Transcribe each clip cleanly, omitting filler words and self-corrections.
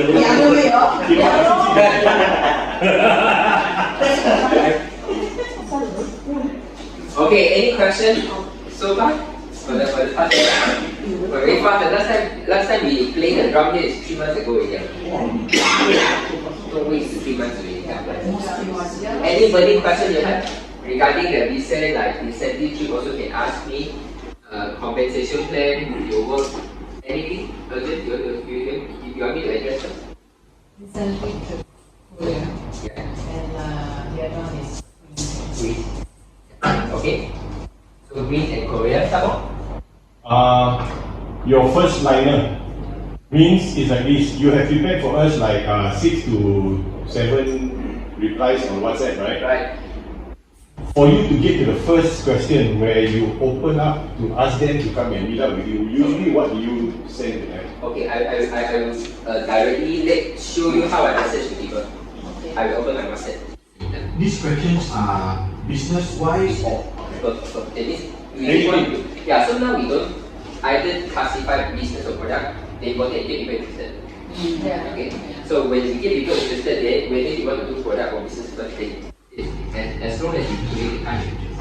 两个没有，Okay, any question so far? For the past very fast. Last time we played the drum here is 3 months ago already. 2 weeks to 3 months already. Anybody question you have regarding the recent like incentive trip also can ask me. Compensation plan, your work, anything? You want me to address them? Incentive to Korea. Yeah. And the other one is Greece. Okay. So Greece and Korea, some Your first liner means it's like this. You have prepared for us like 6 to 7 replies on WhatsApp, right? Right. For you to get to the first question where you open up to ask them to come and meet up with you, usually what do you send to them? Okay, I will directly show you how I message to people. okay. I will open my WhatsApp. These questions are business-wise or So that means we want to, yeah, so now we don't either classify business or product, they important and get people interested. Yeah. Okay? So when we get people interested, then whether you want to do product or business first thing, as long as you do it, the time you interest.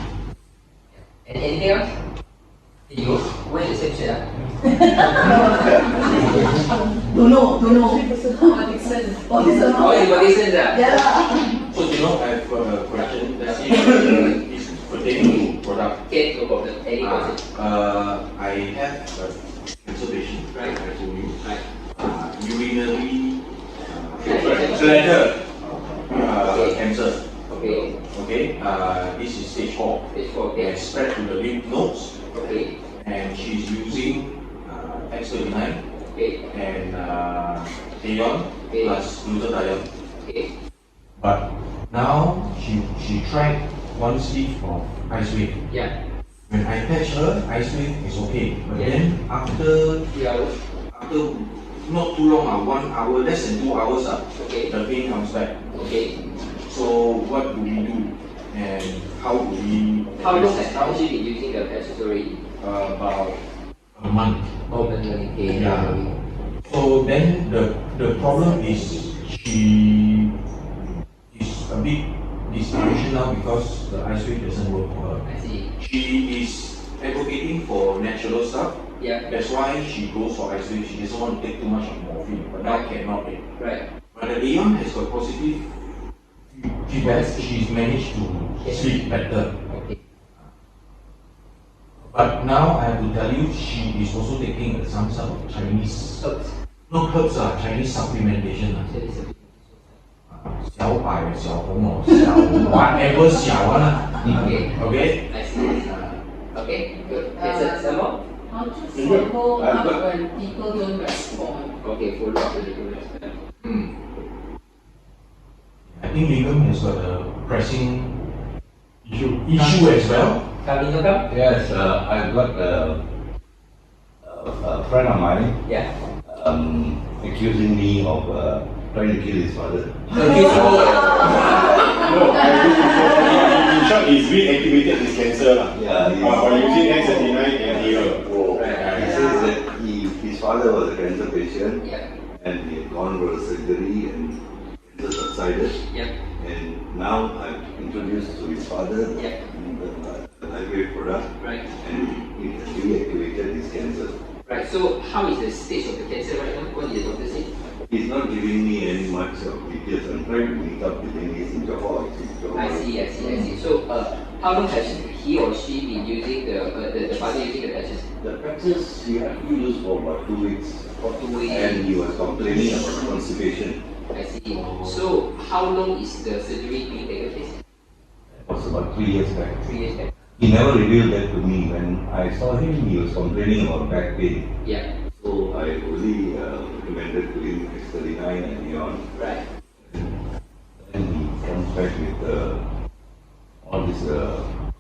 And anything else? You where the same shit up? don't know. Body sense. Oh, you got this ah? Yeah. so I have a question. Let's see is pertaining to product. Okay, no problem. Any question? I have a cancer patient, Right. I told you. Right. Urinary bladder cancer. Okay. Okay, this is stage 4. Stage 4, It okay. has spread to the lymph nodes, Okay. and she's using X39 Okay. and Aeon Okay. plus glutathione. Okay. But now she tried 1 sleeve of ice wave. Yeah. When I patch her, ice wave is okay. But Yeah. then after 3 hours. not too long, 1 hour, less than 2 hours, Okay. the pain comes back. Okay. So what do we do? And how do we? How long has she been using the patches already? About a month. Oh, okay. Yeah. So then the problem is she is a bit dysfunctional because the ice wave doesn't work for her. I see. She is advocating for natural stuff. Yeah. That's why she goes for ice wave. She doesn't want to take too much of morphine, but now cannot take. Right. But the Aeon has got positive feedback. She's managed to sleep better. Okay. But now I have to tell you, she is also taking some sort of Chinese, Herbs. not herbs, Chinese supplementation. 这里是小白、小红哦，小 whatever 小啊 Okay. Okay. I see. Okay. Good. Okay, some more? How to follow up when people don't respond? Okay. Follow up with the I think Lingam has got a pressing issue as well. Kami come? Yes, I've got a friend of mine Yeah. accusing me of trying to kill his father. Okay. So, No, in short, he's reactivated his cancer Yeah, by using X39 and Aeon. he says that his father was a cancer patient yeah. and he had gone for a surgery and cancer subsided. Yeah. And now I've introduced to his father Yeah. the library product Right. and it has reactivated his cancer. Right. So, how is the stage of the cancer right now? What did the doctor say? He's not giving me any much of details. I'm trying to meet up with him. He's in Johor. I see. So, how long has he or she been using the father using the patches? The patches he had to use for about 2 weeks. For 2 weeks. And he was complaining about constipation. I see. So, how long is the surgery being taken place? It was about 3 years back. 3 years back. He never revealed that to me. When I saw him, he was complaining about back pain. Yeah. So I only recommended to him X39 and Aeon. Right. Then he comes back with all these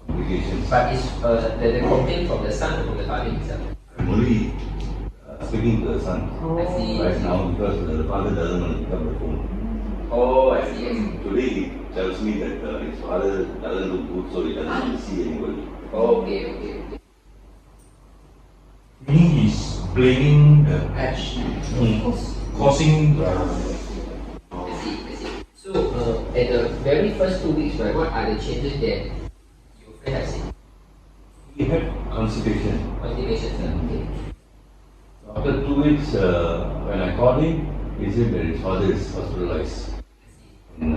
complications. But is the complaint from the son or from the father himself? I'm only speaking to the son I see. right now because the father doesn't want to pick up the phone. Oh, I see. Today he tells me that his father doesn't look good, so he doesn't want to see anybody. Oh, okay. Meaning he's blaming the patch. causing the. I see. So at the very first 2 weeks, right, what are the changes that your friend has seen? He had constipation. Constipation, sir. Okay. After 2 weeks, when I called him, he said that his father is hospitalized in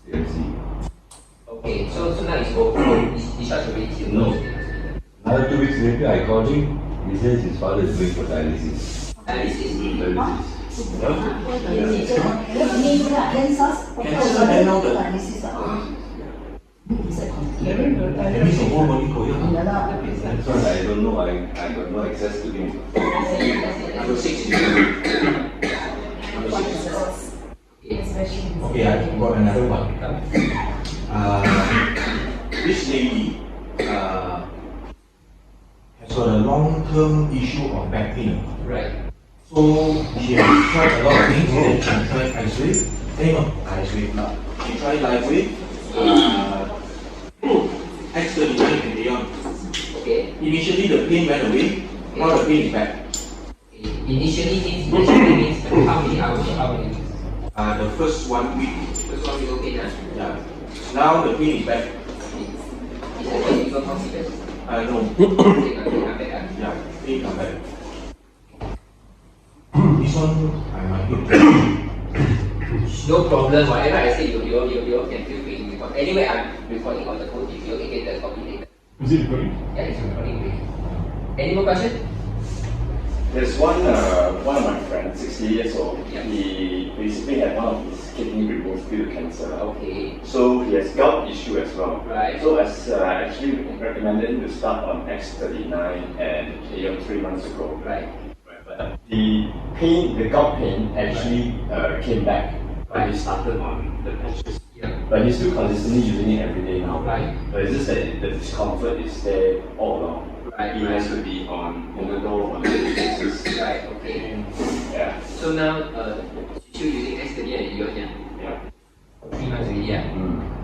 CMC. Okay, so now it's over. Discharged already. No. Another 2 weeks later, I called him. He says his father is going for dialysis. Dialysis. Cancer then now the. That means the whole body coil. That's why I don't know. I got no access to him. Number 6. Okay, I got another one. This lady has got a long-term issue of back pain. Right. So she has tried a lot of things. Then she tried ice wave. She tried live wave, X39 and beyond. Okay. Initially the pain went away. Now the pain is back. Initially means how many hours? The first 1 week. First 1 week, okay, now? Yeah. Now the pain is back. Is the pain even possible? No. Okay, come back. Yeah, pain come back. This one I might hit to. No problem. Whatever I say, you can feel free to record. Anyway, I'm recording on the phone. If you can get the copy later. Is it recording? Yeah, it's recording. Any more questions? There's one of my friends, 60 years old. Yeah. He basically had one of his kidney removed due to cancer. Okay. So he has gout issue as well. Right. So as actually recommended him to start on X39 and 3 months ago. Right. But the gout pain actually came back when he started on the patches. Yeah. But he's still consistently using it every day now. Right. But it's just that the discomfort is there all along. Right. He has to be on Panadol on a daily basis. Right. Okay. Yeah. So now, still using X30 and beyond, yeah? Yeah. 3 months already, yeah?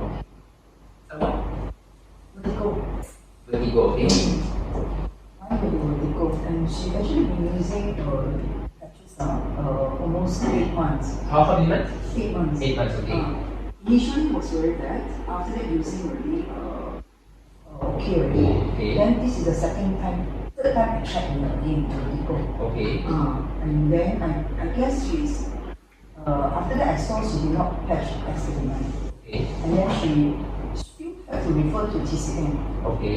Okay. Someone? Vertigo, okay. And she actually been using patches almost 8 months. How many months? 8 months. 8 months, okay. Initially was very bad. After that, using already okay already. Okay. Then this is the third time I tried again vertigo. Okay. And then I guess she's after that I saw she did not patch X39. Okay. And then she still had to refer to TCM. Okay.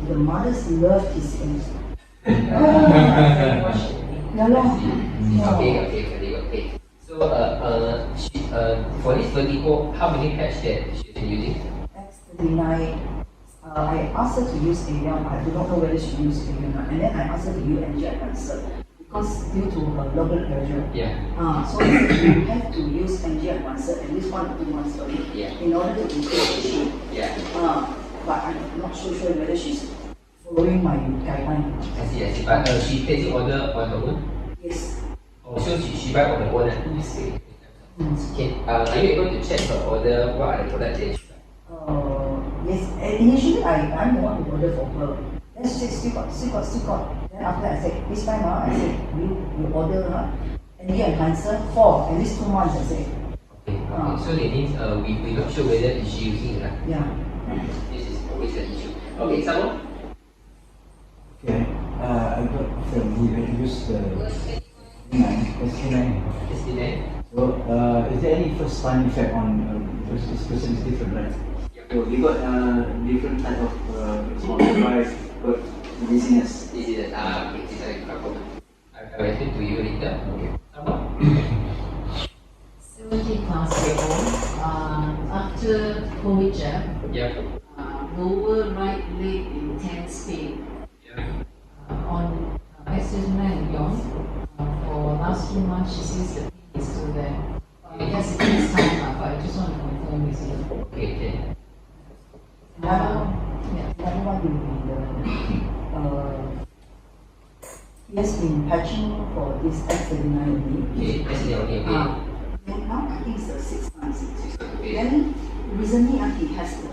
The mothers love TCM. Yeah, Okay. So, for this vertigo, how many patches that she's been using? X39. I asked her to use Avion. I do not know whether she used Avion or not. And then I asked her to use energy advancer because due to her low blood pressure. Yeah. So I said you have to use energy advancer at least 1 or 2 months a week in order to increase the issue. Yeah. But I'm not so sure whether she's following my guideline. I see. But she placing order on her own? Yes. Oh, so she buy on her own and okay. Are you able to check her order? What are the products that she buy? Yes. Initially I'm the one who ordered for her. Then she said still got. Then after that I said this time I said you order energy advancer for at least 2 months. I said. Okay. So that means we're not sure whether is she using it. Yeah. This is always an issue. Okay, someone? Okay, I got from who introduced the Cina. So, is there any first time effect on this person is different, right? So we got different type of response, but dizziness. Okay, I will explain to you later. Okay. Someone? 70 plus year old, after COVID jab, Yeah. lower right leg intense pain. Yeah. On X39 and beyond, for last 2 months, she says the pain is still there. I guess it takes time, but I just want to confirm with you. Okay. Another one will be he has been patching for this X39 only. Okay. Then now I think it's the 6 months. Okay. Then recently he has the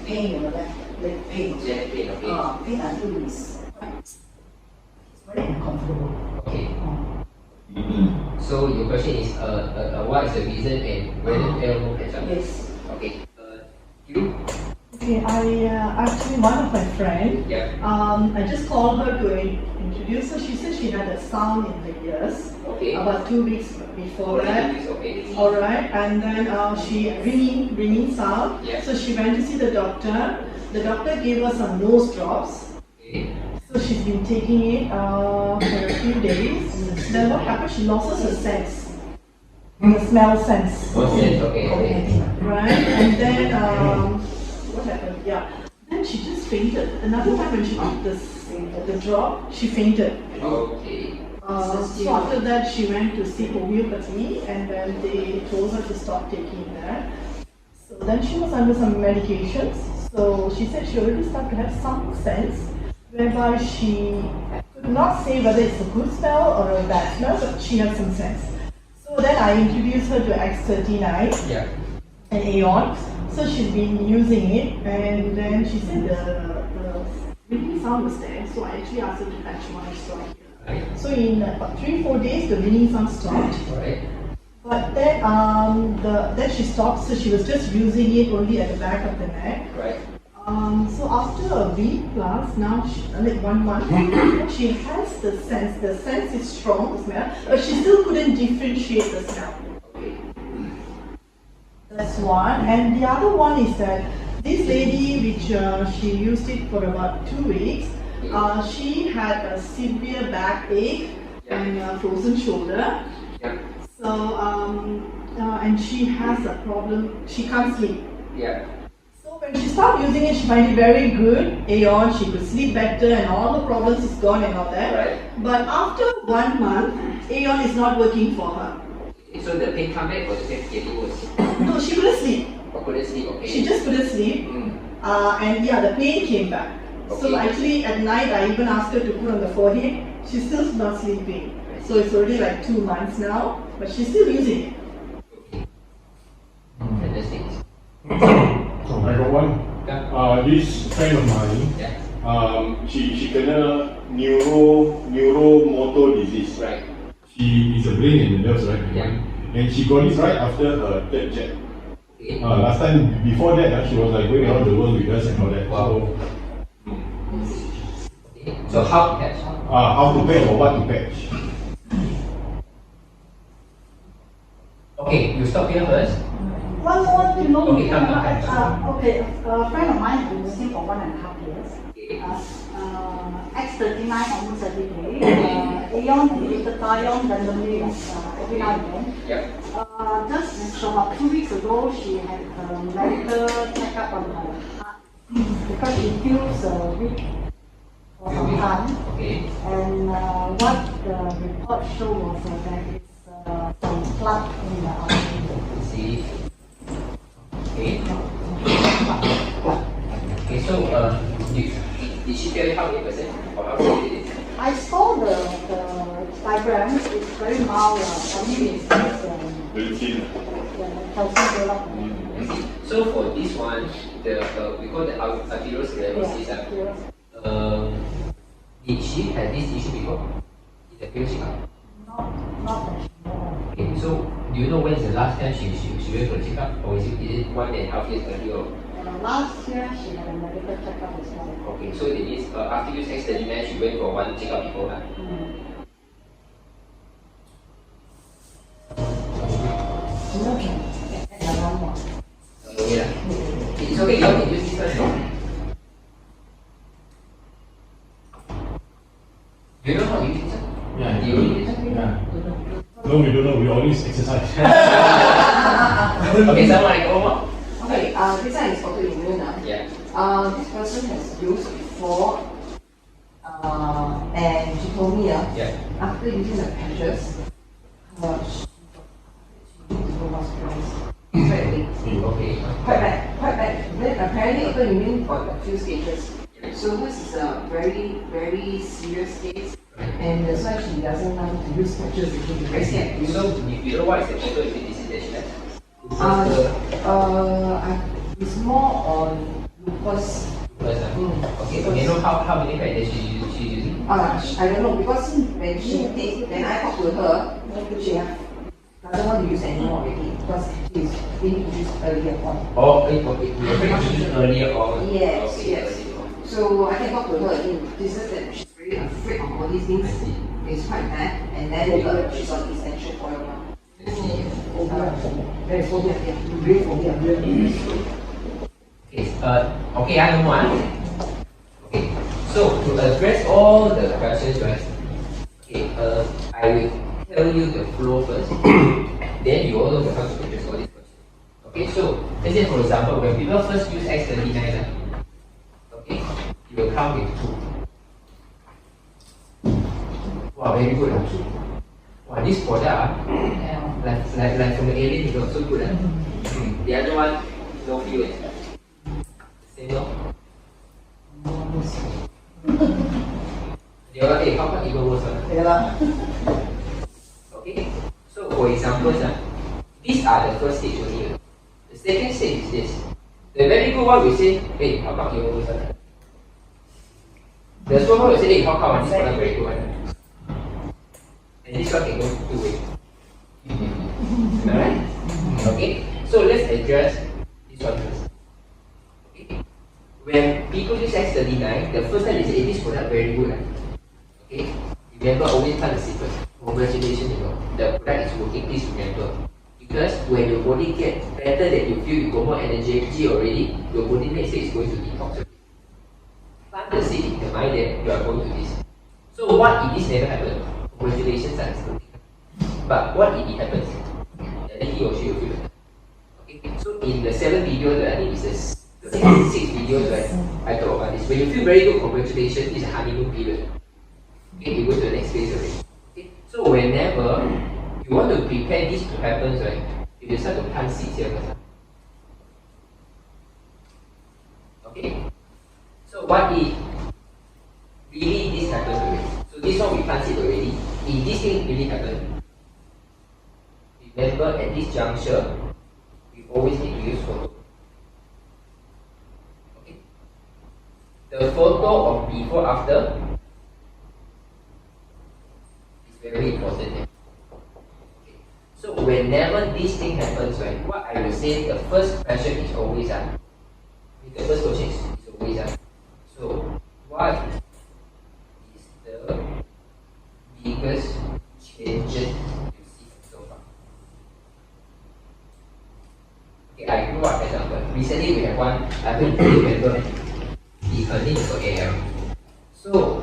pain in the left leg pain. Yeah, okay. Pain until it's very uncomfortable. Okay. So your question is, what is the reason and where the elbow catch up? Yes. Okay. You? Okay, actually one of my friend, Yeah. I just called her to introduce her. She said she had a sound in the ears Okay. about 2 weeks before that. Okay. Alright, and then she ringing sound. Yeah. So she went to see the doctor. The doctor gave her some nose drops. Okay. So she's been taking it for a few days. Then what happened? She loses her sense. The smell sense. Okay. Okay. Right, and then what happened? Yeah, then she just fainted. Another time when she took the drop, she fainted. Okay. So after that, she went to see homeopathy, and then they told her to stop taking that. So then she was under some medications. So she said she already started to have some sense, whereby she could not say whether it's a good smell or a bad smell, but she had some sense. So then I introduced her to X39 Yeah. and Aeon. So she's been using it, and then she said the ringing sound was there. So I actually asked her to patch one extra here. Right. So in about 3-4 days, the ringing sound stopped. Right. But then then she stopped. So she was just using it only at the back of the neck. Right. So after a week plus, now like 1 month, she has the sense. The sense is strong, the smell, but she still couldn't differentiate the smell. Okay. That's one. And the other one is that this lady, which she used it for about 2 weeks, she had a severe backache and a frozen shoulder. Yeah. So, and she has a problem, she can't sleep. Yeah. So when she started using it, she found it very good. Aeon, she could sleep better and all the problems is gone and all that. Right. But after 1 month, Aeon is not working for her. So the pain come back or the pain getting worse? No, she couldn't sleep. Or couldn't sleep? Okay. She just couldn't sleep. Mm. And yeah, the pain came back. So Okay. actually at night I even asked her to put on the forehead. She's still not sleeping. So it's already like 2 months now, but she's still using it. Okay. Fantastic. I got one. This friend of mine, Yeah. she kena neuromotor disease. Right. She is a brain and the nerves, right? Yeah. And she got it right after her third check. Okay. Last time, before that, she was like going around the world with us and all that. Wow. So how to catch? How to patch or what to patch? Okay, you stop here first. One more, you know, Okay, come. okay, a friend of mine has been using for 1.5 years. Okay. X39 almost every day. Aeon and glutathione randomly every now and then. Yeah. Just about 2 weeks ago, she had a medical checkup on her heart because she feels weak for some time. Okay. And what the report showed was that there is some clot in the artery. See. Okay. Okay. So did she tell you how many percent or how much it is? I saw the diagram. It's very mild. Only it's just Very thin. the calcium buildup. I see. So for this one, we call the arteriosclerosis. Did she have this issue before? In the previous checkup? Not that she knows. Okay. So do you know when is the last time she went for a checkup, or is it 1.5 years earlier? Last year she had a medical checkup as well. Okay. So it means after you text the man, she went for one checkup before. Okay lah. It's okay. You all can use this first. Do you know how to use this? Yeah. Do you use this? Yeah. No, we don't know. We always exercise. Okay, someone like Omar. Okay, this one is autoimmune. Yeah. This person has used before, and she told me Yeah. after using the patches, she needs to go hospitalized straight away. Okay. Quite bad. Then apparently autoimmune got a few stages. So this is a very, very serious case, and that's why she doesn't want to use patches again. Very scared. So you know what is the autoimmune disease that she has? It's more on lupus. Okay. So you know how many packs that she using? I don't know because when she did, when I talked to her, she doesn't want to use anymore already because she's been used earlier on. Oh, okay. You were used earlier on. Yes, okay, yes. So I can talk to her again. This is that she's very afraid of all these things. It's quite bad. And then she's on essential oil now. Very phobia, yeah. Very phobia. Okay, I know one. Okay, so to address all the questions, right? Okay, I will tell you the flow first. Then you all know how to address all these questions. Okay, so let's say for example, when people first use X39, okay, you will count with 2. Wow, very good. Wow, this product, like from the alien, you know, so good. The other one, no feeling. Same no? The other, hey, how about even worse? Okay, so for example, these are the first stage only. The second stage is this. The very good one will say, hey, how about even worse? The strong one will say, hey, how come this one very good one? And this one can go 2 ways. Alright? Okay, so let's address this one first. Okay. When people use X39, the first time they say, hey, this product very good. Okay? Remember, always plant the seed first. Congratulations, you know, the product is working, please remember. Because when your body gets better than you feel, you got more energy already, your body next day is going to detox. Plant the seed in the mind that you are going to this. So what if this never happened? Congratulations, that is good. But what if it happens? Then he or she will feel better. Okay? So in the 7 videos, I think it's the 6 videos, right? I talk about this. When you feel very good, congratulations, it's a honeymoon period. Okay, you go to the next phase already. Okay? So whenever you want to prepare this to happen, right? You start to plant seeds here first. Okay? So what if really this happens already? So this one we plant it already. If this thing really happens, remember at this juncture, we always need to use photo. Okay? The photo of before after is very important. Okay. So whenever this thing happens, right, what I will say, the first question is always the first question is always so what is the biggest changes you see so far? Okay, I grew up, for example. Recently we have one, I don't remember, her name is AL. So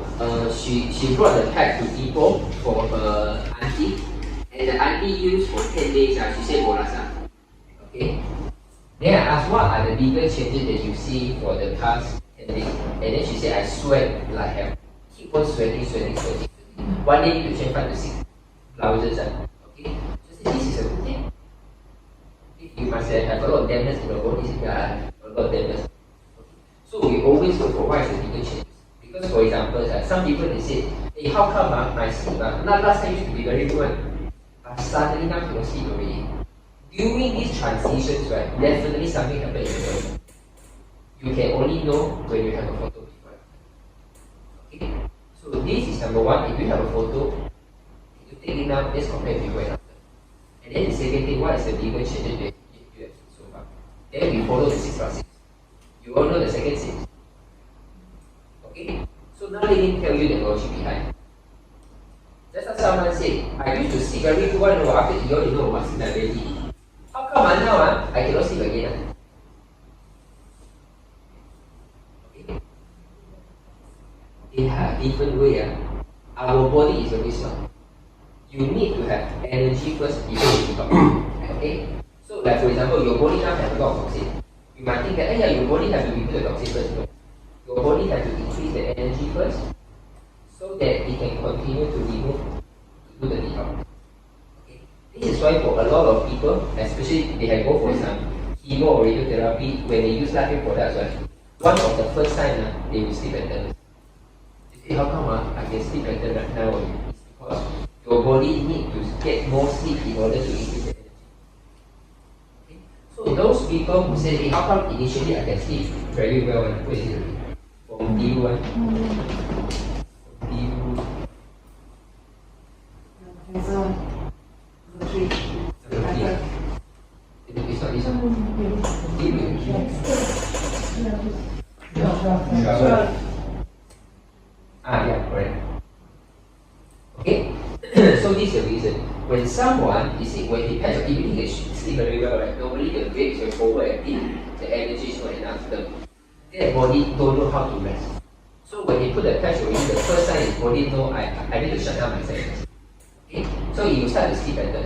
she brought the pack to Ipoh for her auntie, and the auntie used for 10 days, she said bolas. Okay. Then I asked what are the biggest changes that you see for the past 10 days? And then she said I sweat like hell. Keep on sweating. One day you change 5 to 6 blouses. Okay. So I said this is a good thing. You must have a lot of dampness in your body. A lot of dampness. Okay. So we always look for what is the biggest changes. Because for example, some people they say, hey, how come my sleep? Not last time used to be very good, but suddenly now you don't sleep already. During these transitions, right, definitely something happened in your body. You can only know when you have a photo before. Okay? So this is number one. If you have a photo, you take it now, let's compare before and after. And then the second thing, what is the biggest changes that you have seen so far? Then we follow the 6+6. You all know the second 6. Okay? So now let me tell you the logic behind. Just as someone said, I used to sleep every 2 hours after you already know what's in the belly. How come now I cannot sleep again? Okay. In a different way, our body is always smart. You need to have energy first before you talk. Okay? So like for example, your body now has a lot of toxin. You might think that your body has to remove the toxin first. No. Your body has to increase the energy first so that it can continue to remove, to do the detox. This is why for a lot of people, especially they have go for some chemo or radiotherapy, when they use life products, right, one of the first signs they will sleep better. They say, how come I can sleep better right now? It's because your body needs to get more sleep in order to increase the energy. Okay? So those people who say, hey, how come initially I can sleep very well, who is it? From D1. Suara. Yeah, correct. Okay, so this is the reason. When someone, you see, when he has a evening, they sleep very well, right? Normally the brain is overactive, the energy is not enough, their body don't know how to rest. So when he put the patch already, the first sign his body know, I need to shut down my senses. Okay, so he will start to sleep better.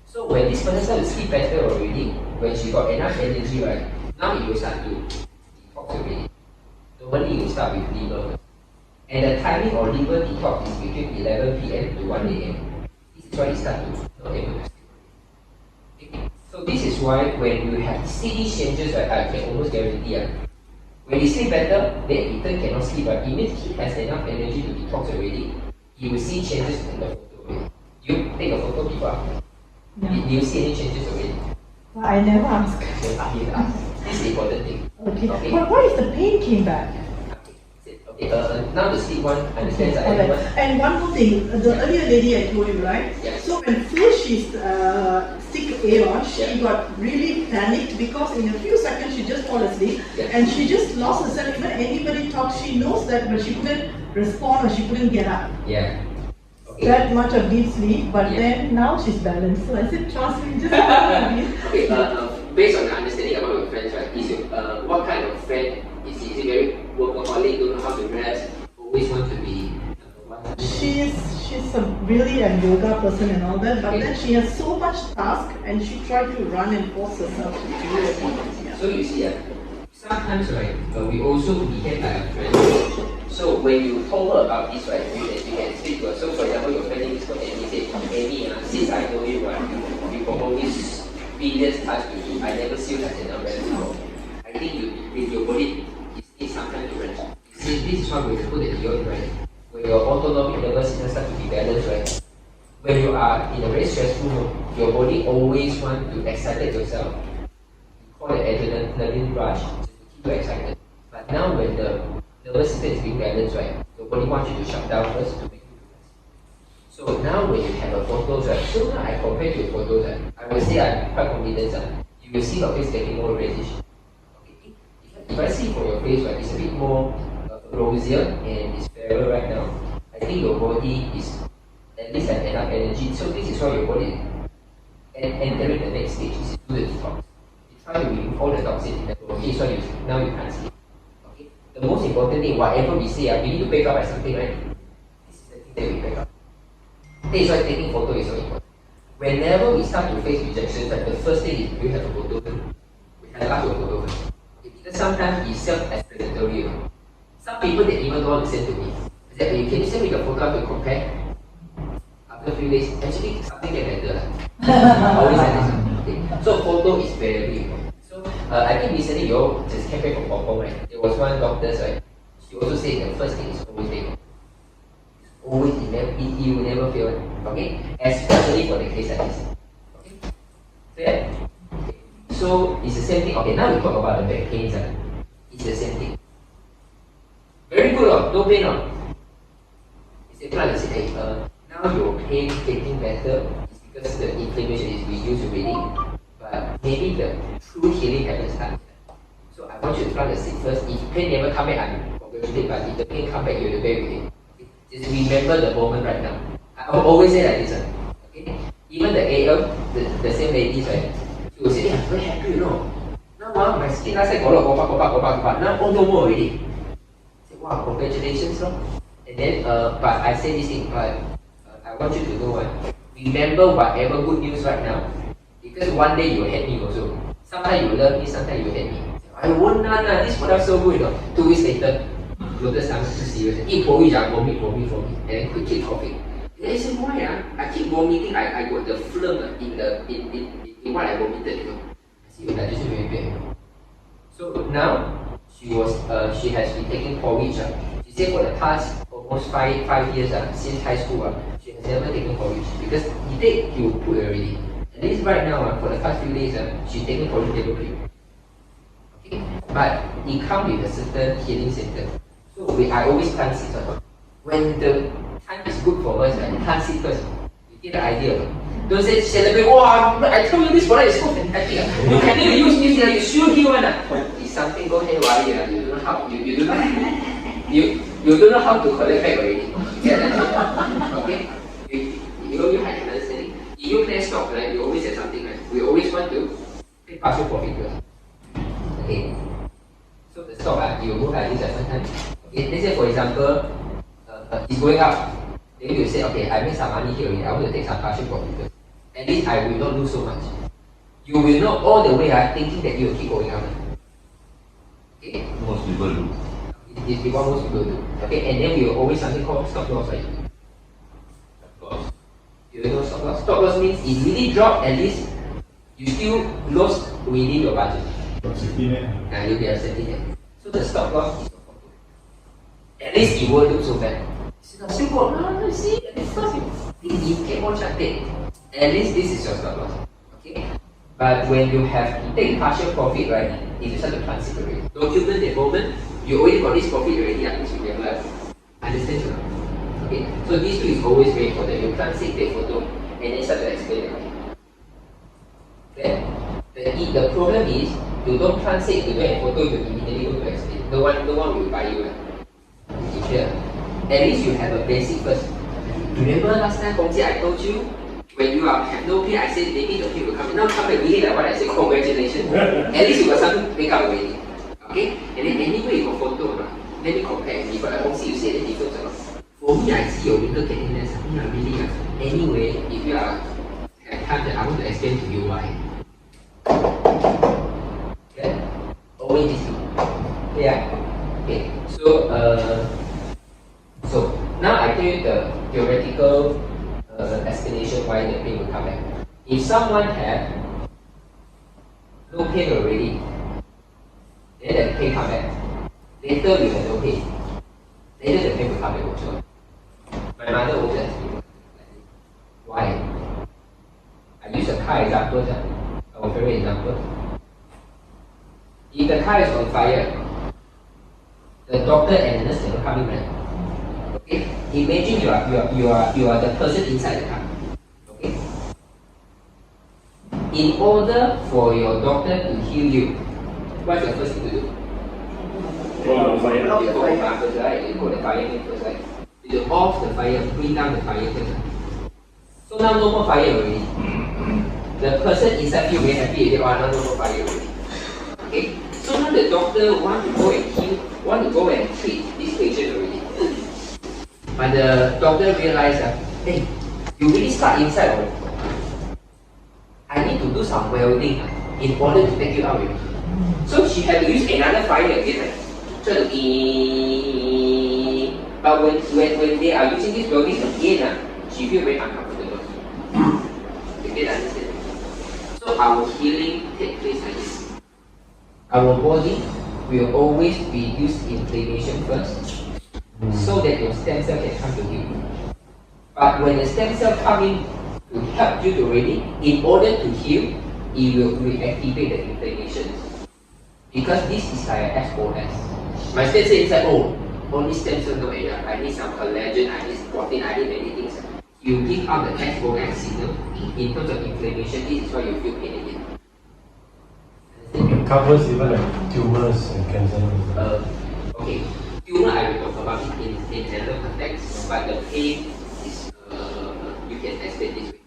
So when this person starts to sleep better already, when she got enough energy, right, now he will start to detox already. Normally you will start with liver. And the timing of liver detox is between 11 p.m. to 1 a.m. This is why you start to not able to sleep. Okay. So this is why when you have see these changes, right, I can almost guarantee when you sleep better, then Ethan cannot sleep, but it means he has enough energy to detox already. You will see changes in the photo already. You take a photo before. Yeah. Do you see any changes already? I never ask. This is the important thing. Okay. But why is the pain came back? Now the sleep one understands that. Alright. And one more thing, the earlier lady I told you, right? Yes. So when first she's sick Aaron, she Yeah. got really panicked because in a few seconds she just fall asleep Yes. and she just lost herself. Even anybody talks, she knows that, but she couldn't respond or she couldn't get up. Yeah. Okay. That much of deep sleep, but Yeah. then now she's balanced. So I said, trust me, just Okay, based on the understanding about your friends, right? Is your, what kind of friend is he? Is he very workaholic, don't know how to rest, always want to be one? She's a really a yoga person and all that, but Okay. then she has so much task and she tried to run and force herself to do everything. Yeah. So you see, sometimes right, we also behave like a friend. So when you told her about this, right, you can speak to her. So for example, your friend name is called Amy. Say, Amy, since I know you, right, you got always billions touch with you. I never see you as an umbrella before. I think you, with your body, it needs some time to rest. See, this is why we put the ion, right? When your autonomic nervous system starts to be balanced, right? When you are in a very stressful mode, your body always wants to excite yourself. You call it adrenaline rush, just to keep you excited. But now when the nervous system is being balanced, right? Your body wants you to shut down first to make you relax. So now when you have a photos, right? So now I compare to your photos, right? I will say I'm quite confident, you will see your face getting more reddish. Okay. If I see for your face, right, it's a bit more rosier and it's fairer right now. I think your body is at least have enough energy. So this is why your body entering the next stage is to do the detox. You try to remove all the toxins in the body, so now you can't sleep. Okay. The most important thing, whatever we say, we need to wake up at something, right? This is the thing that we wake up. That is why taking photo is so important. Whenever we start to face rejection, the first thing is we have a photo. We have to ask your photo first. Because sometimes it's self-explanatory. Some people that even don't want to send to me. I said, can you send me the photo to compare? After a few days, actually something get better. Always like this. Okay. So photo is very important. So I think recently you all just came back from Hong Kong, right? There was one doctor, right? She also said the first thing is always take. Always, you will never fail. Okay? Especially for the case like this. Okay? Fair? Okay. So it's the same thing. Okay, now we talk about the back pains. It's the same thing. Very good, no pain. It's a plan to say, hey, now your pain getting better is because the inflammation is reduced already. But maybe the true healing hasn't started. So I want you to try to sit first. If pain never come back, I'm congratulated. But if the pain come back, you will bear with it. Okay? Just remember the moment right now. I will always say like this. Okay? Even the AL, the same ladies, right? She will say, hey, I'm very happy, you know. Now my skin last time got go. Now no more already. Wow, congratulations, no? And then, but I say this thing, I want you to know, remember whatever good news right now, because one day you will hate me also. Sometimes you love me, sometimes you hate me. I won't none, this product so good, you know. 2 weeks later, lotus time too serious. Eat vomit, and then keep coughing. And then I say, why? I keep vomiting, I got the phlegm in what I vomited, you know. I see your digestion very bad, you know. So now, she has been taking porridge. She said for the past almost five years since high school, she has never taken porridge because he will put already. And this right now, for the past few days, she's taking porridge table cream. Okay, but it comes with a certain healing symptom. So I always plant seeds. When the time is good for us, plant seeds first. You get the idea. Don't say celebrate. Wow! I told you this product is so fantastic. You can even use this. You sure heal one. Something go haywire, you don't know how you don't know how to collect back already. Okay? You have an understanding. If you play stock, right, you always say something, right? We always want to take partial profit first. Okay. So the stock, you move like this at some time. Okay, let's say for example, it's going up. Then you say, okay, I made some money here already. I want to take some partial profit first. At least I will not lose so much. You will not all the way thinking that you will keep going up. Okay? Most people do. It's what most people do. Okay, and then we will always something called stop loss, right? Stop loss. You know stop loss? Stop loss means it really dropped, at least you still lost within your budget. And you'll be a safety net. So the stop loss is at least it won't look so bad. Still go, no, see, it's not you get more chanted. At least this is your stop loss. Okay? But when you have to take partial profit, right, it is such a transit already. Document the moment, you already got this profit already, which you never understand. Okay? So this two is always very important. You transit, take photo, and then start to explain it. Okay? The problem is, you don't transit, you don't have photo, you immediately go to explain. No one will buy you. At least you have a basic first. Remember last time, Gongji, I told you, when you have no pay, I said maybe the pay will come. Now come back really like what I said, congratulations. At least you got something to pick up already. Okay? And then anyway you got photo or not? Let me compare. If I don't see you say the difference or not. For me, I see your winter cleanliness. Really. Anyway, if you have time, I want to explain to you why. Okay? Always this. Yeah. Okay. So now I tell you the theoretical explanation why the pain will come back. If someone have no pain already, then the pain come back. Later you have no pain. Later the pain will come back also. My mother always asked me, why? I use a car example, our favorite example. If the car is on fire, the doctor and the nurse cannot come in, right? Okay? Imagine you are the person inside the car. Okay? In order for your doctor to heal you, what's the first thing to do? You go the fire first, right? You go the fire first, right? You off the fire, bring down the fire first. So now no more fire already. The person inside feel very happy, now no more fire already. Okay? So now the doctor want to go and heal, want to go and treat this patient already. But the doctor realized that, hey, you really stuck inside already. I need to do some welding in order to take you out. So she had to use another fire again. Try to but when they are using this welding again, she feels very uncomfortable. You get understand? So our healing takes place like this. Our body will always reduce inflammation first, so that your stem cell can come to heal. But when the stem cell come in to help you to ready, in order to heal, it will reactivate the inflammation. Because this is like a SOS. My stem cell inside, only stem cell no area. I need some collagen, I need protein, I need many things. You give out the SOS signal in terms of inflammation. This is why you feel pain again. It covers even like tumors and cancer. Okay. Tumor I will talk about it in another context, but the pain is you can explain this way.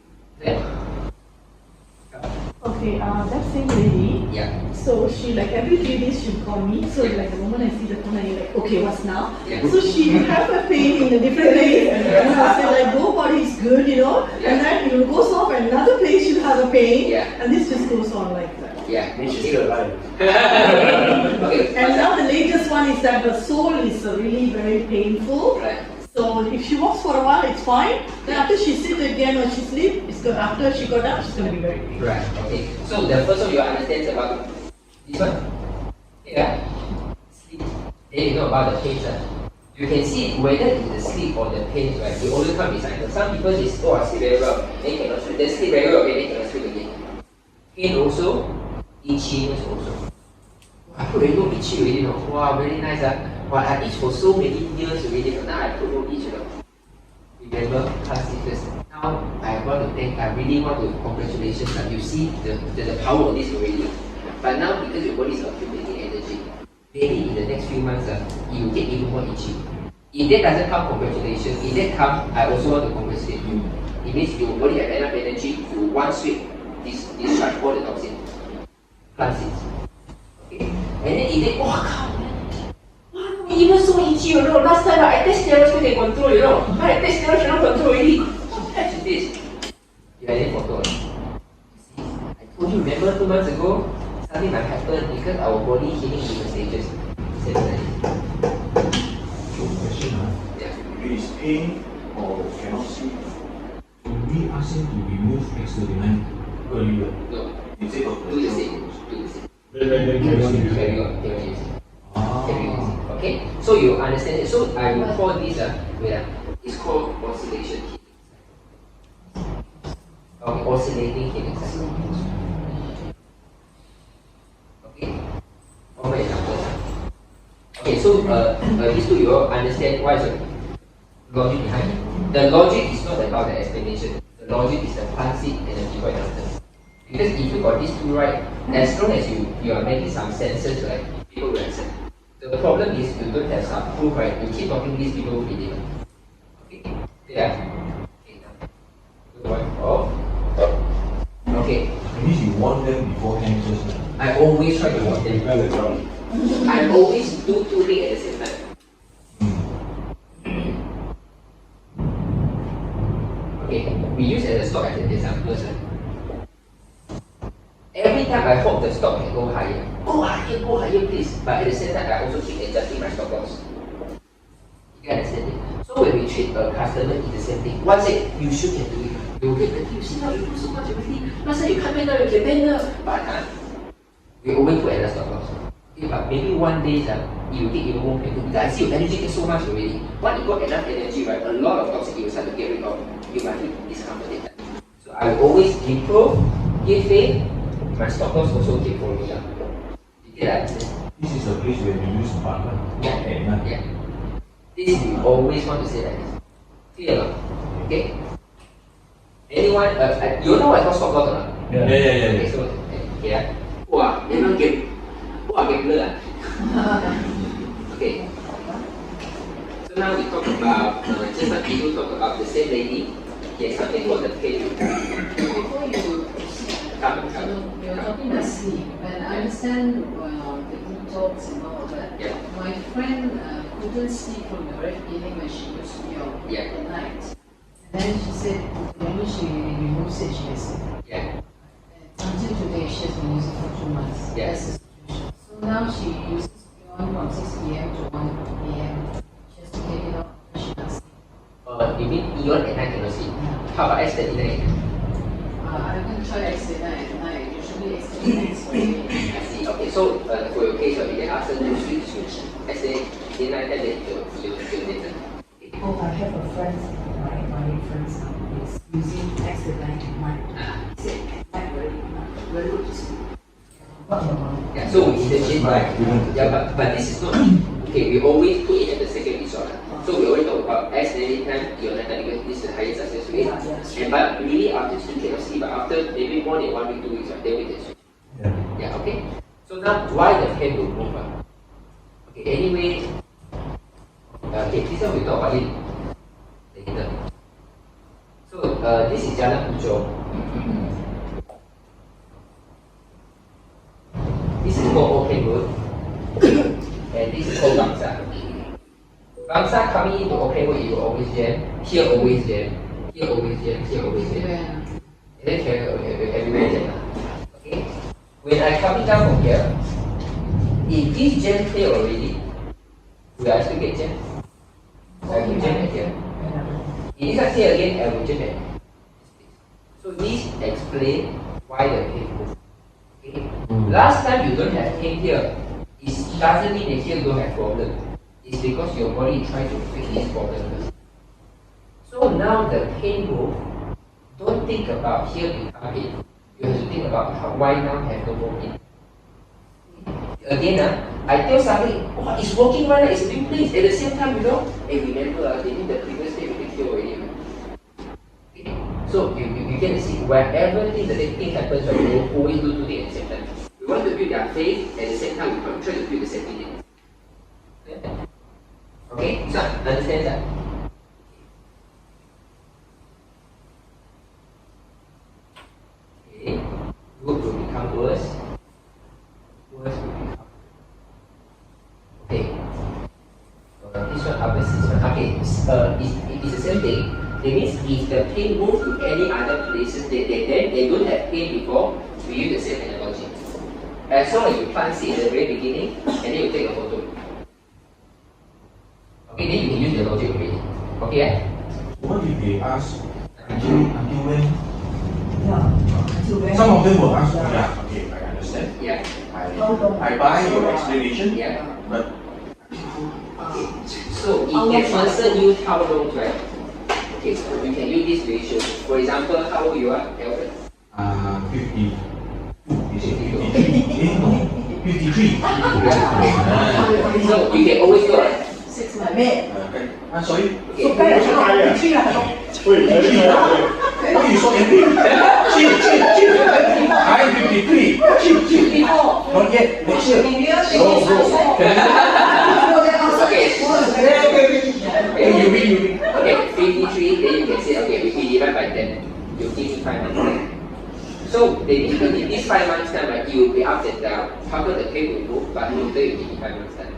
Okay, that same lady. Yeah. So she like every 3 days she'll call me. So like the moment I see the phone, I'm like, okay, what's now? Yeah. So she have a pain in a different place. And I say like, no body is good, Yeah. And then it will go off and another place she'll have a pain. Yeah. And this just goes on like that. Yeah. She's still alive. Okay. And now the latest one is that the sole is really very painful. Right. So if she walks for a while, it's fine. Then after she sits again or she sleeps, it's good. After she got up, she's going to be very painful. Right. Okay. So the first one you understand about this one. Yeah. Sleep. Then you know about the pain. You can see whether it's the sleep or the pain, right? They always come in cycles. Some people just I sleep very well, then cannot sleep. Then sleep very well, then cannot sleep again. Pain also, itchiness also. I put a no itchy already, wow, very nice. I itch for so many years already, but now I put no itch. Remember, past teachers. Now I really want to congratulations. You see the power of this already. But now because your body is accumulating energy, maybe in the next few months, you get even more itchy. If that doesn't come, congratulations. If that comes, I also want to congratulate you. It means you only have enough energy to one sweep, discharge all the toxin, plant seeds. Okay? And then if they, oh, God, man, even so itchy, you know, last time I test steroids can control, you know. I test steroids cannot control already. What the heck is this? You had a photo. I told you, remember 2 months ago, something might happen because our body healing different stages. Question, if it's pain or cannot sleep, should we ask him to remove extraordinary earlier? No. Instead of Do the same. Do the same. Then carry on using. Carry on using. Carry on using. Okay? So you understand it. So I will call this, it's called oscillation healing. Okay, oscillating healing cycle. Okay? One more example. Okay, so these two you all understand what is the logic behind it. The logic is not about the explanation. The logic is the plant seed and the pivot doctor. Because if you got these two right, as long as you are making some senses, right, people will accept. The problem is you don't have some proof, right? You keep talking these people will believe it. Okay? Yeah. Okay, now. Good one. Oh. Okay. That means you warn them beforehand first. I always try to warn them. I always do 2 things at the same time. Okay, we use as a stock as an example. Every time I hope the stock can go higher, please. But at the same time, I also keep adjusting my stop loss. You understand it? So when we treat a customer, it's the same thing. One said, you should can do it. You get the you see now you do so much already. Last time you can't make now, you can make now. But I can't. We always put at the stop loss. Okay, but maybe one day you get even more painful because I see your energy gets so much already. Once you got enough energy, right, a lot of toxic you will start to get rid of. You might feel discomforted. So I will always improve, give faith, my stop loss also keep following up. You get that? This is the place where we use partner. Yeah. Yeah. This we always want to say like this. Clear? Okay? Anyone, you know what I call stop loss or not? Yeah. Okay, so, yeah. Wow, memang game. Wow, game blur. Okay. So now we talk about, just like people talk about the same lady, there's something called the pain. Before you proceed, you're talking about sleep, and I understand the utuh and all that. Yeah. My friend couldn't sleep from the very beginning when she used to be on at night. And then she said, when she removes it, she gets sleep. Yeah. Until today, she has been using it for 2 months. Yeah. That's the situation. So now she uses beyond from 6 p.m. to 1 p.m. She has to take it off when she does sleep. You mean Eon at night cannot sleep? How about X39? I haven't tried X39 at night. Usually X39 is for me. I see. Okay, so for your case, you can ask her to switch X39 then you'll later. Oh, I have a friend, my friends is using X39 at night. He said at night very good to sleep. Yeah, so we interchange, right? Yeah, but this is not, okay, we always put it at the second resort. So we always talk about as many times you're not because this is the highest success rate. And but really after you cannot see, but after maybe more than 1 week, 2 weeks, then we can switch. Yeah, okay. So now why the pain will move? Okay, anyway, okay, this one we talk about it later. So this is Jalan Puchong. This is called Open Road, and this is called Bangsa. Bangsa coming into Open Road, you always jam. Here always jam. Here always jam. Here always jam. And then everywhere jam. Okay. When I coming down from here, if this jam clear already, will I still get jam? I will jam at here. If this are clear again, I will jam at here. So this explains why the pain moves. Okay. Last time you don't have pain here, it doesn't mean that here you don't have problem. It's because your body tries to fix this problem first. So now the pain move, don't think about here become pain. You have to think about why now have no more pain. Again, I tell something, oh, it's working right now, it's a new place. At the same time, you know, hey, remember, they need the previous day we did here already. Okay. So you can see wherever things happens, right, we always do 2 things at the same time. We want to build their faith, at the same time we try to build the safety thing. Okay, so understand that? Okay, good will become worse. Worse will become. Okay. This one up, this one. Okay, it's the same thing. That means if the pain moves to any other places, they don't have pain before, we use the same analogy. As long as you plant seed at the very beginning, and then you take a photo. Okay, then you can use the logic already. Okay, yeah? What if they ask until when? Until when? Some of them will ask, yeah, okay, I understand. Yeah. I buy your explanation, Yeah. but So it can answer you how long, right? Okay, so you can use this ratio. For example, how old you are, Alfred? 50. Is it 53? No, 53. So you can always go. 6 months. Sorry? So kaya siya 53 lah. Why you so angry? Chill. I'm 53. Chill. Not yet. Next year. Bro. Okay, you win. Okay, 53, then you can say, okay, we divide by 10. You give me 5 months. So, in this 5 months time, right, you will be up and down. However, the pain will move, but total you give me 5 months time.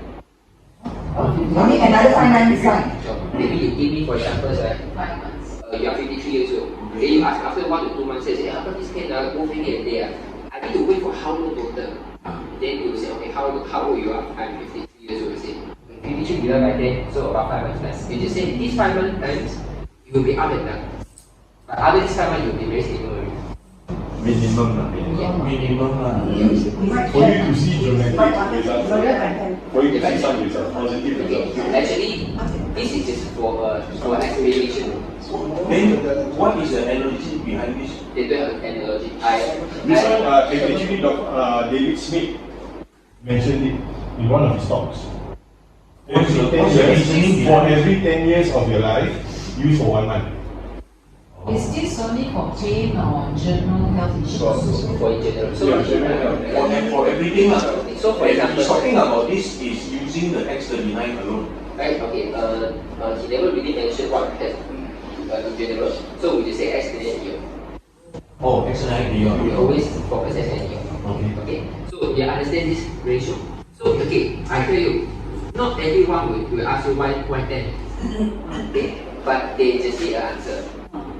Only another 5 months time. So, maybe you give me, for example, right, 5 months. you are 53 years old. Then you ask after 1 to 2 months, you say, how about this pain moving here and there? I need to wait for how long total? Then you will say, okay, how old you are? I'm 53 years old. You say, 53 divided by 10, so about 5 months less. You just say, these 5 months times, you will be up and down. But after this 5 months, you will be very stable already. Minimum lah. For you to see dramatic results, for you to see some results, positive results. Actually, this is just for explanation. Then, what is the analogy behind this? They don't have an analogy. This one, actually, David Smith mentioned it in one of his talks. For every 10 years of your life, use for 1 month. Is this only for pain or general health issues? For in general. So, For everything. So for example, he's talking about this is using the X39 alone. right? Okay. He never really mentioned what has in general. So we just say X and here. Oh, X39 We always focus X and here. Okay. Okay. So you understand this ratio. So okay, I tell you, not everyone will ask you why 10. Okay, but they just need an answer.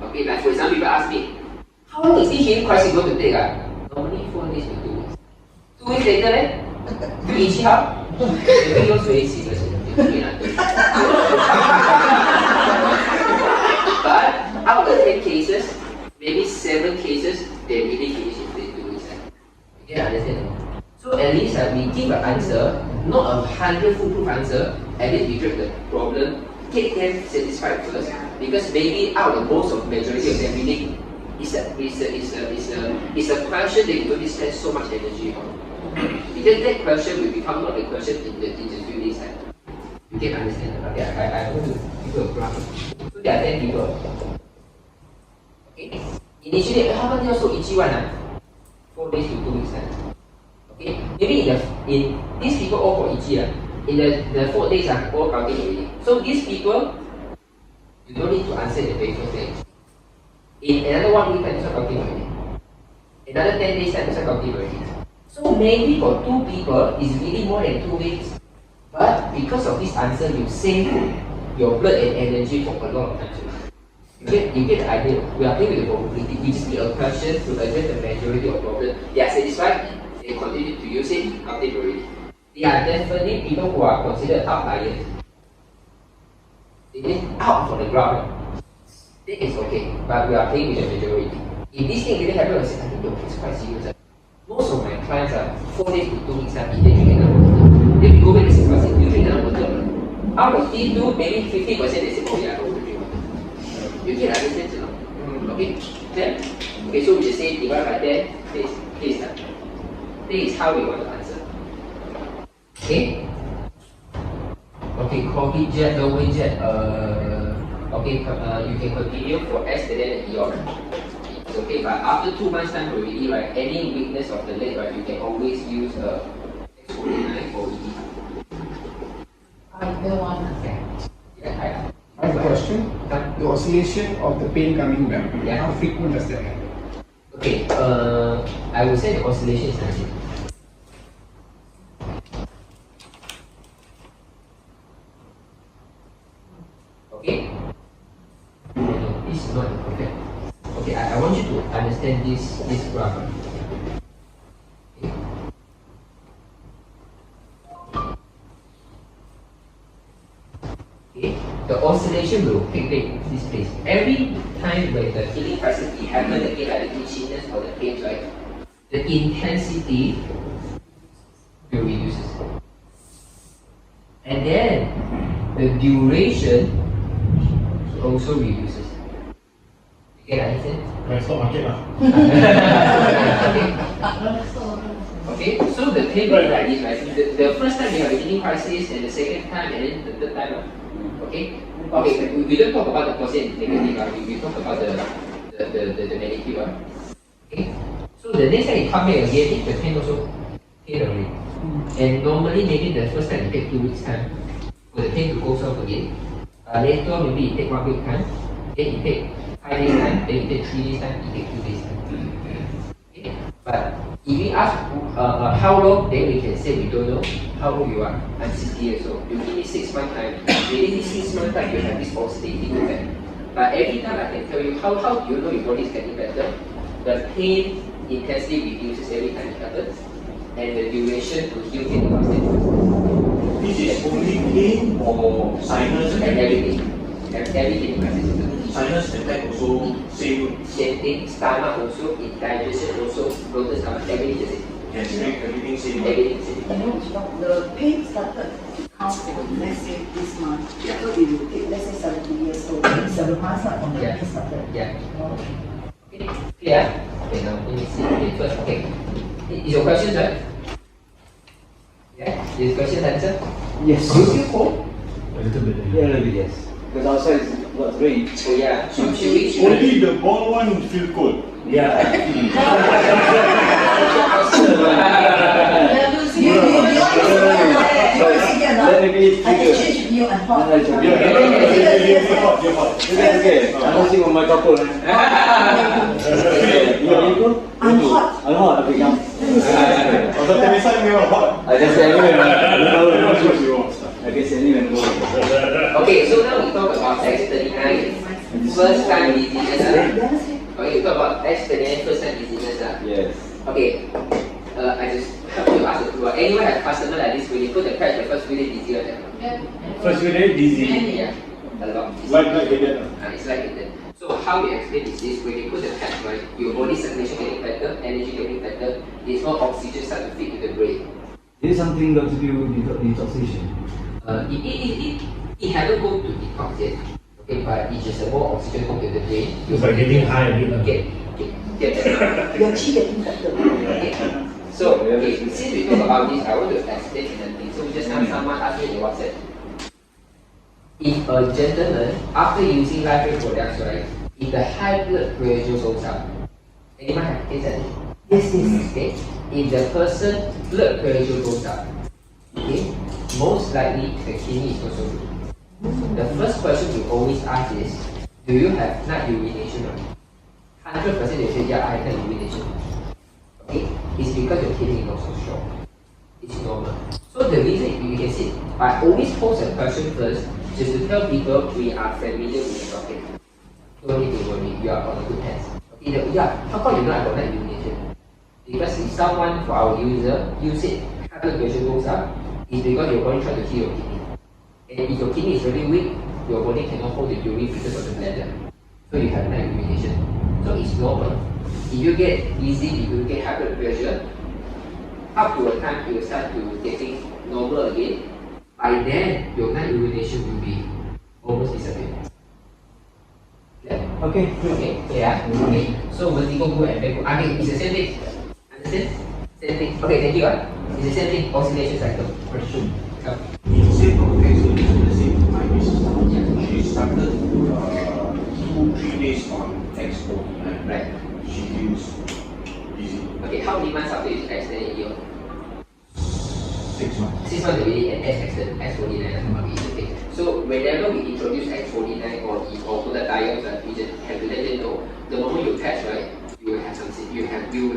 Okay, like for example, people ask me, how long is this healing crisis going to take? Normally 4 days to 2 weeks. 2 weeks later, do you itchy how? Maybe you're very serious. But out of the 10 cases, maybe 7 cases, they really finish in 2 weeks. You can understand? So at least we give an answer, not a 100 foolproof answer, at least we get the problem, get them satisfied first. Because maybe out of most of majority of them really it's a question that you don't spend so much energy on. Because that question will become not the question in the few days time. You can understand that. Yeah, I want to give you a graph. So there are 10 people. Okay. Initially, how many are so itchy one? 4 days to 2 weeks time. Okay. Maybe in these people all for itchy. In the 4 days all counting already. So these people, you don't need to answer in the very first day. In another 1 week time, it's not counting already. Another 10 days time, it's not counting already. So maybe for 2 people, it's really more than 2 weeks. But because of this answer, you save your blood and energy for a lot of time. You get the idea. We are playing with the probability. We just need a question to address the majority of problems. They are satisfied, they continue to use it, counting already. They are definitely people who are considered outliers. It is out from the ground. That is okay, but we are playing with the majority. If this thing didn't happen, I say, I think your case is quite serious. Most of my clients are 4 days to 2 weeks if they drink enough water. Then we go back to 6%, you drink enough water. Out of these two, maybe 50% they say, oh yeah, I don't drink water. You can understand, you know? Okay? Then, okay, so we just say divide by 10, this is how we want to answer. Okay? Okay, copy jet, lower jet, okay, you can continue for S and then E. It's okay, but after 2 months time already, right, any weakness of the leg, right, you can always use X49 or E. Either one. Yeah. I have a question. The oscillation of the pain coming back, Yeah. how frequent does that happen? Okay, I would say the oscillation is nothing. Okay? No, this is not the perfect. Okay, I want you to understand this graph. Okay. Okay, the oscillation will take this place. Every time when the healing process happens again, like the itchiness or the pain, right? The intensity will reduce. And then the duration also reduces. You get understand? Stock market lah. Okay, so the table is like this, right? The first time you have a healing crisis, and the second time, and then the third time. Okay? Okay, we don't talk about the positive and negative, we talk about the negative. Okay? So the next time you come back again, the pain also fade away. And normally, maybe the first time you take 2 weeks time for the pain to go off again. Later, maybe you take 1 week time, then you take 5 days time, then you take 3 days time, you take 2 days time. Okay? But if we ask how long, then we can say we don't know how old you are. I'm 60 years old. You give me 6 months time. Within this 6 months time, you have this oscillating effect. But every time I can tell you how do you know your body is getting better? The pain intensity reduces every time it happens, and the duration to heal getting faster. This is only pain or sinus And everything. Everything passes. Sinus attack also same. Same thing. Stomach also, indigestion also, bloated stomach, everything the same. Gastric, everything same. Everything the same. The pain started count for, let's say, this month. So if you take, let's say, 70 years old, 7 months from the Yeah. pain started. Yeah. Okay. Clear? Okay, now let me see. Okay, first, okay. Is your question right? Yeah? Is question answer? Yes. Do you feel cold? A little bit. Yeah, a little bit, yes. Because outside is got rain. Oh yeah. Should we? Only the ball one feel cold. Yeah. Let me be I can change you and hot. That's okay. I'm watching on my couple. You go? I'm hot. I'm hot. Okay, come. Pasal temisan memang hot. I just say anyway. I guess anyway. Okay, so now we talk about X39 first time dizziness. Okay, we talk about X39 first time dizziness. Yes. Okay, I just have to ask you, anyone have customer like this when you put the patch the first few days dizzy or not? First few days dizzy. Yeah, a lot. Like that. It's like that. So how we explain is this: when you put the patch, right, your body circulation getting better, energy getting better, it's more oxygen start to feed to the brain. Is it something got to do with detoxification? It haven't go to detox yet. Okay, but it's just a more oxygen go to the brain. It's like getting high a bit. Get better. Your chi getting better. Okay. So, okay, since we talk about this, I want to explain in a thing. So just now someone asked me in WhatsApp. If a gentleman, after using LifeWave products, right, if the high blood pressure goes up, anyone have case at it? Yes, yes. Okay. If the person blood pressure goes up, okay, most likely the kidney is also good. The first question we always ask is, do you have night urination? 100% they say, yeah, I have night urination. Okay, it's because your kidney is also strong. It's normal. So the reason you can see, I always pose a question first, just to tell people we are familiar with the topic. Don't need to worry, you are on a good hands. Okay, how come you know about night urination? Because if someone, for our user, use it, blood pressure goes up, it's because your body tries to heal your kidney. And if your kidney is very weak, your body cannot hold the urine because of the bladder. So you have night urination. So it's normal. If you get dizzy, if you get high blood pressure, up to a time you will start to getting normal again. By then, your night urination will be almost disappear. Yeah. Okay. Okay. Yeah. Okay. So vertigo go and back go. Okay, it's the same thing. Understand? Same thing. Okay, thank you. It's the same thing. Oscillation cycle. Question. It's same context, so it's the same. My missus, she started 2-3 days on X49. Right. She feels dizzy. Okay, how many months after you extended your? 6 6 months. 6 months already, and as expected, X49 is okay. So whenever we introduce X49 or glutathione, we just have to let them know the moment you patch, right, you will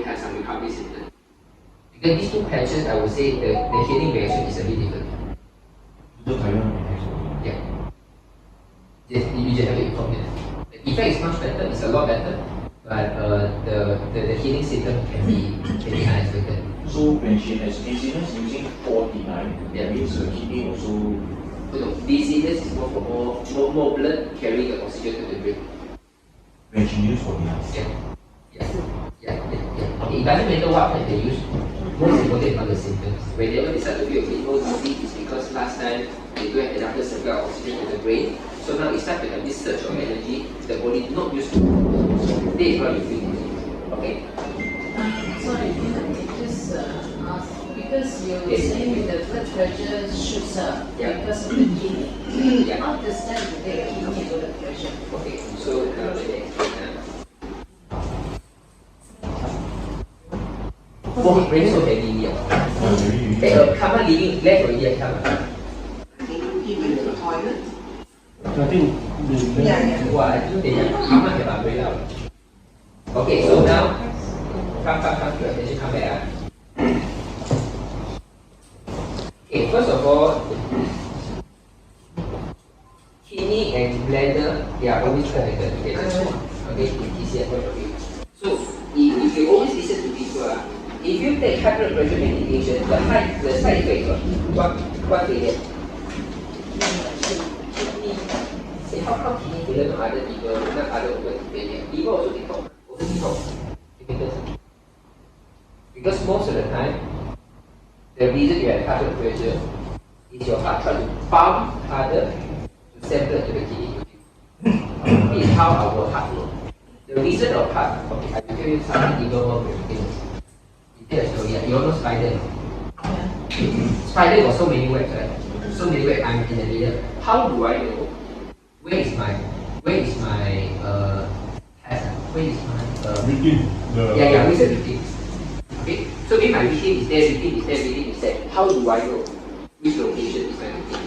have some recovery symptoms. Because these two patches, I would say the healing reaction is a bit different. Yeah. You just have to inform them. The effect is much better, it's a lot better, but the healing symptom can be unexpected. So when she has dizziness using 49, that means her kidney also. No, dizziness is more for more blood carrying the oxygen to the brain. When she uses 49. Yeah. Okay, it doesn't matter what type they use. Most important are the symptoms. Whenever they start to feel a bit more dizzy, it's because last time they don't have enough supply of oxygen to the brain. So now it starts to have this surge of energy the body not used to. That is what you feel dizzy. Okay? Sorry, can I just ask, because you're saying the blood pressure shoots up because of the kidney. How does that affect kidney blood pressure? Okay, so now let me explain. Wah, really so heavy. Come on, leaving left already. Come on. I think he went to the toilet. I think Wah, I think they have come on, they are very loud. Okay, so now come to attention, come back. Okay, first of all, kidney and bladder, they are always connected together. Okay, in TCM point of view. So if you always listen to people, if you take high blood pressure medication, the side effect what they get? Say how come kidney failure to other people, not other organ failure? Liver also get talk, because most of the time, the reason you have high blood pressure is your heart trying to pump harder to send blood to the kidney. This is how our heart works. The reason of heart, okay, I will tell you something even more famous. You all know spider. Spider got so many webs, right? So many webs. I'm in the middle. How do I know where is my test? Where is my Within the where's the victim? Okay. So if my victim is there, victim is there. How do I know which location is my victim?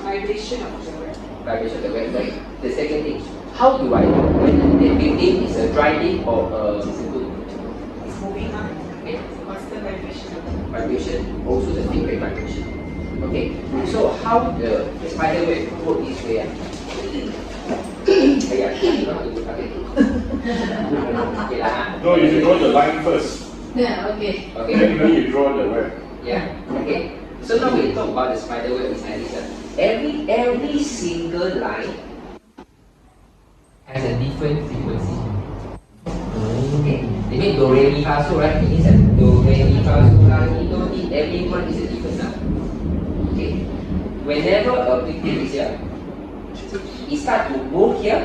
Vibration of the web. Vibration of the web. Right? The second thing, how do I know whether the victim is a dry leaf or a good? It's moving up. Constant vibration. Vibration, also the feedback vibration. Okay, so how the spider web work this way? You know how to do it. No, you draw the line first. Yeah, okay. Then you draw the web. Yeah, okay. So now we talk about the spider web is every single line has a different frequency. Okay, they make do re mi fa so, right? It means that do re mi fa so la mi do ni. Every one is a different sound. Okay, whenever a victim is here, it starts to move here.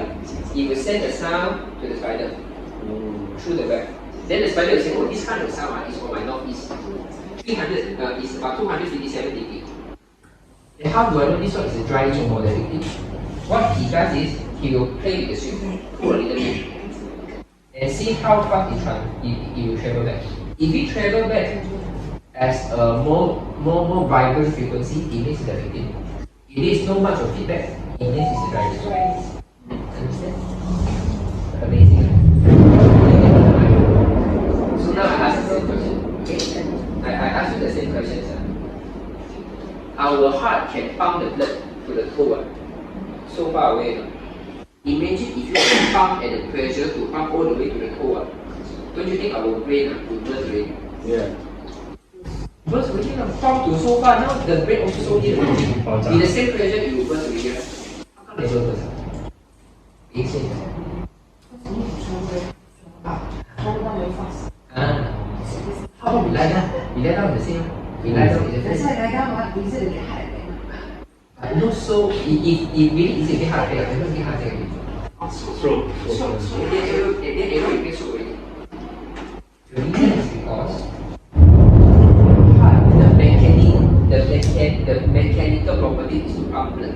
It will send the sound to the spider through the web. Then the spider will say, "Oh, this kind of sound is from my northeast. 300 is about 257 degrees." And how do I know this one is a dry leaf or the victim? What he does is he will play with the swing for a little bit and see how fast it will travel back. If it travel back as a more vibrant frequency, it means it's a victim. If there is no much of feedback, it means it's a dry leaf. Understand? Amazing. So now I ask the same question. Okay? I ask you the same question, sir. Our heart can pump the blood to the toe, so far away. Imagine if you have to pump at the pressure to pump all the way to the toe. Don't you think our brain will burst already? Yeah. Burst already, pump to so far, now the brain also so near. With the same pressure, it will burst already. How come never burst? Makes sense. How come we lie down? We lie down the same. We lie down in the That's same. why I got what easy to get heart attack. I know, so if really easy to get heart attack, I don't get heart attack. Stroke. Then you get stroke already. The reason is because the mechanical property is to pump blood.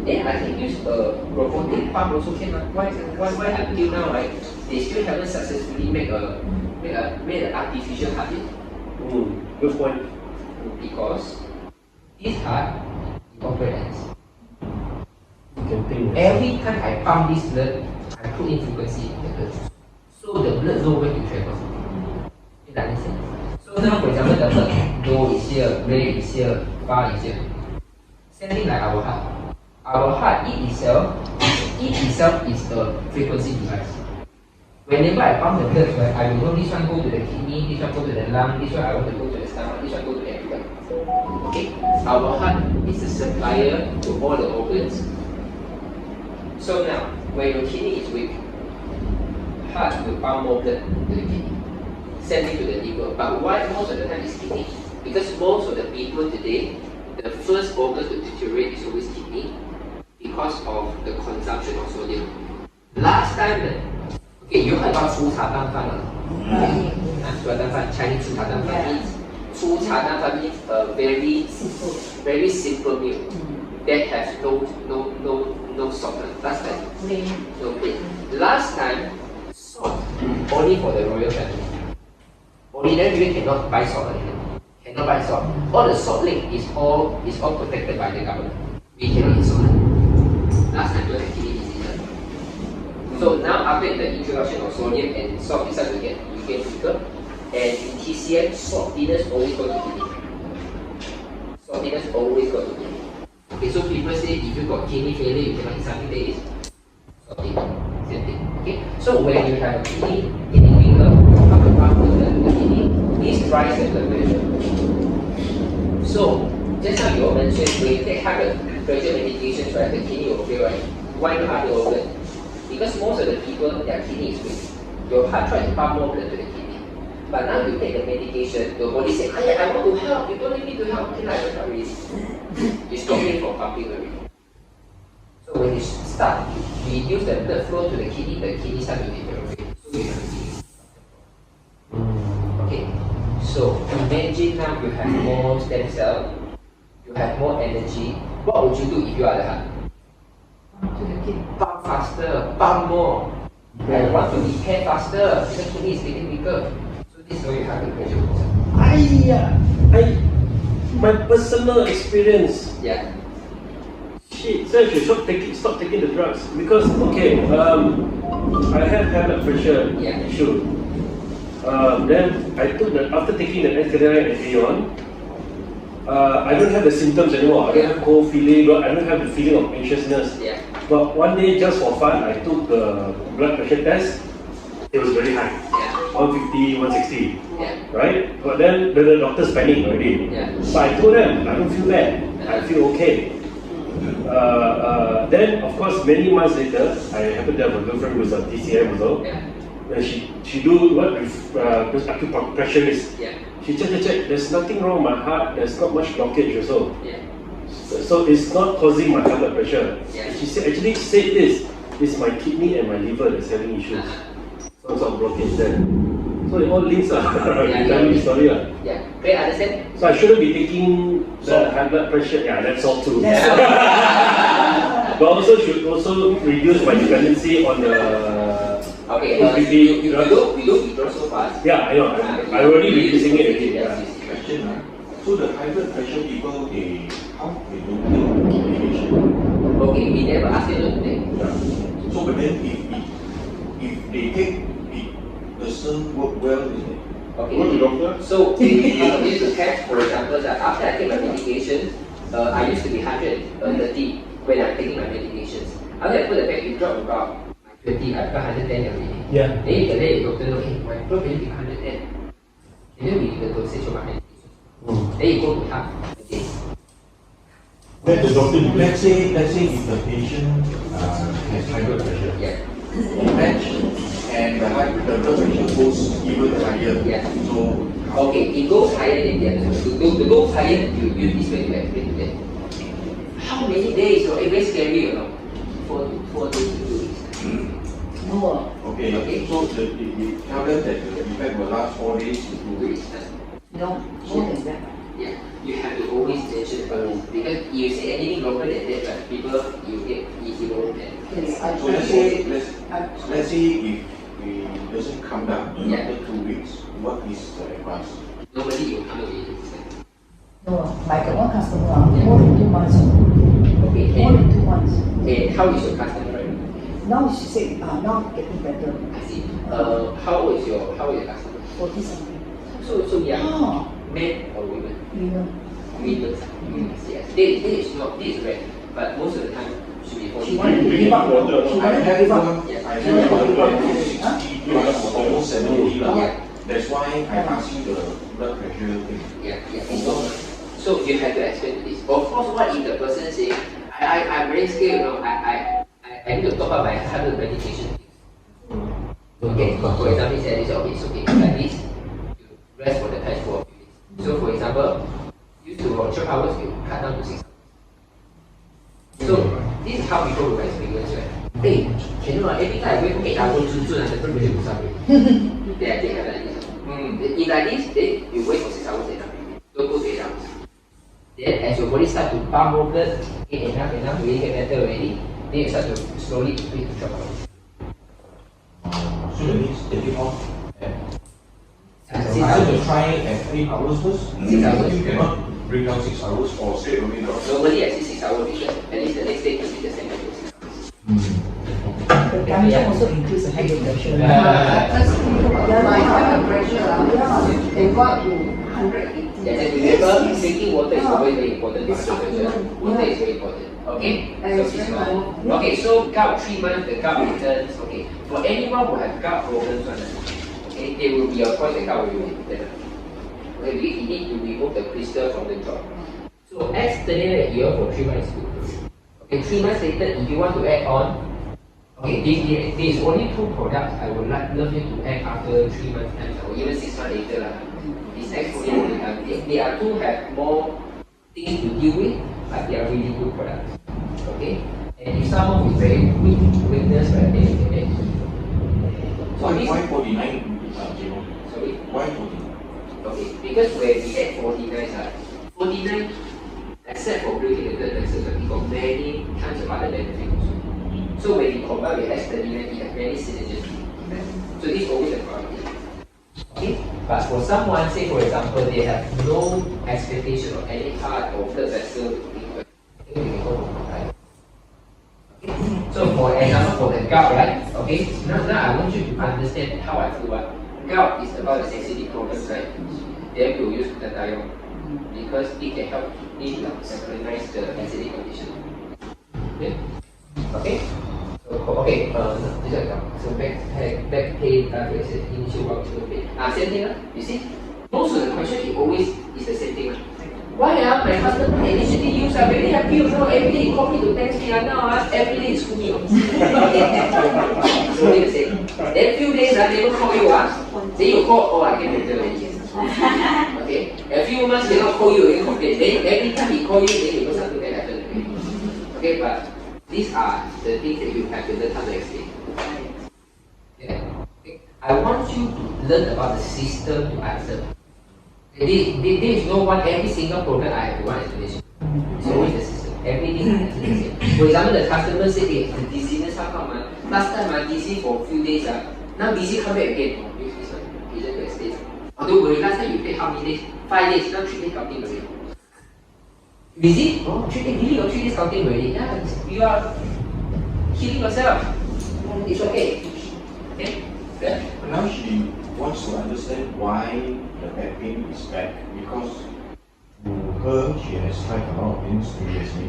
Then I can use a robotic pump also can. Why until now, right? They still haven't successfully made an artificial heartbeat. Good point. because this heart operates. Can Every time I pump this blood, I put in frequency in the blood. So the blood know where to travel. You understand? So now for example the blood low is here, red is here, far is here. Same thing like our heart. Our heart it itself is a frequency device. Whenever I pump the blood, right, I will know this one go to the kidney, this one go to the lung, this one I want to go to the stomach, this one go to everywhere. Okay? Our heart is a supplier to all the organs. So now, when your kidney is weak, heart will pump more blood to the kidney, send it to the liver. But why most of the time is kidney? Because most of the people today, the first organ to deteriorate is always kidney because of the consumption of sodium. Last time, okay, you heard about 粗茶淡饭吗？粗茶淡饭 Chinese 粗茶淡饭 means 粗茶淡饭 means a very simple meal that has no salt. Last time, no plain. Last time, salt only for the royal family. Ordinary people cannot buy salt anymore. Cannot buy salt. All the salt lake is all protected by the government. We cannot eat salt. Last time, we had kidney disease. So now after the introduction of sodium and salt starts to get weaker, and in TCM, saltiness always go to kidney. Saltiness always go to kidney. Okay, so people say if you got kidney failure, you cannot eat something that is salty. Same thing. Okay, so when you have a kidney weaker, how to pump the kidney? This drives the blood pressure. So just now you mentioned when you take high blood pressure medications, right, the kidney will fail, right? Why not other organ? Because most of the people, their kidney is weak. Your heart tries to pump more blood to the kidney. But now you take the medication, your body says, I want to help, you don't need me to help, okay, I don't help already. You stop it from pumping already. So when you start, reduce the blood flow to the kidney starts to deteriorate. So you have a kidney. Okay, so imagine now you have more stem cell, you have more energy. What would you do if you are the heart? Pump faster, pump more. I want to repair faster because kidney is getting weaker. So this is why you have the pressure. My personal experience. Yeah. She said she stop taking the drugs because I have high blood pressure issue. Then I took after taking the STDI and Aeon, I don't have the symptoms anymore. I don't have cold feeling. I don't have the feeling of anxiousness. Yeah. But one day, just for fun, I took the blood pressure test. It was very high. 150, 160. Right? But then the doctors panicked already. But I told them, I don't feel bad. I feel okay. Then, of course, many months later, I happened to have a girlfriend who was a TCM also. And she do what acupressure is. She check. There's nothing wrong with my heart. There's not much blockage also. So it's not causing my high blood pressure. She actually said this. It's my kidney and my liver that's having issues. Some sort of blockage there. So it all links story. Yeah. Okay, understand? So I shouldn't be taking the high blood pressure. Yeah, that's all too. But also should also reduce my dependency on the. Okay, we don't withdraw so fast. Yeah, I know. I'm already reducing it already. Question. So the high blood pressure people, how they don't take medication? Okay, we never ask them to take. So but then if they take, it doesn't work well, isn't it? Okay. Go to doctor. So we need to test, for example, that after I take my medication, I used to be 130 when I'm taking my medications. After I put it back, it dropped about 20, I've got 110 already. Yeah. Then you can let your doctor know, hey, my blood pressure is 110. And then we do the dosage of my medication. Then you go to half again. Let the doctor do Let's say if the patient has high blood pressure, and the blood pressure goes even higher. So okay, it goes higher than the other. To go higher, you use this way to explain to them. How many days? It's very scary, you know. 4 days to 2 weeks. No. Okay. So you tell them that the effect will last 4 days to 2 weeks. No, more than that. Yeah, you have to always mention about it because if you say anything longer than that, right, people you get easy more than that. So let's say if it doesn't come down after 2 weeks, what is the advice? Normally you come away with No, like one customer, more than 2 months. Okay. More than 2 months. And how is your customer right? Now she said, now getting better. I see. How old is your customer? 40 something. So young. Oh. Men or women? Women. Women. Yes. This is rare, but most of the time should be 40. She wanted to give up. She wanted to give up. Yes. I have almost 70 lah. Yeah. That's why I asked you the blood pressure thing. Yeah. It's normal. So you have to explain this. Of course, what if the person say, I'm very scared, I need to top up my 100 medication. Okay. For example, he said, okay, it's okay. Like this, you rest for the test for a few days. So for example, used to work 12 hours, you cut down to 6 hours. So this is how people will experience, right? Hey, you know, every time I wake up 8 hours, the blood pressure goes up. They have like this. If like this, then you wait for 6 hours enough. Don't go to 8 hours. Then as your body starts to pump more blood, enough, really get better already, then you start to slowly increase to 12 hours. So that means take it off. I So to try at 8 hours first. 6 hours. You cannot bring down 6 hours or straight away drop. Normally I see 6 hours because at least the next day could be the same as 6 hours. The cancer also increase the high blood pressure. Let's think about my high blood pressure. They got to 180. Yes, remember, drinking water is always very important. Water is very important. Okay? So this one. Okay, so gout treatment, the gout returns. Okay, for anyone who has gout problems, okay, there will be a point that gout will be returned. Okay, we need to remove the crystal from the jaw. So externally here for 3 months is good. Okay, 3 months later, if you want to add on, okay, there is only 2 products I would love you to add after 3 months time, or even 6 months later. These exfoliant, they are to have more things to deal with, but they are really good products. Okay? And if someone with very weakness, right, they can add. So Why 49? Sorry? Why 49? Okay, because when we add 49, 49, except for breaking the blood vessels, we got many kinds of other benefits also. So when you combine with S39, it has many synergies. So this is always a priority. Okay? But for someone, say for example, they have no expectation of any heart or blood vessel, I think we can go for combine. Okay? So for example, for the gout, right? Okay, now I want you to understand how I feel. Gout is about the acidic problems, right? Then we'll use the diol because it can help me to synchronize the acidic condition. Okay? Okay? Okay, so back pain, initial voucher pain. Same thing, you see? Most of the question it always is the same thing. Why my husband initially use very happy, every day he call me to thank me, now every day he screw me. It's only the same. Then few days they don't call you, then you call, I get better already. Okay, a few months they don't call you, you complain. Then every time he call you, then you know something that happened. Okay, but these are the things that you have to learn how to explain. Yeah. Okay. I want you to learn about the system to answer. There is no one, every single program I have one explanation. It's always the system. Everything is the same. For example, the customer said, hey, the dizziness, how come? Last time I dizzy for a few days. Now dizzy come back again. Use this one. Easier to explain. Don't worry, last time you paid how many days? 5 days. Now 3 days counting already. Busy? Oh, 3 days, really? Or 3 days counting already? Yeah, you are healing yourself. It's okay. Okay? Yeah? Now she wants to understand why the back pain is back because to her she has tried a lot of things previously.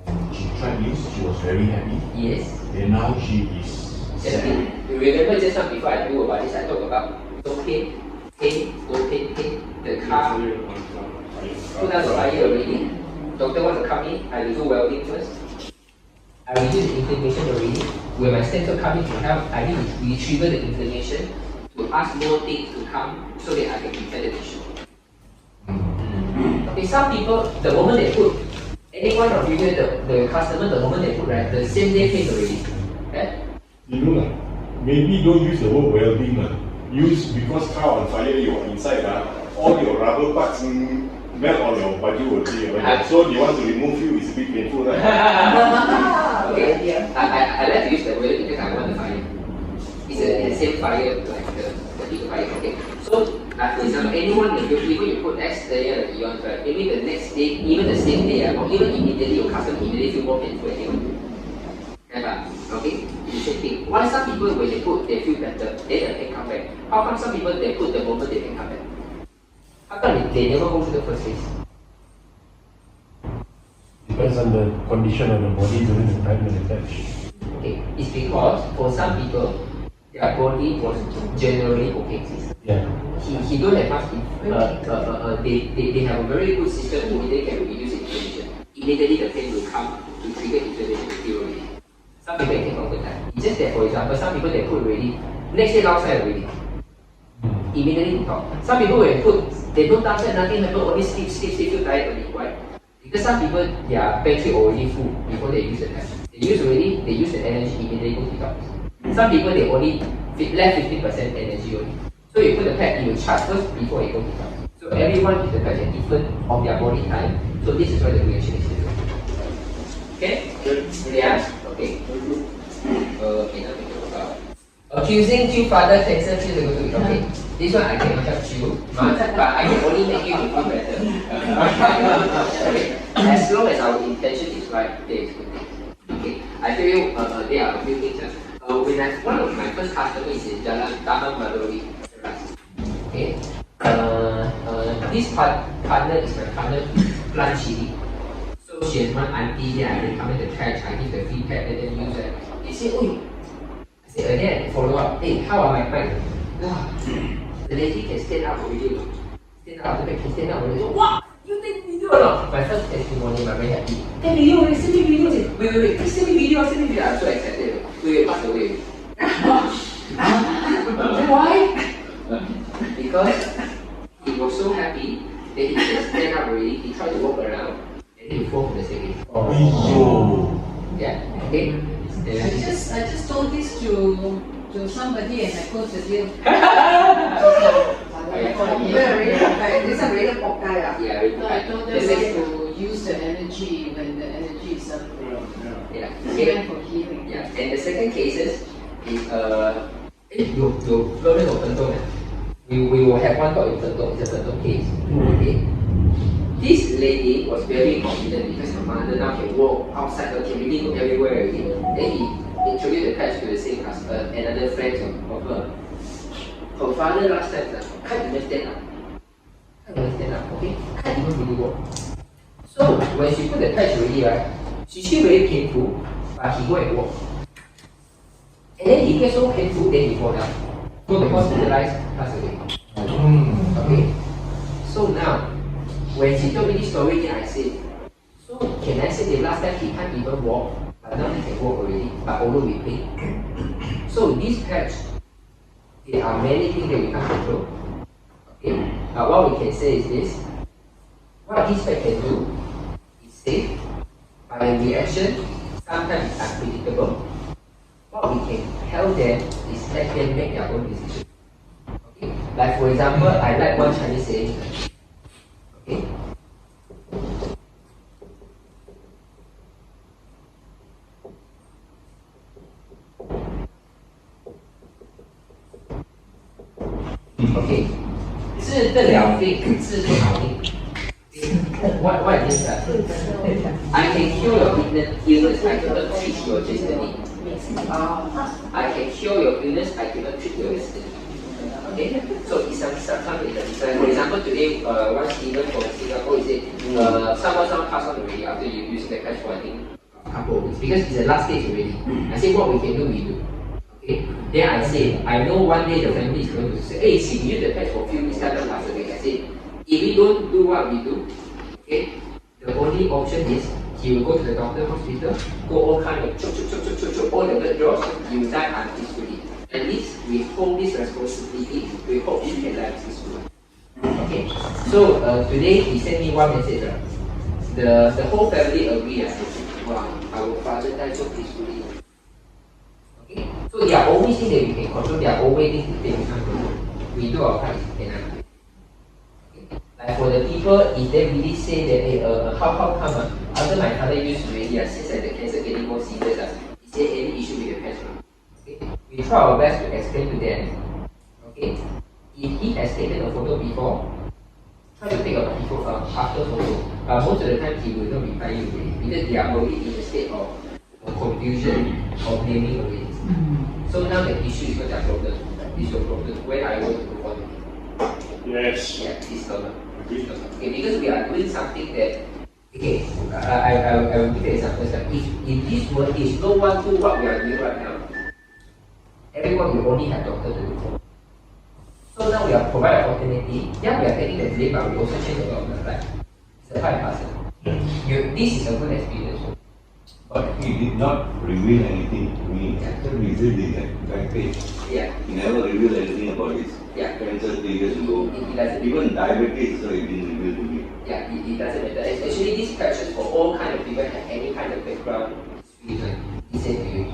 And she tried this, she was very happy. Yes. And now she is sad. You remember just now before I do about this, I talked about no pain, no pain. The car put down the fire already. Doctor wants to come in, I will do welding first. I reduce the inflammation already. When my stem cell come in to help, I need to retrieve the inflammation to ask more things to come so that I can prepare the tissue. Okay, some people, the moment they put, anyone of you here, the customer, the moment they put, right, the same day pain already. Okay? You know, maybe don't use the word welding. Use because car on fire, you're inside, all your rubber parts melt on your body will be. So they want to remove you, it's a bit painful, right? Okay, yeah. I like to use the word because I want the fire. It's the same fire like the big fire. Okay. So Like for example, anyone in the field, even you put X layer and beyond, right? Maybe the next day, even the same day, or even immediately, your customer immediately feel more painful again. Okay? It's the same thing. Why some people when they put, they feel better, then the pain come back. How come some people they put the moment they pain come back? How come they never go through the first phase? Depends on the condition of the body during the time when they touch. Okay, it's because for some people, their body was generally okay. Yeah. He don't have much. They have a very good system. Immediately can reduce inflammation. Immediately the pain will come to trigger inflammation to heal already. Some people it take longer time. It's just that, for example, some people they put already next day outside already. Immediately to talk. Some people when put they don't touch it, nothing happen. Only sleep, feel tired only. Why? Because some people their battery already full before they use the test. They use the energy immediately go to detox. Some people they only left 50% energy only. So you put the pad, it will charge first before it goes to detox. So everyone is at different of their body time. So this is why the reaction is different. Okay? Yeah? Okay. Accusing you father cancer feels a good. Okay. This one I cannot help you much, but I can only make you feel better. Okay. As long as our intention is right, there is good thing. Okay. I tell you, there are a few things. One of my first customers is in Jalan Taman Malori. Okay. This partner is my partner plant chili. So she has one auntie there, I recommend the patch, I give the feedback, and then use it. They say, oh, I say again, follow up, hey, how am I fine? Wow. The lady can stand up already. Stand up, the back can stand up already. Wow, you take video or not? My first testimony, I'm very happy. Take video, send me video. Wait, please send me video, I'm so excited. Wait, pass away. Why? Because he was so happy that he can stand up already, he tried to walk around, and then he fall from the stage. Oh. Yeah, okay? I just told this to somebody and I closed the deal. This is really pokai. Yeah, So I told them not to use the energy when the energy is up. Yeah. Even for healing. Yeah. And the second cases is we will have one talk in Untuk. It's a Untuk case. Okay. This lady was very confident because her mother now can walk outside, her can really go everywhere already. Then he introduced the patch to the same customer, another friend of her. Her father last time can't even stand up. Okay? Can't even really walk. So when she put the patch already, right, she still very painful, but he go and walk. And then he gets so painful, then he fall down. Go to hospitalized, pass away. Okay? So now, when she told me this story, then I said, so can I say the last time he can't even walk, but now he can walk already, but although with pain. So this patch, there are many things that we can't control. Okay? But what we can say is this, what this patch can do is safe, by reaction, sometimes it's unpredictable. What we can tell them is let them make their own decision. Okay? Like for example, I like one Chinese saying, okay? Okay, 治得了病，治不好命。What is that? I can cure your illness, I cannot treat your destiny. I can cure your illness, I cannot treat your destiny. Okay, so it's something like for example, today one student from Singapore he said, someone passed on already after you use the patch for I think a couple of weeks because it's the last stage already. I said what we can do, we do. Okay, then I say I know one day the family is going to say, hey, see, we use the patch for a few weeks, that pass away. I said if we don't do what we do, okay, the only option is he will go to the doctor, hospital, go all kind of choke, all the blood draws, he will die unpeacefully. At least we hold this responsibility, we hope he can die peacefully. Okay, so today he sent me one message. The whole family agree. Wow, our father died so peacefully. Okay, so there are always things that we can control, there are always things that we can't control. We do our part, we cannot. Like for the people, if they really say that, hey, how come after my father used already, since the cancer getting more serious, is there any issue with the patch? Okay? We try our best to explain to them. Okay, if he has taken a photo before, try to take a before after photo. But most of the time he will not reply you already because they are already in a state of confusion of naming already. So now the issue is not their problem. It's your problem. When are you going to move on? Yes. Yeah, it's normal. Okay, because we are doing something that, okay, I will give you examples. Like if in this world is no one do what we are doing right now, everyone will only have doctor to do. So now we are providing opportunity. Yeah, we are taking the blame, but we also change a lot of the life. It's a part and parcel. This is a good experience. But he did not reveal anything to me. After we did the back page, Yeah. he never revealed anything about his Yeah. cancer 3 years ago. It doesn't. Even diabetes, so he didn't reveal to me. Yeah, it doesn't matter. Actually, these questions for all kind of people have any kind of background. He said to you,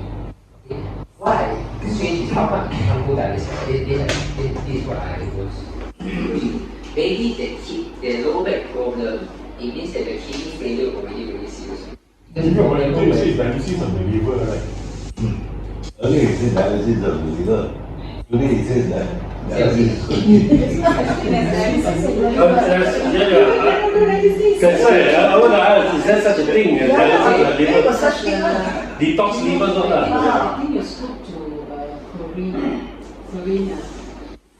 okay, why? Strange is how come you can't go dialysis? This is what I was. Maybe the low back problem, it means that the kidney failure already really serious. No, what I do is dialysis of the liver, right? Earlier he said dialysis of the liver. Today he says that dialysis. I want to ask, is there such a thing as dialysis of the liver? Detox liver not lah. I think you spoke to Corina.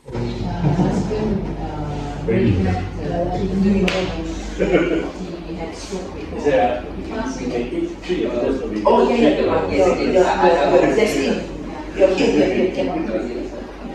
Her husband really had kidney problems. He had stroke before. Is there we can eat 3 of this or we Oh, yeah, the one, your kid cannot.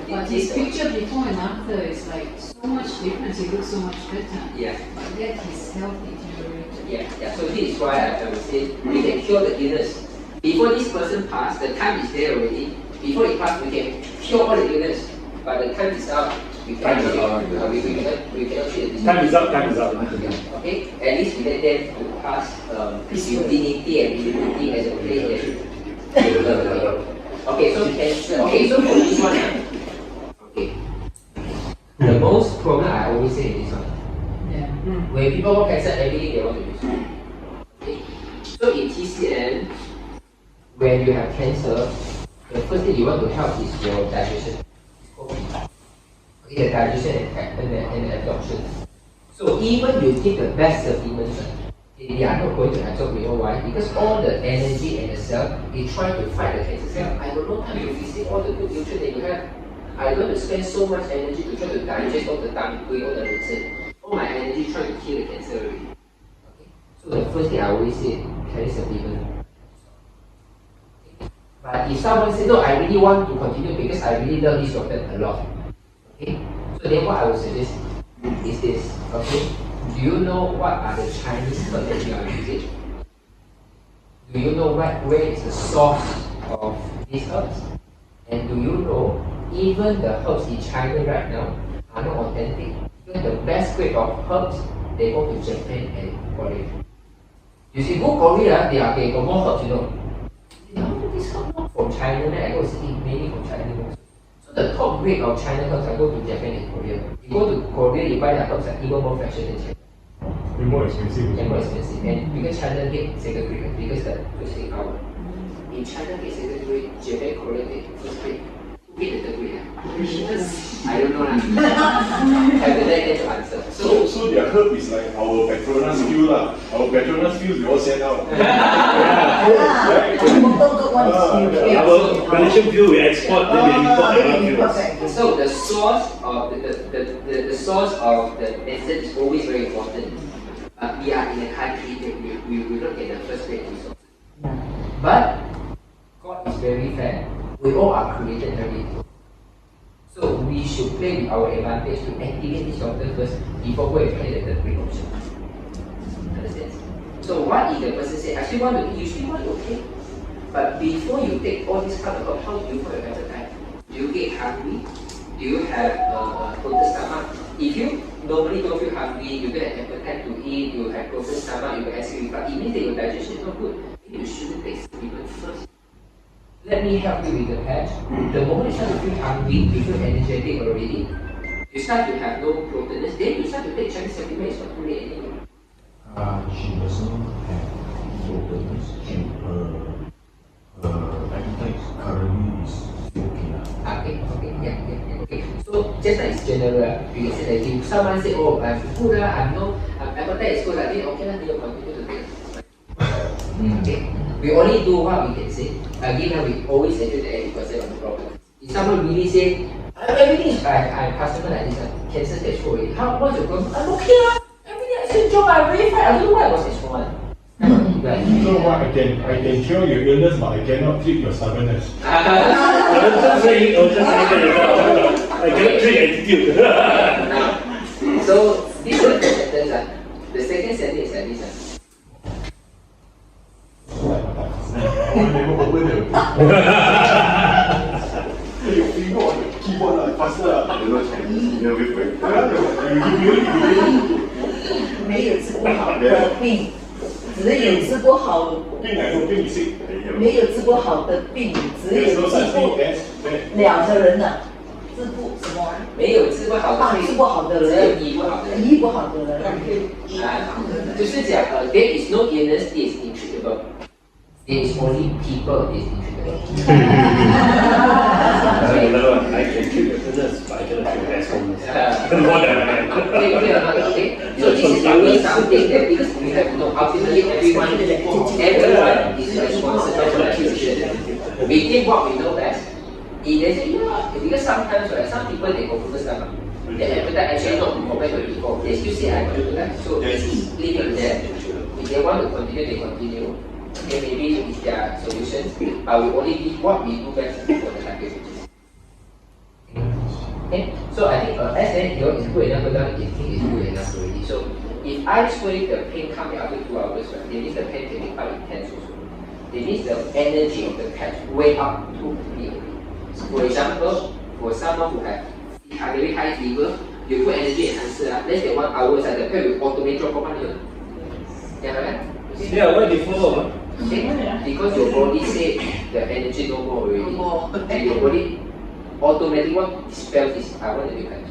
But his picture before and after is like so much difference. He looks so much better. Yeah. But yet his health deteriorated. Yeah. So this is why I would say we can cure the illness. Before this person passed, the time is there already. Before he passed, we can cure all the illness. But the time is up. We cannot treat the disease. Time is up. Okay? At least we let them to pass dignity and immunity as a place that okay, so cancer. Okay, so for this one, okay. The most problem I always say is this one. Yeah. When people got cancer, everything they want to use. Okay? So in TCM, when you have cancer, the first thing you want to help is your digestion. Okay, the digestion and absorption. So even you take the best supplements, they are not going to absorb. You know why? Because all the energy and the cell is trying to fight the cancer cell. I don't know how you visit all the good nutrients that you have. I don't want to spend so much energy to try to digest all the time, doing all the nonsense. All my energy trying to kill the cancer already. Okay? So the first thing I always say, carry supplement. But if someone says, no, I really want to continue because I really love this doctor a lot. Okay? So then what I would suggest is this. Okay? Do you know what are the Chinese herbs that you are using? Do you know where is the source of these herbs? And do you know even the herbs in China right now are not authentic? Because the best grade of herbs, they go to Japan and Korea. You see, go Korea, they got more herbs, you know. This herb not from China, I go see mainly from China also. So the top grade of China herbs, I go to Japan and Korea. You go to Korea, you buy the herbs that even more fresher than China. They're more expensive. And more expensive. And because China get second grade, because the purchasing power. In China get second grade, Japan, Korea get first grade. Who get the third grade? I don't know. I will let them to answer. So their herb is like our Petronas fuel lah. Our Petronas fuel we all send out. Our Malaysian fuel we export, then we import our fuel. So the source of the source of the medicine is always very important. We are in a country that we will not get the first grade resource. But God is very fair. We all are created very equal. So we should play with our advantage to activate this doctor first before we play the third grade option. Understand? So what if the person say, I still want to eat, you still want to take? But before you take all this kind of herb, how do you feel your appetite? Do you get hungry? Do you have bloated stomach? If you normally don't feel hungry, you don't have appetite to eat, you have bloated stomach, you have acid reflux, it means that your digestion is not good. You shouldn't take supplement first. Let me help you with the patch. The moment you start to feel hungry, you feel energetic already, you start to have no proteins, then you start to take Chinese supplements, it's not too late anymore. She doesn't have proteins. Her appetite currently is okay now. Okay. So just like it's general, you can say that if someone say, oh, I'm good, I'm appetite is good, then okay, then you continue to take. Okay, we only do what we can say. Again, we always say that 80% of the problem. If someone really say, everything is fine, I'm customer like this, cancer stage 4 already. What's your problem? I'm okay, everything I said job, I'm very fine. I don't know why I was stage 1. You know what? I can cure your illness, but I cannot treat your stubbornness. I cannot treat attitude. So this is the sentence. The second sentence is like this. Your finger on the keyboard faster. 没有治不好的病，只有治不好。没有治不好的病，只有治不了的人呢？治不什么？没有治不好的病，治不好的人，医不好的人，医不好的人。就是讲there is no illness that is incurable. There is only people that is incurable. I can treat your illness, but I cannot treat your assholeness. Okay. So this is only something that because we have to know ultimately everyone is responsible for their decision. We take what we know best. Because sometimes some people they go focus on their appetite actually not compared to people. They still say I got to do that. So leave it there. If they want to continue, they continue. Okay, maybe it's their solution, but we only do what we do best for the country. Okay, so I think SN is good enough, but the eating is good enough already. So if I sway the pain coming after 2 hours, right, it means the pain can be quite intense also. It means the energy of the patch way up to me. For example, for someone who have very high fever, you put energy enhancer, less than 1 hour, the patch will automatically drop off on you. Yeah, why they follow? Okay? Because your body say the energy no more already. And your body automatically what dispels this, I want to do that.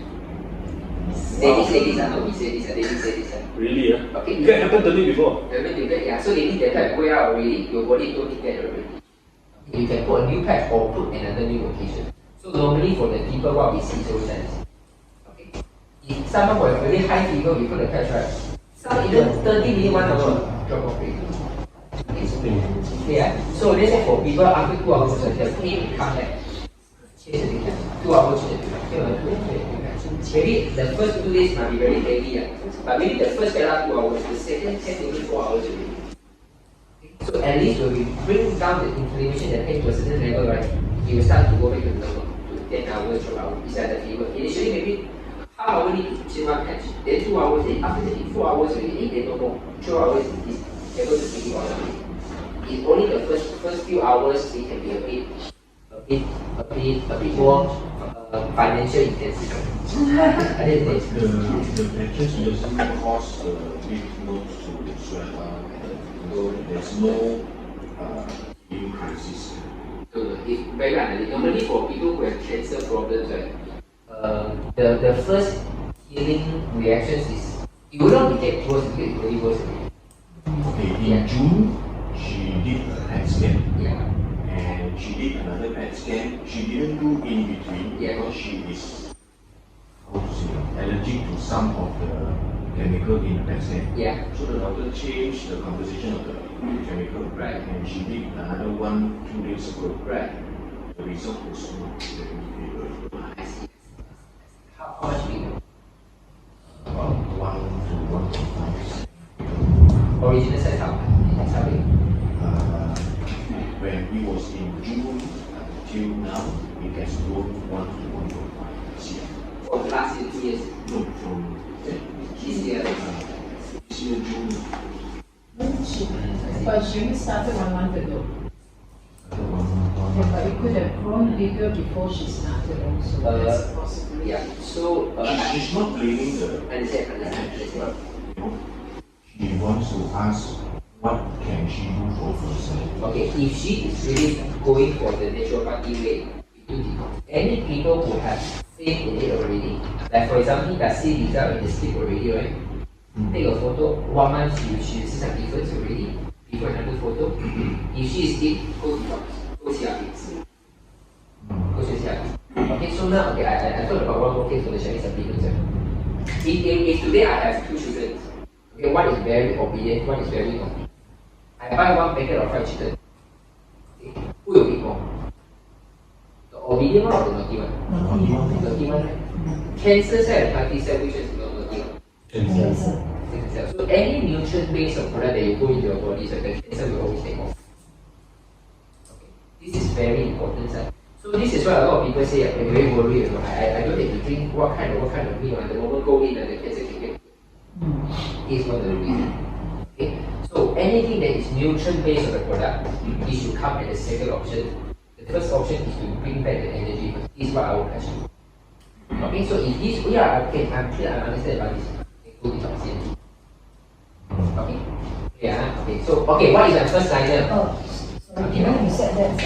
They say this, not we say this, they say this. Really? Okay. That happened to me before. Yeah, so they need that patch go out already, your body don't need that already. You can put a new patch or put another new location. So normally for the people what we see is always like this. Okay. If someone who has very high fever, we put the patch right. Some even 30 minutes, 1 hour drop off rate. Yeah. So let's say for people after 2 hours, the pain will come back. 2 hours. Maybe the first 2 days might be very heavy, but maybe the first 2 hours, the second 10 to 4 hours already. So at least when we bring down the inflammation, the pain to a certain level, right, it will start to go back to normal, to 10 hours, 12 hours, beside the fever. Initially maybe half hour need to see one patch, then 2 hours, then after that 4 hours already, then no more. 2 hours is able to take it on. It's only the first few hours it can be a bit more financial intensive. The patches doesn't cause the lymph nodes to swell up. So there's no healing crisis. It's very unlikely. Normally for people who have cancer problems, right, the first healing reactions is it will not get worse because it really worse. Okay, in June, she did a PET scan. Yeah. And she did another PET scan. She didn't do in between because she is allergic to some of the chemical in the PET scan. Yeah. So the doctor changed the composition of the chemical. Right. And she did another 1-2 days ago. Right. The result was not very favorable. I see. How much bigger? About 1 to 1.5. Original size how big? When it was in June until now, it has grown 1 to 1.5 cm. For the last 2 years? No, from this year. This year June. But she only started 1 month ago. Yeah, but it could have grown bigger before she started also. That's a possibility. Yeah. So She's not blaming the understand. But she wants to ask what can she do for herself. Okay, if she is really going for the naturopathy way, any people who have faith in it already, like for example, he does see result in the sleep already, right? Take a photo, 1 month she will see some difference already, before another photo. If she is sick, go detox, go CRP. Okay, Okay, so now, okay, I thought about one more case for the Chinese applicants. If today I have two children, okay, one is very obedient, one is very naughty. I buy one packet of fried chicken. Okay, who will eat more? The obedient one or the naughty one? Naughty one, right? Cancer cell and healthy cell, which is the naughty one? Cancer. So any nutrient-based product that you put into your body, so the cancer will always take off. Okay, this is very important, sir. So this is why a lot of people say I'm very worried. I don't need to drink what kind of milk. The moment go in, the cancer can get. This is one of the reasons. Okay, so anything that is nutrient-based of the product, it should come as a second option. The first option is to bring back the energy. This is what I will question. Okay, so if this, okay, I'm clear, I understand about this. Okay, yeah, okay. So, okay, what is the first liner? Sorry, when you said that,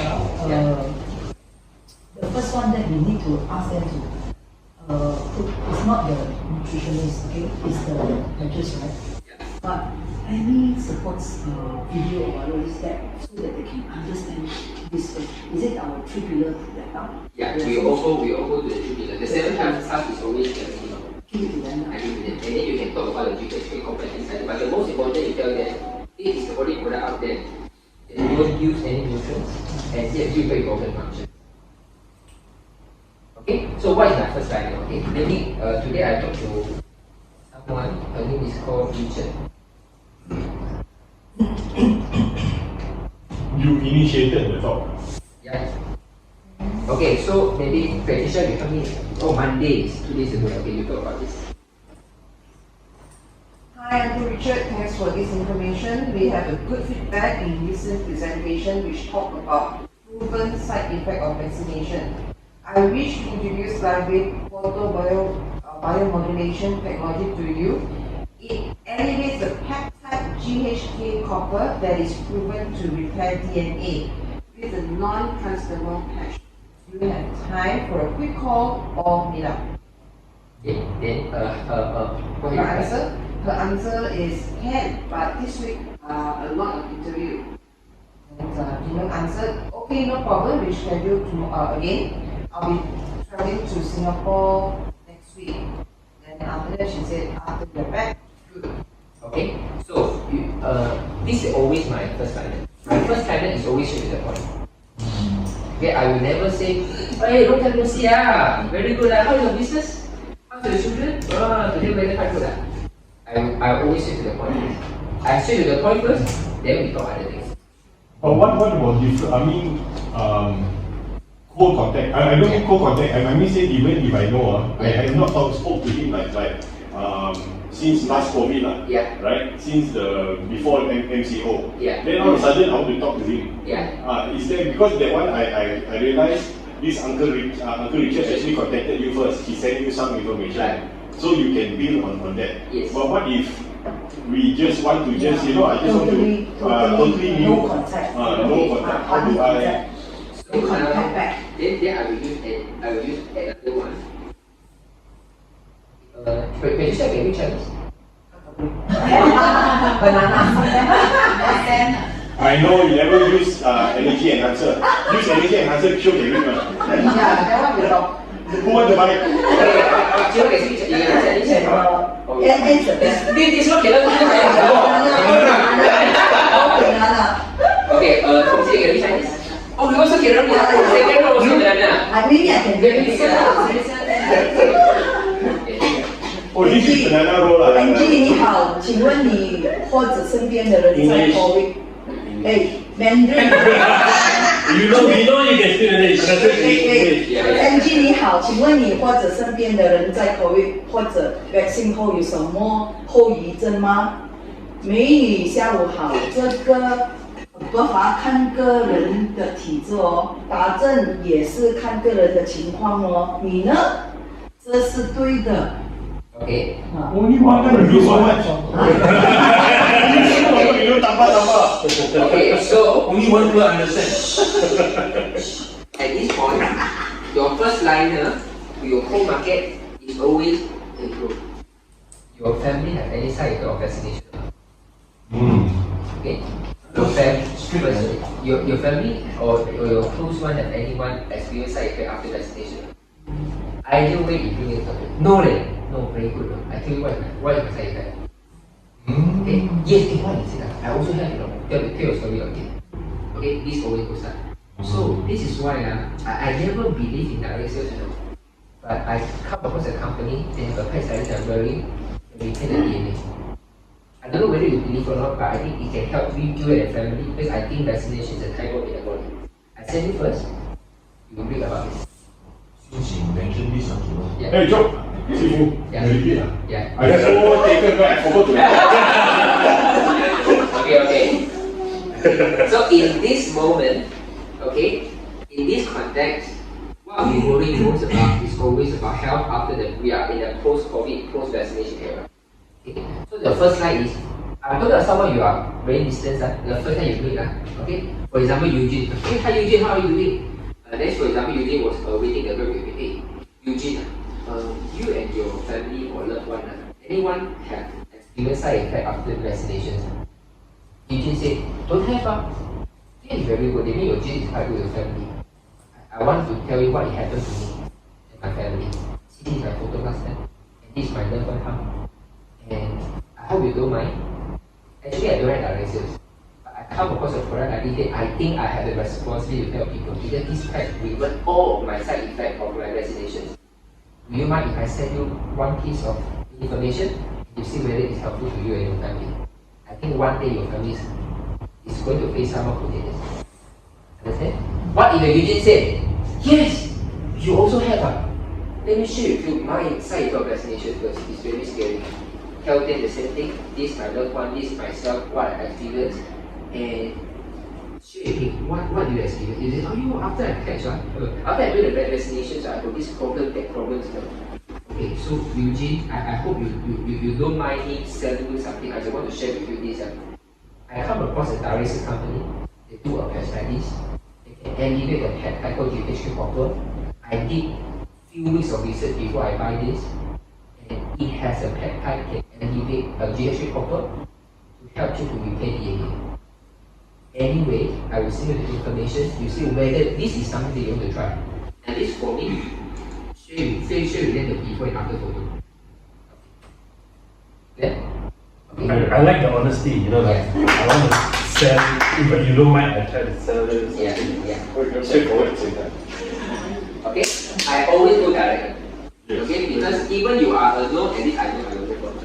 the first one that we need to ask them to put is not the nutritionist, okay? It's the nutritionist, right? But any supports video or whatever is that so that they can understand this first. Is it our 3 pillar that now? Yeah, we also do the 3 pillar. The 7 task is always the minimum. Give it to them. I give it to them. And then you can talk about the nutrition components inside. But the most important, you tell them, this is the only product out there. You don't use any nutrients and yet do very important function. Okay, so what is my first liner? Okay, maybe today I talked to someone, her name is called Richard. You initiated the talk. Yeah. Okay, so maybe Patricia, you tell me, Monday is 2 days ago, okay, you talk about this. Hi, I'm Richard. Thanks for this information. We have a good feedback in recent presentation which talk about proven side effect of vaccination. I wish to introduce live-weight biomodulation technology to you. It elevates the peptide GHK copper that is proven to repair DNA with a non-transdermal patch. You have time for a quick call or meet up. Okay, then what Her answer? Her answer is can, but this week a lot of interview. And Jinlong answered, okay, no problem, we schedule tomorrow again. I'll be traveling to Singapore next week. Then after that she said, after you're back, good. Okay, so this is always my first liner. My first liner is always straight to the point. Okay, I will never say, hey, long time no see, very good, how's your business? How's your children? Today very hard good. I always say to the point. I say to the point first, then we talk other things. But what about different? I mean, cold contact. I don't mean cold contact. I mean say even if I know, I have not spoke to him like since last COVID right? Since the before MCO. Then all of a sudden I want to talk to him. Is there because that one I realized this Uncle Richard actually contacted you first. He sent you some information. So you can build on that. But what if we just want to I just want to totally new contact. No contact. How do I? So then I will use another one. Patricia, can you Chinese? Banana. I know you never use energy enhancer. Use energy enhancer show can read. That one will talk. Who want to buy? This one cannot use Okay, Tomsi can read Chinese? Oh, you also cannot read. Second one also banana. Maybe I can read it. Oh, this is banana roll. Angie 你好，请问你或者身边的人在 COVID？ Mandarin。 You know you can speak English. Angie 你好，请问你或者身边的人在 COVID 或者 vaccine 后有什么后遗症吗？美女下午好，这个不乏看个人的体质哦，打针也是看个人的情况哦，你呢？这是对的。 Okay. Only one can do so much. Okay, so only one will understand. At this point, your first liner to your core market is always improve. Your family have any side effect of vaccination? Okay. Your family or your close one have anyone experience side effect after vaccination? ideal way is doing it. No, no, very good. I tell you what is my side effect. Okay, yes, why is it? I also have, tell your story again. Okay, this always goes up. So this is why I never believe in direct sales, But I come across a company, they have a pet science library, and retain the DNA. I don't know whether you believe or not, but I think it can help you and the family because I think vaccination is a type of in the body. I send you first, you will read about it. Since you mentioned this, Yeah. Hey, Joe, Sifu, Yeah. repeat. Yeah. I just overtaken, but I forgot to. Okay. So in this moment, okay, in this context, what we worry most about is always about health after we are in a post-COVID, post-vaccination era. Okay. So the first slide is, I'm talking about someone you are very distant, the first time you meet, okay? For example, Eugene. Okay, hi Eugene, how are you doing? Next, for example, Eugene was waiting the girl with me. Hey, Eugene, you and your family or loved one, anyone have experienced side effect after vaccinations? Eugene said, don't have. This is very good. They mean your gene is quite good with your family. I want to tell you what happened to me and my family. See, this is my photo last time. And this is my loved one come. And I hope you don't mind. Actually, I don't have direct sales. But I come across a product I think I have the responsibility to tell people because this pack reversed all of my side effects of my vaccinations. Do you mind if I send you one piece of information and you see whether it's helpful to you and your family? I think one day your family is going to face some more potatoes. Understand? What if the Eugene said, yes, you also have let me share with you my side effect of vaccination first. It's very scary. Tell them the same thing. This is my loved one, this is myself, what I experienced, and share with him what do you experience. You say, oh, after I catch after I do the vaccinations, I got this problem, that problems. Okay, so Eugene, I hope you don't mind me selling you something. I just want to share with you this. I come across a direct sales company. They do a patch like this. They can alleviate the pet called GHQ problem. I did few weeks of research before I buy this. And it has a peptide that can alleviate a GHQ problem to help you to repair DNA. Anyway, I will send you the information. You see whether this is something that you want to try. And this for me. Share with them the before and after photo. Yeah? Okay. I like the honesty, I want to sell, if you don't mind, I try to sell this. Yeah. Straightforward, say that. Okay? I always go direct. Okay? Because even you are alone, at least I know I will go for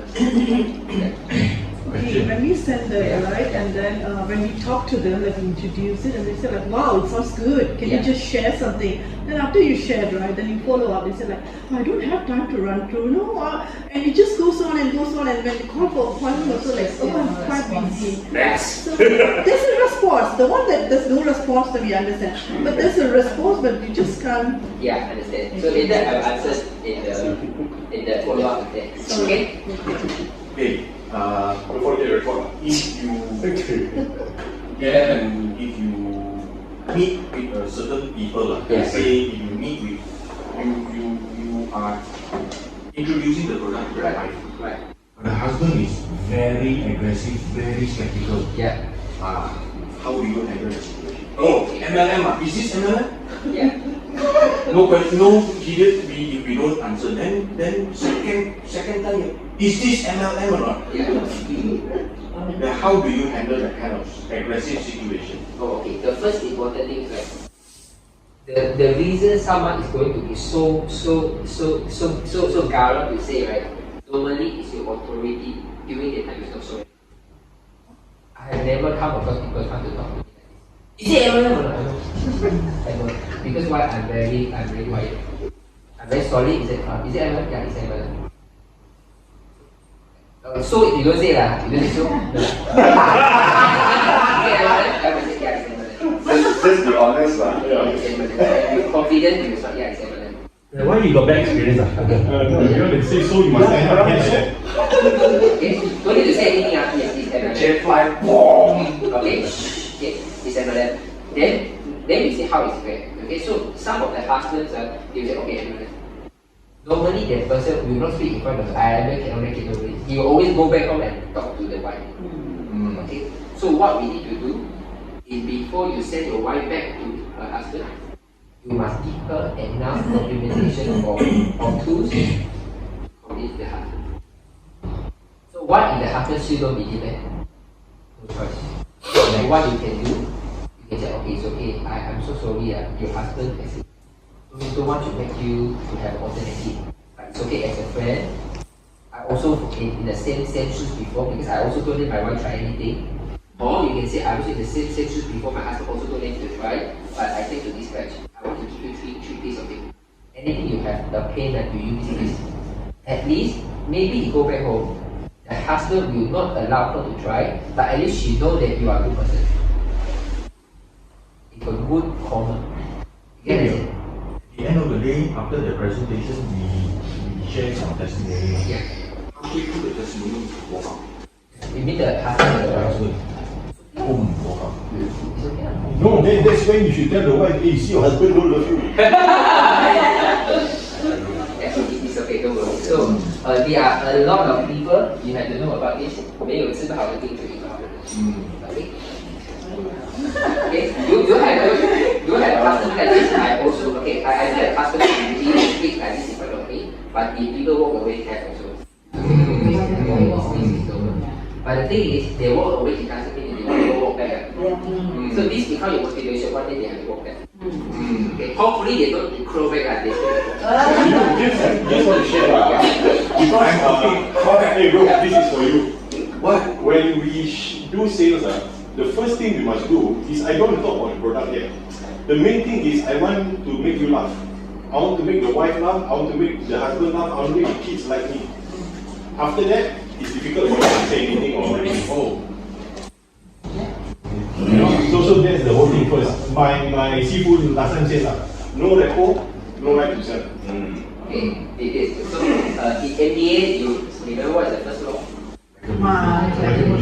Okay, when we send them, right, and then when we talk to them, like we introduce it, and they say like, wow, it sounds good. Can you just share something? Then after you shared, right, then you follow up. They say like, oh, I don't have time to run through, and it just goes on, and when they call for appointment, also like, oh, I'm quite busy. So there's a response. The one that there's no response, then we understand. But there's a response, but you just can't. Yeah, understand. So later I will answer in the follow up with that. Okay? Okay. Before they record. If you and if you meet with certain people, let's say if you meet with you are introducing the product to your wife. Right. But the husband is very aggressive, very skeptical. Yeah. How do you handle the situation? Oh, MLM. Is this MLM? Yeah. No question. No, if we don't answer, then second time, is this MLM or not? Yeah. Then how do you handle that kind of aggressive situation? Oh, okay. The first important thing is like the reason someone is going to be so garang to say, right? Normally it's your authority during the time you stop sorry. I have never come across people trying to talk to me like this. Is it MLM or not? I know. Because why? I'm very quiet. I'm very sorry. Is it MLM? Yeah, it's MLM. So if you don't say lah, you don't say so. Just be honest lah. You're confident, you say yeah, it's MLM. Why you got bad experience? No, you want to say so, you must enter cancel. Okay, don't need to say anything after yes, it's MLM. Jet fly, boom. Okay, yes, it's MLM. Then you see how it's fair. Okay, so some of the husbands they will say, okay, MLM. Normally that person will not speak in front of I cannot make it over. He will always go back home and talk to the wife. Okay, so what we need to do is before you send your wife back to her husband, you must give her enough documentation or tools to complete the husband. So what if the husband still don't believe it? No choice. Like what you can do, you can say, okay, it's okay, I'm so sorry, your husband has it. We don't want to make you to have an alternative. But it's okay as a friend. I also in the same shoes before because I also don't let my wife try anything. Or you can say I was in the same shoes before, my husband also don't let you try, but I take to this batch. I want to give you three pieces of it. Anything you have the pain that you use this. At least maybe you go back home. The husband will not allow her to try, but at least she know that you are a good person. It's a good corner. You get it? At the end of the day, after the presentation, we share some testimonials. Yeah. How quickly the testimonial work out? You mean the husband or the wife? Work out. It's okay. No, that's when you should tell the wife, hey, see your husband don't love you. It's okay, don't worry. So, there are a lot of people, you have to know about this. 没有治不好的病就医不好的人。Okay? Okay, you have a customer like this. I also have a customer who really speak like this in front of me, but if people walk away, have also. But the thing is, they walk away, it doesn't mean they will walk back. So this becomes your motivation. One day they have to walk back. Okay, hopefully they don't crawl back like this. Just want to share because hey bro, this is for you. What? When we do sales, the first thing we must do is I don't talk about the product yet. The main thing is I want to make you laugh. I want to make the wife laugh. I want to make the husband laugh. I want to make the kids like me. After that, it's difficult for you to say anything or follow. You know, so that's the whole thing first. My seafood last time said no repo, no right to sell. Okay, it is. So in MBA, you remember what is the first law?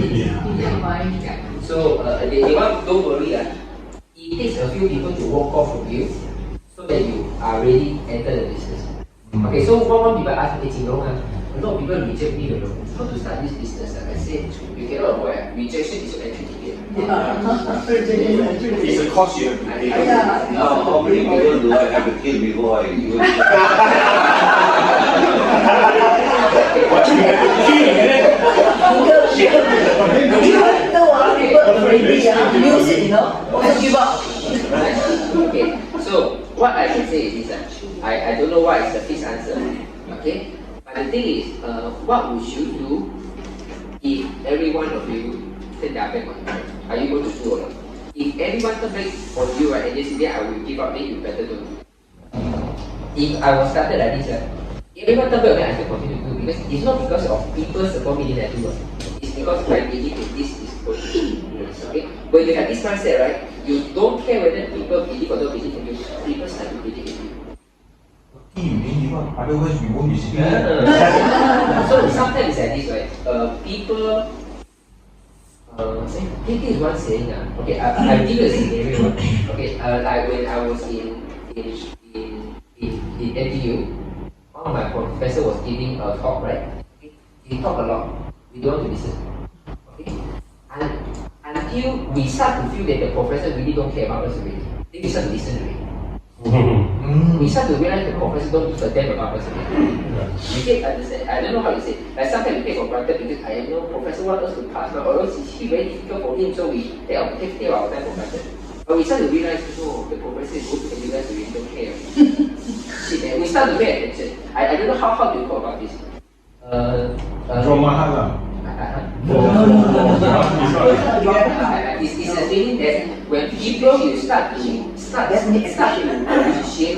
Yeah. So they want, don't worry, it takes a few people to walk off from you so that you are ready to enter the business. Okay, so one people ask me, Jinlong, a lot of people reject me, how to start this business? I say, you cannot avoid rejection is your entry ticket. It's a cost you have to pay. How many people do I have to kill before I do it? What you have to kill, Okay, so what I can say is this, I don't know what is the fixed answer, okay? But the thing is, what would you do if every one of you turn their back on you? Are you going to do or not? If everyone turn back on you, right, and they say, I will give up, then you better don't. If I was started like this, everyone turn back on me, I can continue to do because it's not because of people support me that I do it. It's because I believe that this is good. Okay? When you have this mindset, right, you don't care whether people believe or don't believe in you, people start to believe in you. Otherwise, we won't be sitting here. So sometimes it's like this, right? People say, thinking is one saying, okay, I'll give you a scenario. Okay, like when I was in NTU, one of my professor was giving a talk, right? He talked a lot. We don't want to listen. Okay? And until we start to feel that the professor really don't care about us already, then we start to listen already. We start to realize the professor don't give a damn about us already. You get understand? I don't know how to say. Like sometimes we take for granted because I know professor wants us to pass, but or else it's very difficult for him, so we take our time for granted. But we start to realize, no, the professor is good and you guys really don't care. Shit, man. We start to pay attention. I don't know how do you go about this. From Mahala. It's a feeling that when people you start to shame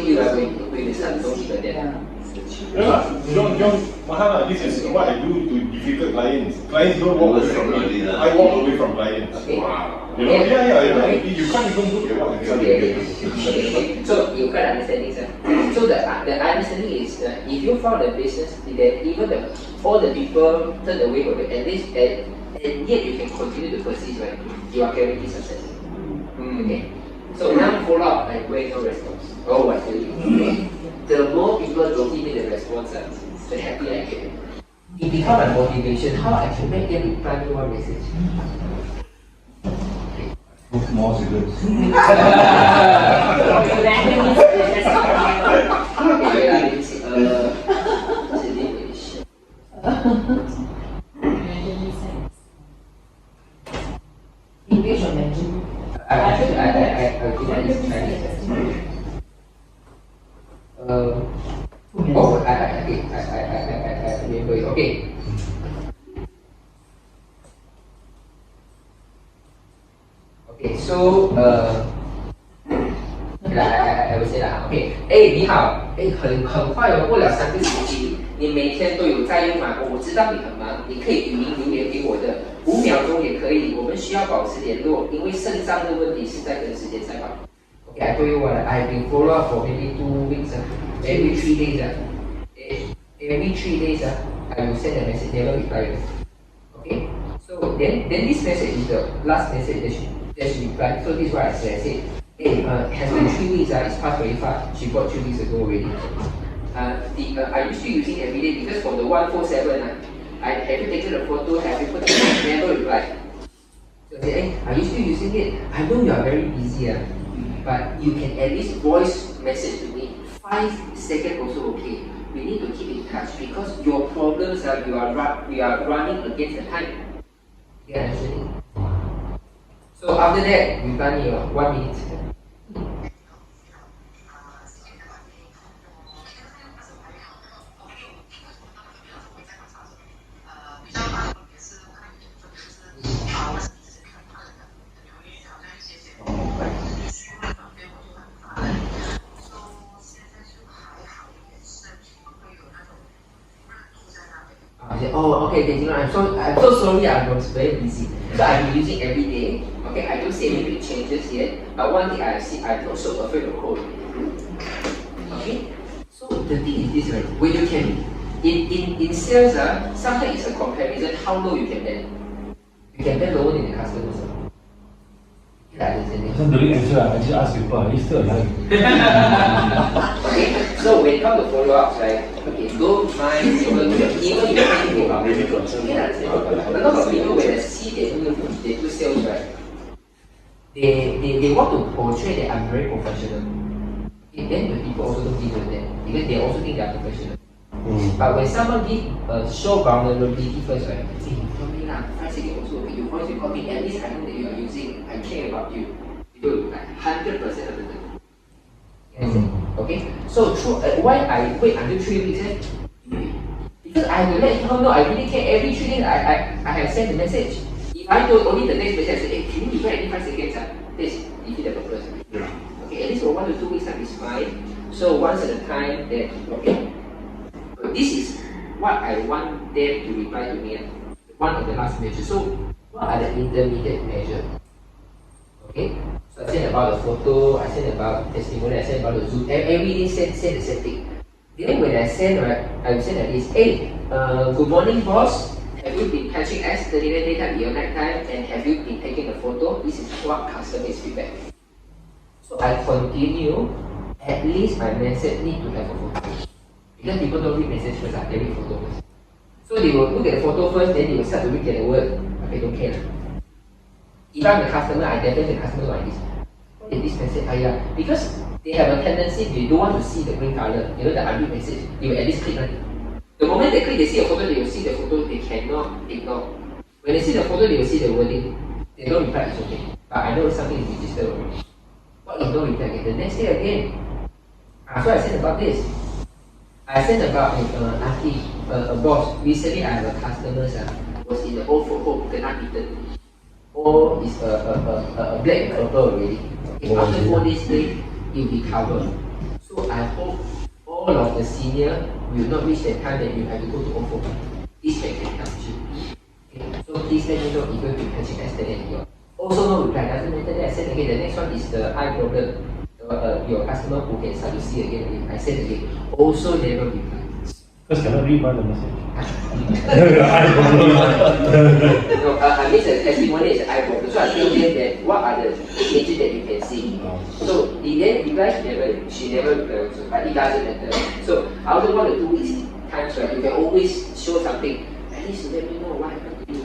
you when you start to don't give a damn. John, Mahala, this is what I do to difficult clients. Clients don't walk away from me. I walk away from clients. Okay. You know, you can't even look at what I'm okay. So you can understand this. So the understanding is if you found a business that even all the people turn away from it, and yet you can continue to persist, right? You are guaranteed success. Okay. So now follow up and wait no response. Oh, what do you do? The more people don't give me the response, the happier I get. It becomes a motivation. How I can make them reply me one message. More cigarettes. English or Mandarin? I think that is Chinese. Oh, I remember it. Okay. Okay, so I will say that. Okay， 你好，很快哦，过了3个星期，你每天都有在用吗？我知道你很忙，你可以语音留言给我的，5秒钟也可以。我们需要保持联络，因为肾脏的问题是在跟时间赛跑。Okay, I told you what I've been follow up for maybe 2 weeks. Every 3 days. Every 3 days. I will send a message, never reply. Okay. So then this message is the last message that she replied. So this is what I said. I said, hey, has been 3 weeks. It's past very fast. She bought 3 weeks ago already. Are you still using every day? Because for the 147, have you taken a photo? Have you put it? Never replied. So I said, hey, are you still using it? I know you are very busy. But you can at least voice message to me. 5 seconds also okay. We need to keep in touch because your problems are you are running against the time. You understand? So after that, we done 1 minute. Oh, okay, I'm so sorry, I was very busy. So I've been using every day. Okay, I don't see any big changes yet. But one thing I see, I'm not so afraid of cold. Okay? So the thing is this, right? When you can, in sales, sometimes it's a comparison how low you can bend. You can bend lower than the customers. Some during answer, I just ask people, are you still alive? Okay, so when it comes to follow-ups, right? Okay, don't mind even if you think about it. A lot of people when they see they do sales, right? They want to portray that I'm very professional. Okay, then the people also don't deal with that because they also think they are professional. But when someone show vulnerability first, right? Say, tell me lah, 5 seconds also, okay, you voice you call me, at least I know that you are using, I care about you. You do like 100% of the time. Okay, so why I wait until 3 weeks? Because I will let her know I really care. Every 3 days I have sent a message. If I told only the next message, I say, hey, can you reply in 5 seconds? This defeat the purpose. Okay, at least for 1 to 2 weeks time is fine. So once at a time, then okay. But this is what I want them to reply to me. One of the last measures. So what are the intermediate measures? Okay. So I send about the photo, I send about testimony, I send about the Zoom. Every day send the same thing. Then when I send, right, I will send like this. Hey, good morning, boss. Have you been catching us 39 daytime, your night time, and have you been taking a photo? This is what customer is feedback. So I continue. At least my message need to have a photo. Because people don't read message first, they read photo first. So they will look at the photo first, then they will start to look at the word. Okay, don't care. If I'm the customer, I definitely the customer like this. What is this message? Because they have a tendency, they don't want to see the green color. You know the unread message, they will at least click on it. The moment they click, they see a photo, they will see the photo, they cannot ignore. When they see the photo, they will see the wording. They don't reply, it's okay. But I know something is registered already. What if don't reply again? The next day again. So I said about this. I said about a boss. Recently, I have a customer was in the old folk home, kena bitten. Or is a black purple already. Okay, after 4 days, it will be covered. So I hope all of the senior will not reach the time that you have to go to old folk home. This can help you. Okay, so please let me know if you're catching us today. Also, no reply. Doesn't matter that I said again. The next one is the eye problem. Your customer who can start to see again. I said again. Also never reply. Because cannot read the message. No, I mean the testimony is eye problem. So I told them that what are the images that you can see. So he then replies, she never replies. But it doesn't matter. So after 1 or 2 weeks times, right, you can always show something. At least let me know what happened to you.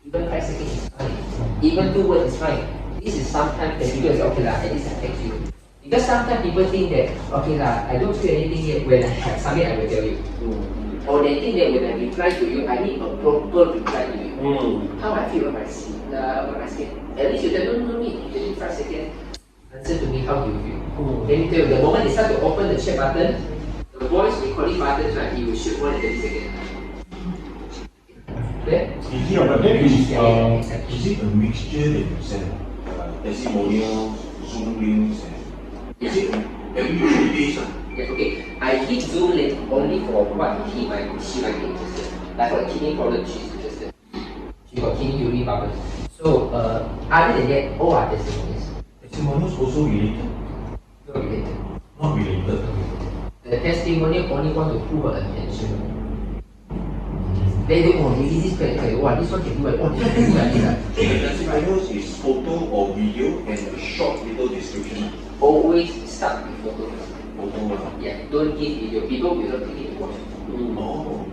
Even 5 seconds is fine. Even 2 words is fine. This is sometimes that people say, okay lah, at least I text you. Because sometimes people think that, okay lah, I don't feel anything yet. When I have something, I will tell you. Or they think that when I reply to you, I need a proper reply to you. How I feel when I see, at least you tell, no need, 5 seconds. Answer to me, how do you feel? Let me tell you, the moment they start to open the chat button, the voice recording buttons, right, it will shoot more than 30 seconds. Okay? Yeah, but then is it a mixture that you send? Testimonials, Zoom links, is it every 3 days? Yes, okay. I give Zoom link only for what she might be interested. Like for a kidney problem, she's interested. She got kidney urine problems. So, other than that, all are testimonials. Testimonials also related? Not related. Not related. The testimonial only want to prove her attention. They go, oh, this plan, wow, this one can do it, oh, this one can do it. The testimonials is photo or video and a short little description. Always start with photo. Yeah, don't give video. People will not take it to watch.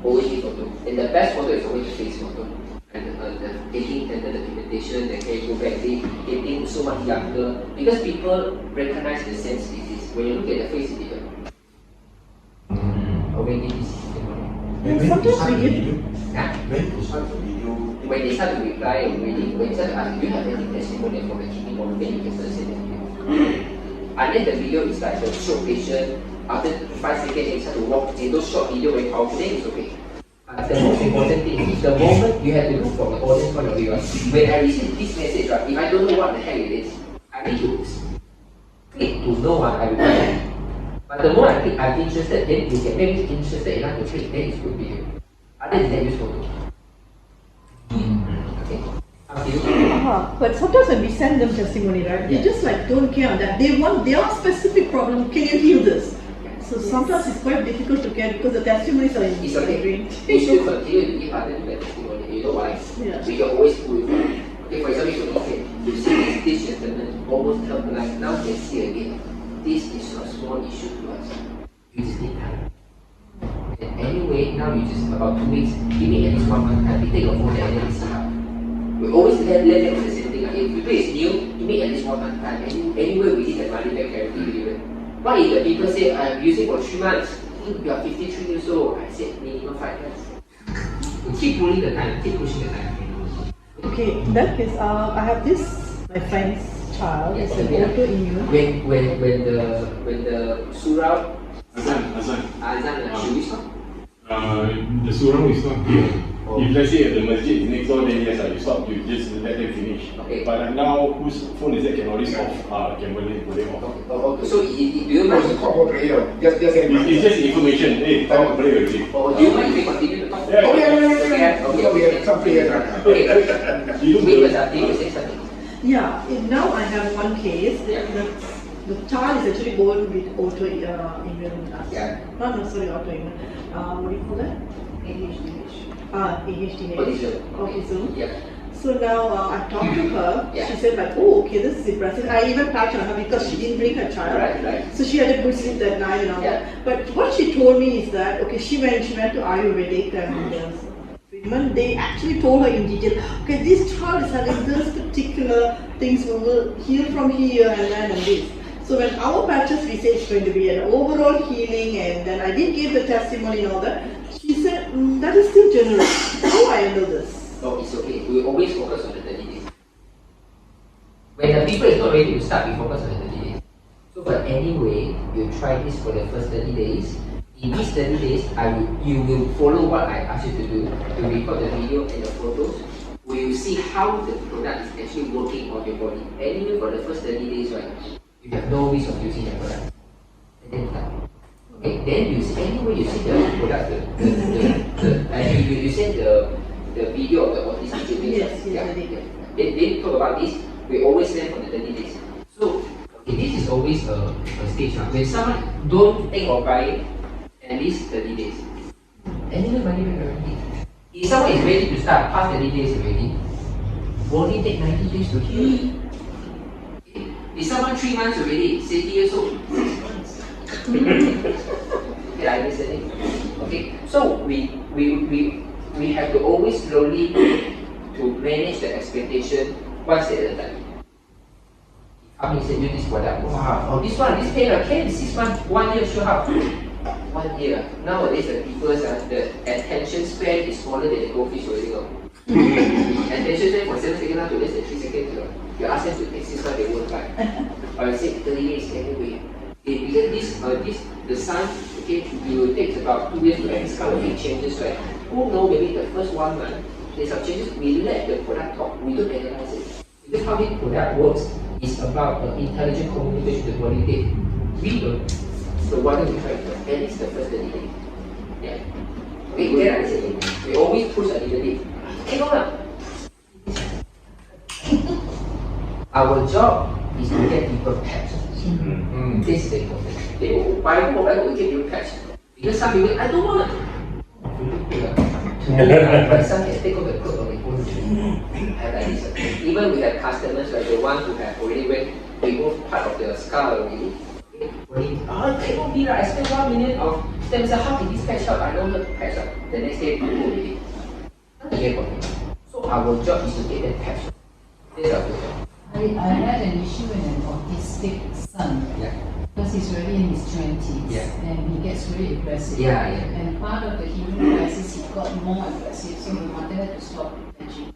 Always give photo. And the best photo is always the face photo. And the taking the documentation, the hair go back, getting so much younger. Because people recognize the sense disease. When you look at the face, it's different. Already this is when to start the video? When to start the video? When they start to reply already, when they start to ask, do you have any testimonial from the kidney problem, then you can start sending the video. And then the video is like the short patient, after 5 seconds they start to walk, in those short video very powerful, then it's okay. But the most important thing is the moment you have to look from the audience point of view. When I receive this message, right, if I don't know what the heck it is, I need to click to know what I will do. But the more I click I'm interested, then you get maybe interested enough to click, then it's good video. Other than that, use photo. Okay. But sometimes when we send them testimony, right, they just like don't care on that. They want their specific problem. Can you heal this? So sometimes it's quite difficult to get because the testimonies are in it's okay. You should continue to give other people testimony. You know why? Yeah. We can always pull it from. Okay, for example, you see this gentleman almost helped the life. Now you can see again. This is a small issue to us. You just need time. And anyway, now you just about 2 weeks. Give me at least 1 month time. We take a phone and then we see how. We always let them do the same thing. If people is new, you make at least 1 month time. Anyway, we need the money back guarantee. What if the people say, I'm using for 3 months? You are 53 years old. I said minimum 5 months. We keep pulling the time, keep pushing the time. Okay, in that case, I have this, my friend's child, it's an autoimmune. When the surah, Azan, should we stop? The surah is not here. If let's say the masjid is next door, then yes, you stop, you just let them finish. Okay. But now, whose phone is that can always off? Can boleh off. Okay. So, do you mind? It's just information. Hey, time to play already. Oh, do you mind if we continue to talk? Yeah. Okay. Yeah, now I have one case. The child is actually born with autoimmune. Autoimmune. What do you call that? ADHD. Autism. Yeah. So now I talked to her. She said like, oh, okay, this is impressive. I even touched on her because she didn't bring her child. Right. So she had a good sleep that night and all that. But what she told me is that, okay, she went to Ayurvedic treatment. They actually told her in detail, okay, this child is having this particular things, we will heal from here and this. So when our patches, we say it's going to be an overall healing, and then I did give the testimony and all that. She said, that is still general. How I handle this? No, it's okay. We always focus on the 30 days. When the people is not ready to start, we focus on the 30 days. So but anyway, you try this for the first 30 days. In these 30 days, you will follow what I asked you to do. You record the video and the photos. We will see how the product is actually working on your body. Anyway, for the first 30 days, right, you have no risk of using the product. And then start. Okay, then you see, anyway, you see the product, you send the video of the autistic children. Yes. They talk about this. We always send for the 30 days. So, okay, this is always a stage. When someone don't think of buying, at least 30 days. Anyway, money back guarantee. If someone is ready to start past 30 days already, only take 90 days to heal. Okay. If someone 3 months already, 60 years old, 6 months. Okay, I understand it. Okay, so we have to always slowly to manage the expectation one step at a time. Come and say, use this product. Wow, this pain, can 6 months, 1 year, sure how. 1 year. Nowadays, the people's the attention span is smaller than the goldfish already. Attention span for 7 seconds now to less than 3 seconds. You ask them to take 6 months, they won't try. Or I say 30 minutes anyway. Because the sun, okay, it will take about 2 years to have this kind of big changes, right? Who know maybe the first 1 month, there's some changes, we let the product talk, we don't analyze it. Because how this product works is about intelligent communication with the body date. We don't. So why don't we try it? At least the first 30 days. Yeah. Okay, you get it? We always push a little bit. Hey, no, our job is to get people patched. This is the important. They will buy a product to get you patched. Because some people, I don't want to. But some can take off the clothes on their own. Have like this. Even we have customers, like the ones who have already removed part of the skull already. It won't be like I spent 1 million of stem cells. How can this patch up? I don't know to patch up. The next day, people already. So our job is to get them patched. This is our job. I had an issue with an autistic son. Yeah. Because he's already in his 20s, yeah. And he gets really aggressive. Yeah. And part of the healing crisis, he got more aggressive, so the mother had to stop patching.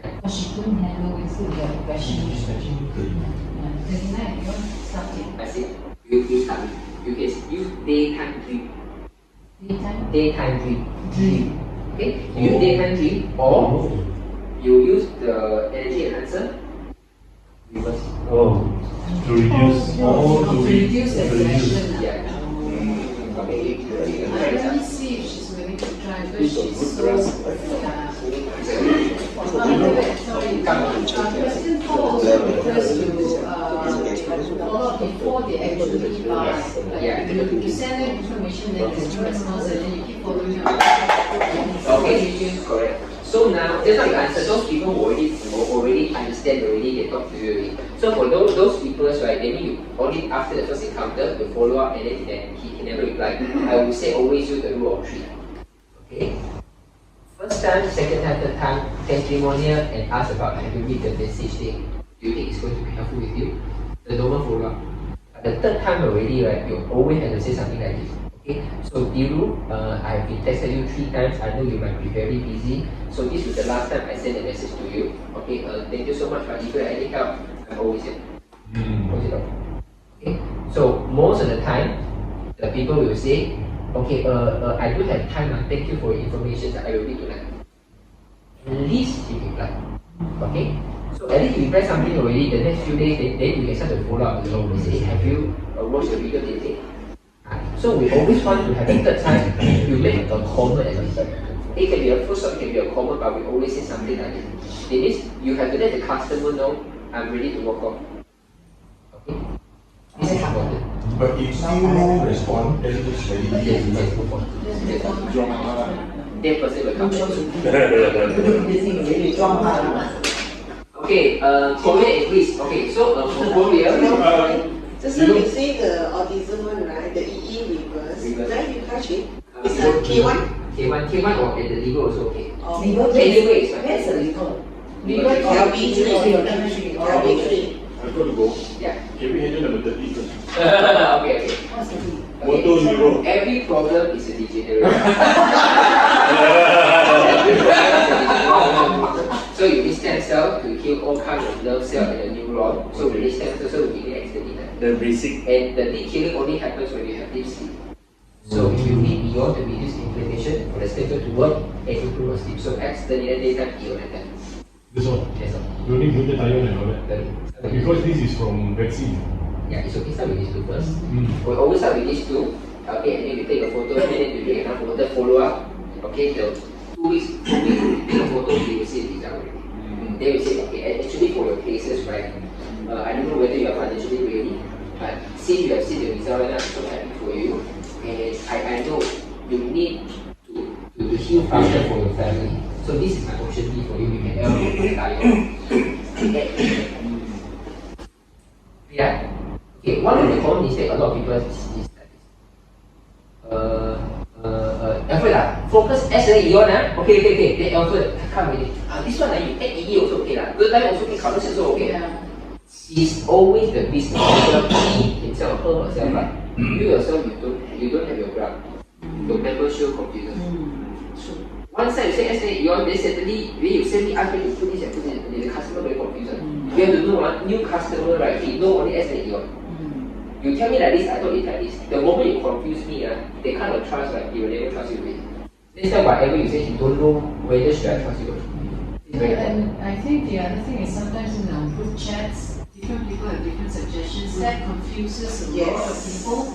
Because she couldn't handle with the aggression. 39, you want to start it? I see. You start. You can use daytime dream. Daytime dream. Okay? You use daytime dream or you use the energy enhancer. Reverse. To reduce. To reduce the aggression. Yeah. Okay. Let me see if she's willing to try, because she's so. Question 4 also refers to follow up before they actually buy. Like you send them information, then there's no response, and then you keep following up. Okay, correct. So now, just like you answer, those people who already understand already, they talk to you already. So for those people, right, maybe you only after the first encounter, you follow up and then he never reply. I would say always use the rule of 3. Okay? First time, second time, third time, testimonial and ask about have you read the message thing. Do you think it's going to be helpful with you? The normal follow up. The third time already, right, you always have to say something like this. Okay, so Diru, I have been texted you 3 times. I know you might be very busy. So this is the last time I send a message to you. Okay, thank you so much. But if you have any help, I'm always here. Okay, so most of the time, the people will say, okay, I do have time. Thank you for your information. I will read tonight. At least he reply. Okay, so at least you reply something already. The next few days, then you can start to follow up. You know, say, have you watched the video? So we always want to have a third time, you make a comment at least. It can be a full stop, it can be a comment, but we always say something like this. It means you have to let the customer know, I'm ready to walk off. Okay? This is important. But if still no response, then it's very Yes, move on. That person will come back. Okay, Korea and Greece. Okay, so for Korea, just now you say the autism one, right? The EE reverse. Where you touch it? It's a K1? K1 or at the liver also okay. Liver? Liver is fine. Where's the liver? Liver LB3. LB3. I've got to go. Yeah. Can we handle number 30 first? Okay. What's the liver? Motor zero. Every problem is a degenerate. So you need stem cell to kill all kinds of nerve cell and the neuron. So we need stem cell, so we need accident. The basic. And the deep killing only happens when you have deep sleep. So if you need beyond to reduce inflammation for the stem cell to work and improve your sleep. So accident daytime ion like that. This one? Yes, sir. You need glutathione and all that? Because this is from vaccine. Yeah, it's okay, start with these two first. We always start with these two. Okay, and then we take a photo, and then we take another photo, follow up. Okay, the 2 weeks, we take a photo, we will see the result already. Then we say, okay, actually for your cases, right, I don't know whether you are financially ready, but since you have seen the result and I'm so happy for you, and I know you need to heal faster for your family. So this is my option B for you. You can help me retire. Yeah. Okay, one of the common mistakes a lot of people is Alfred focus S and E on okay, then Alfred come with it. This one you add EE also okay lah. Good time also okay, counter also okay. He's always the business owner. He himself, her herself, but you yourself, you don't have your graph. Your members show computer. One side you say SNA, then suddenly you send me ask me to put this and put this, and the customer very confused. You have to know one new customer, right? He know only SNA. You tell me like this, I thought it like this. The moment you confuse me, they kind of trust, like he will never trust you with. Next time whatever you say, he don't know whether should I trust you. And I think the other thing is sometimes in our group chats, different people have different suggestions. That confuses a lot of people.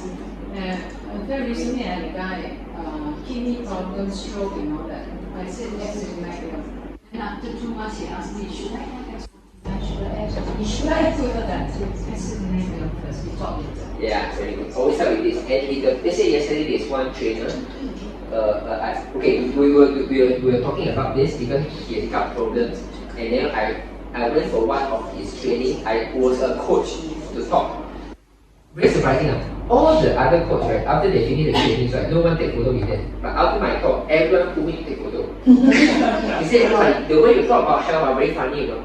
Very recently I had a guy, kidney problem, stroke and all that. I said next to him, and after 2 months he asked me, should I have X49? Should I put that? I said maybe first, we talk later. Yeah, very good. Always start with this. And they say yesterday there's one trainer. We were talking about this because he has got problems, and then I went for one of his training. I was a coach to talk. Very surprising. All the other coaches, right, after they finish the trainings, right, no one take photo with them. But after my talk, everyone pulled me to take photo. He said, oh, the way you talk about health are very funny, you know.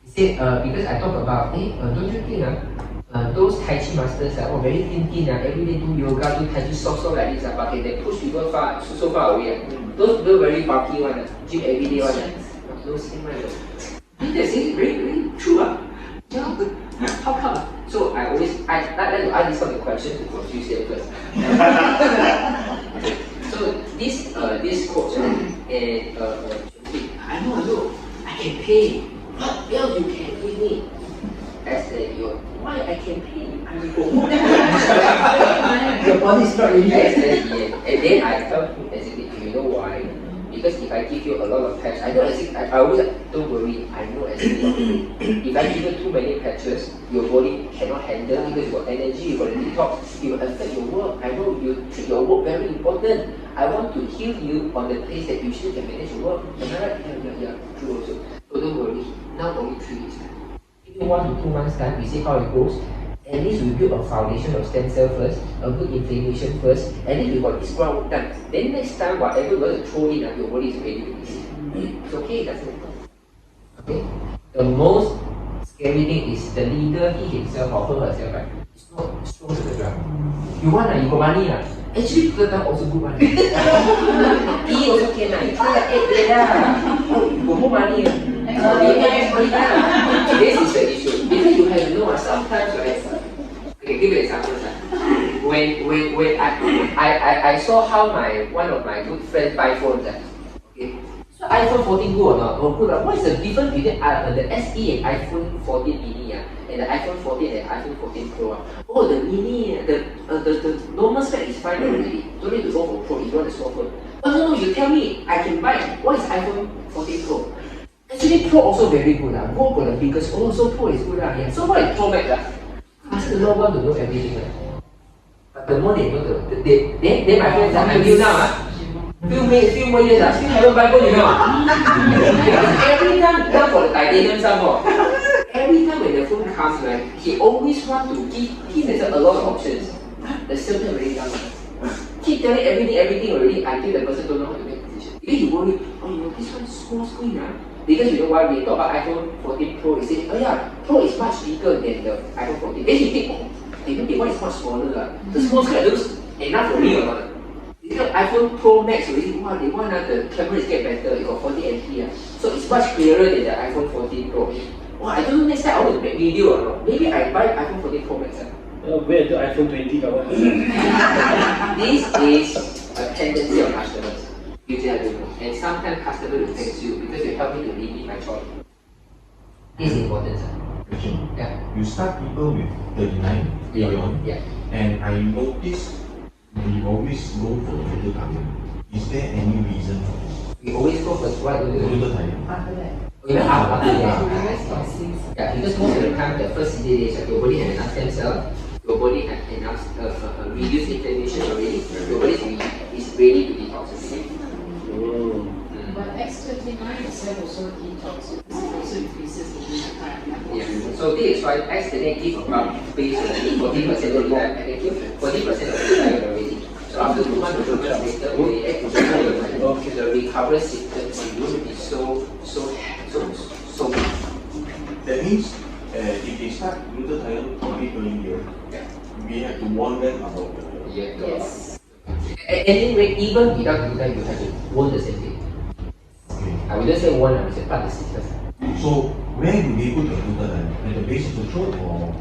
He said, because I talk about, don't you think those Tai Chi masters are very thin, every day do yoga, do Tai Chi soft like this, but they push people so far away. Those people very bulky one, gym every day one. Those same one. They say very true. Yeah, but how come? So I like to ask this kind of question to confuse them first. So this coach and I know, I can pay. What else you can pay me? I said, why I can pay? I will go home. Your body is not ready. I said, yeah. And then I tell him, you know why? Because if I give you a lot of patches, I know I always don't worry, I know if I give you too many patches, your body cannot handle because you got energy, you got detox, it will affect your work. I know you treat your work very important. I want to heal you on the place that you still can manage your work. Am I right? Yeah, true also. So don't worry, now only 3 weeks. In 1 to 2 months time, we see how it goes. At least we build a foundation of stem cell first, a good inflammation first, and then we got this groundwork done. Then next time, whatever you want to throw in, your body is ready to receive. It's okay, that's it. Okay? The most scary thing is the leader, he himself or her herself, right? It's not strong to the ground. You want, you got money. Actually, the ground also good money. He also can, you try like 8 days. You got more money. This is the issue. Because you have to know, sometimes, right? I can give you an example. When I saw how one of my good friends buy phones. Okay? So iPhone 14 good or not? Oh, good. What is the difference between the SE and iPhone 14 mini and the iPhone 14 and iPhone 14 Pro? Oh, the mini, the normal spec is fine already. Don't need to go for Pro if you want a small phone. Oh no, you tell me I can buy. What is iPhone 14 Pro? Actually, Pro also very good. Pro got the biggest. Oh, so Pro is good. Yeah. So what is Pro Max? Ask the one to know everything. But the more they know, then my friends are until now. Few more years, still haven't buy phone, you know. Every time, not for the titanium some more. Every time when the phone comes, right, he always want to give himself a lot of options. The salesman already done. Keep telling everything already until the person don't know how to make a decision. Because you worry, this one is small screen. Because you know why we talk about iPhone 14 Pro, he said, oh yeah, Pro is much bigger than the iPhone 14. Then he think, maybe one is much smaller. The small screen looks enough for me or not. Because iPhone Pro Max already, they want the camera is get better, it got 40 MP. So it's much clearer than the iPhone 14 Pro. I don't know next time I want to make video or not. Maybe I buy iPhone 14 Pro Max. Wait until iPhone 20 come out. This is a tendency of customers. Usually I don't know. And sometimes customers will thank you because you help me to limit my choice. This is important, sir. Yeah. You start people with 39 beyond, and I noticed we always go for the total target. Is there any reason for this? We always go for why do we do total target? After that. Even after that. Yeah, because most of the time the first 60 days your body has enough stem cell, your body has enough reduced inflammation already, your body is ready to detoxify. But X39 itself also detox, it also increases the time. Yeah. So this is why X39 gives about basically 40% of the time, and they give 40% of the time already. So after 2 months, 2 months later, when they add to the recovery symptoms will be so That means if they start glutathione probably 20 years. Yeah. We have to warn them about the. Yes. Anyway, even without gluten, you have to warn the same thing. Okay. I wouldn't say warn, I would say plant the seed first. So where do they put the glutathione? At the base of the throat or?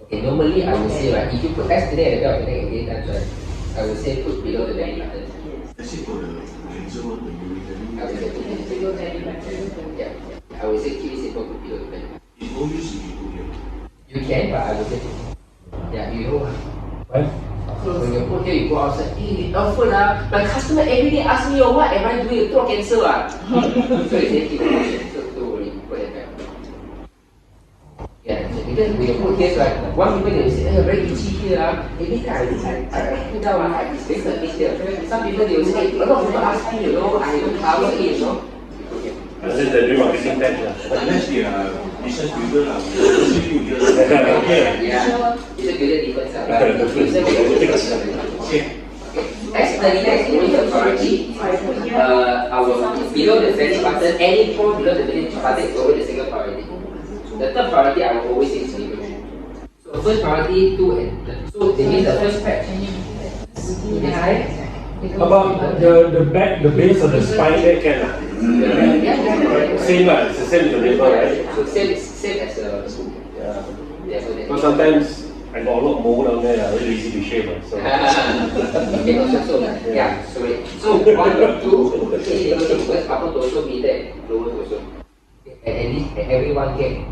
Okay, normally I would say, right, if you put yesterday at the back of the neck again times, right, I would say put below the belly button. Let's say for the cancer one, the urinary. I would say put below the belly button. Yeah. I would say keep it simple, put below the belly button. It's no use if you put here. You can, but I would say yeah, you know what? When you put here, you go outside, hey, awful lah. My customer every day ask me, oh, what am I doing? Throat cancer ah. So you say keep it, so don't worry, put it back. Yeah, because when you put here, right, one people they will say, hey, very itchy here ah. Maybe I put down ah, I fix the itch here. Some people they will say, hey, a lot of people ask me, you know, I don't cover it, you know. This is the new marketing tag lah. Unless they are business builder lah. Yeah, it's a good difference lah. Okay. As the next authority, below the belly button, any point below the belly button is always the second priority. The third priority I will always say is liver. So first priority, 2 and so they mean the first patch. About the back, the base of the spine there can lah. Same lah, it's the same as the liver, right? So same as the yeah. But sometimes I got a lot more down there, very easy to shave. So. Yeah, sorry. So 1 or 2, okay, first upper torso, middle, lower torso. And at least everyone get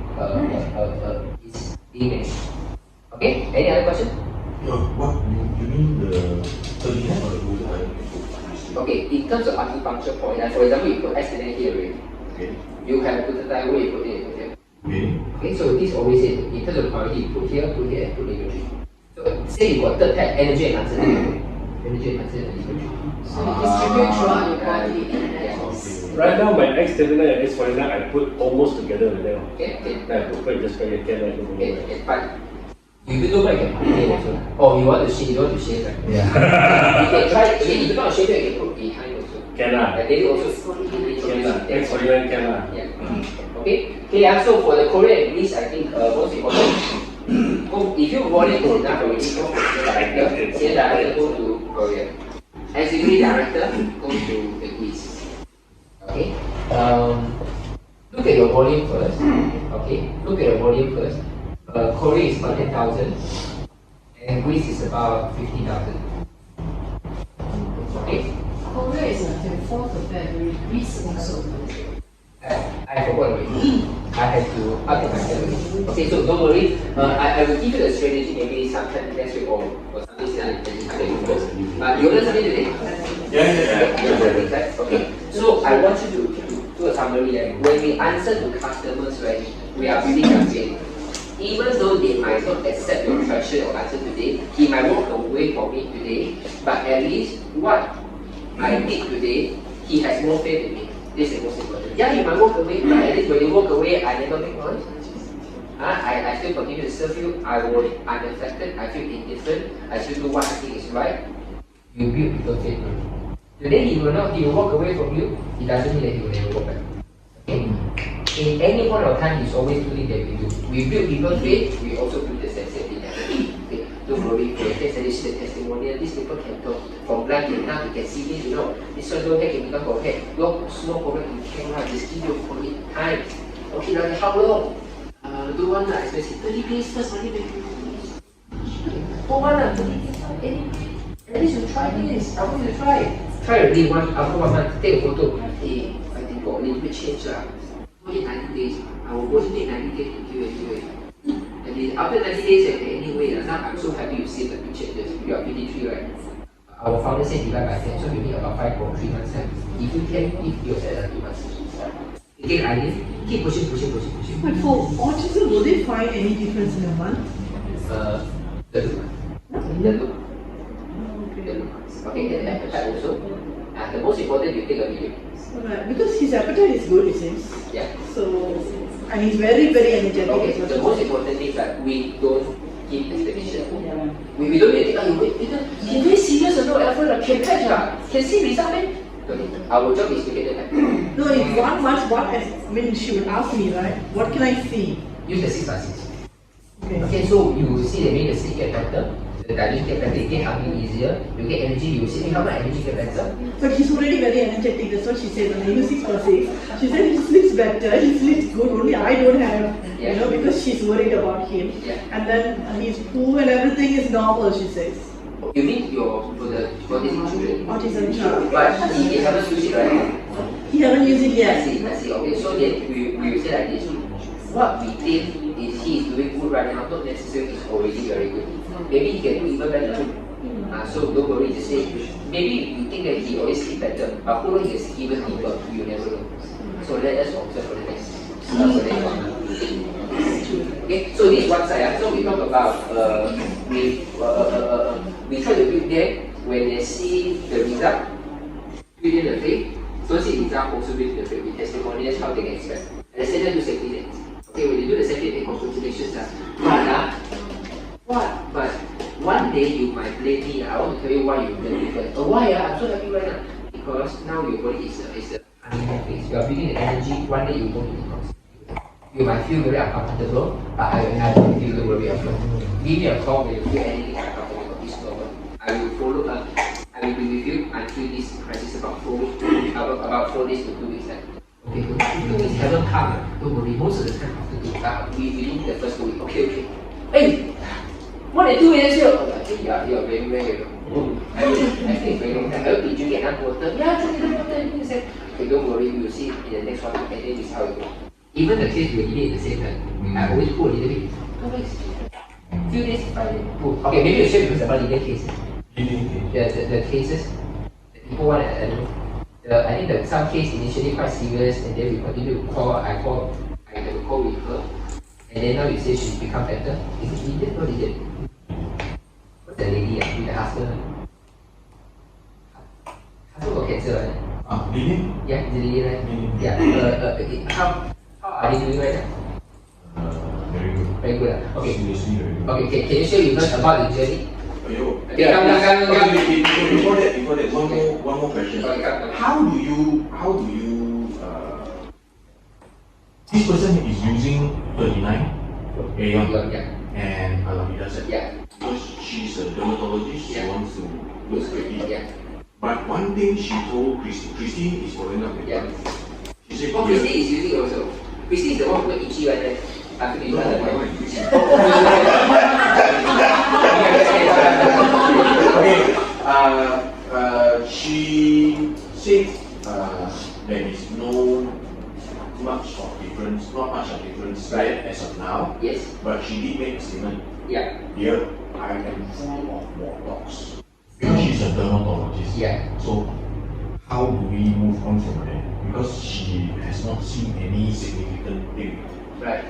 is image. Okay, any other question? What you mean the terminal or the glutathione? Okay, in terms of acupuncture point, like for example, you put SNA here, right? Okay. You have glutathione where you put it, okay? Okay. So this always is in terms of priority, you put here, and put liver. So say you got third type, energy enhancer, energy enhancer and liver. So you distribute throughout your body. Right now, my X39 and X49, I put almost together with them. Okay. I put just like Okay, fine. You don't know, you can put it also. Oh, you want to shave, right? Yeah. You can try, okay, if you don't shave it, you can put behind also. Can lah. And then also can lah. X49 can lah. Yeah. Okay, so for the Korean English, I think most important, if you volume is enough already, go to the director, senior director, go to Korea. Executive director, go to the East. Okay, look at your volume first. Okay, look at your volume first. Korea is about 10,000 and Greece is about 50,000. Okay? Korea is on 24th of February, Greece also. I forgot already. I have to update myself. Okay, so don't worry. I will give you the strategy maybe sometime next week or something like that. You learn something today? Yeah. Okay, so I want you to do a summary. When we answer to customers, right, we are really campaign. Even though they might not accept your question or answer today, he might walk away from it today, but at least what I did today, he has more faith in me. This is most important. Yeah, you might walk away, but at least when you walk away, I never make noise. I still continue to serve you. I'm unaffected. I feel indifferent. I still do what I think is right. You build people faith. Today he will walk away from you. It doesn't mean that he will never go back. Okay? In any point of time, he's always doing that we do. We build people's faith, we also build the sensitivity. Okay? Don't worry, for your case study, the testimonial, these people can talk. From blind till now, you can see this, you know. This one don't have can become for head. Your small problem you can have, just give you for it time. Okay, now how long? Do one expensive 30 days first, 30 days. For one, 30 days. At least you try this. I want you to try. Try already after 1 month, take a photo. Hey, I think got a little bit change. Go in 90 days. I will go in 90 days to give it. And then after 90 days, anyway, now I'm so happy you see the picture. You are 53, right? Our founder said divide by 10, so you need about 5.3 months time. If you can, give yourself 2 months. Again, I need keep pushing. But for autism, will they find any difference in a month? The look. Okay, and appetite also. The most important, you take a video. Right, because his appetite is good, it seems. Yeah. So, and he's very, very energetic. Okay, so the most important thing is that we don't give expectation. We don't need to think, he's very serious or no effort, can catch, can see result, man. Our job is to get the time. No, if 1 month, she would ask me, right? What can I see? Use the 6x6. Okay, so you will see that when the sleep get better, the digestion get better, it get hungry easier, you get energy, you will see how much energy get better. But he's already very energetic, that's what she said. When he was 6 per 6, she said he sleeps better, he sleeps good, only I don't have, you know, because she's worried about him. And then his poo and everything is normal, she says. You mean for the autism children? Autism child. But he haven't used it right now. He haven't used it yet. I see. Okay, so then we will say like this. What we think is he is doing good right now, not necessarily is already very good. Maybe he can do even better too. So don't worry, just say, maybe you think that he always sleep better, but who knows he can sleep even deeper, you never know. So let us observe for the next. Okay, so this one side, so we talk about, we try to build them when they see the result within the faith. So see the result also within the faith, with testimonials, how they can expect. And the same time do safety nets. Okay, when you do the safety net, congratulations. But one day you might blame me. I want to tell you why you blame me first. Why? I'm so happy right now. Because now your body is a honeymoon phase. You are building the energy. One day you go to detox. You might feel very uncomfortable, but I will not feel the worry of it. Give me a call when you feel anything uncomfortable. This problem. I will follow up. I will be with you until this crisis about 4 days to 2 weeks. Okay, 2 weeks haven't come. Don't worry. Most of the time after 2 weeks, we do the first 2 weeks. Okay. Hey, more than 2 years here. I think you are very rare. I think very long time. Did you get enough water? Yeah, I took enough water. Okay, don't worry. We will see in the next one. And then this is how it goes. Even the case we eat at the same time, I always put a little bit. Few days, 5 days. Okay, maybe I'll show you about leading cases. The cases, the people want, I don't know. I think that some case initially quite serious, and then we continue to call. I have a call with her, and then now you say she's become better. Is it needed or did it? What's the lady with the husband? Husband got cancer, right? Lily? Yeah, the lady, right? Yeah. How are they doing right now? Very good. Very good. Okay. Seriously very good. Okay, can you share with us about the journey? Okay, before that, one more question. How do you this person is using 39 AM and Alameda said because she's a dermatologist, she wants to lose pretty. But one thing she told Christine is following up with her. She said, Christine is using also. Christine is the one who got itchy right there. After the she said there is not much of difference yet as of now. Yes. But she did make a statement. Yeah. Here, I am full of Botox. She's a dermatologist. Yeah. So how do we move on from there? Because she has not seen any significant thing. Right.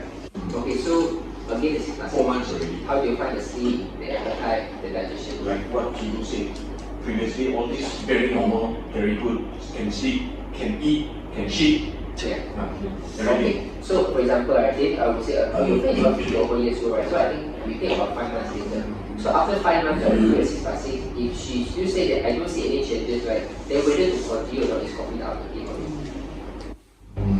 Okay, so again, the 6 months. 4 months already. How do you find the sleep, the appetite, the digestion? Like what you said previously, all this very normal, very good, can sleep, can eat, can shit. Yeah. Okay. So for example, I would say your face is about 50 over years old, right? So I think we take about 5 months later. So after 5 months, I will do a 6 by 6. If she still say that I don't see any changes, right, then whether to continue or not is completely out of the game.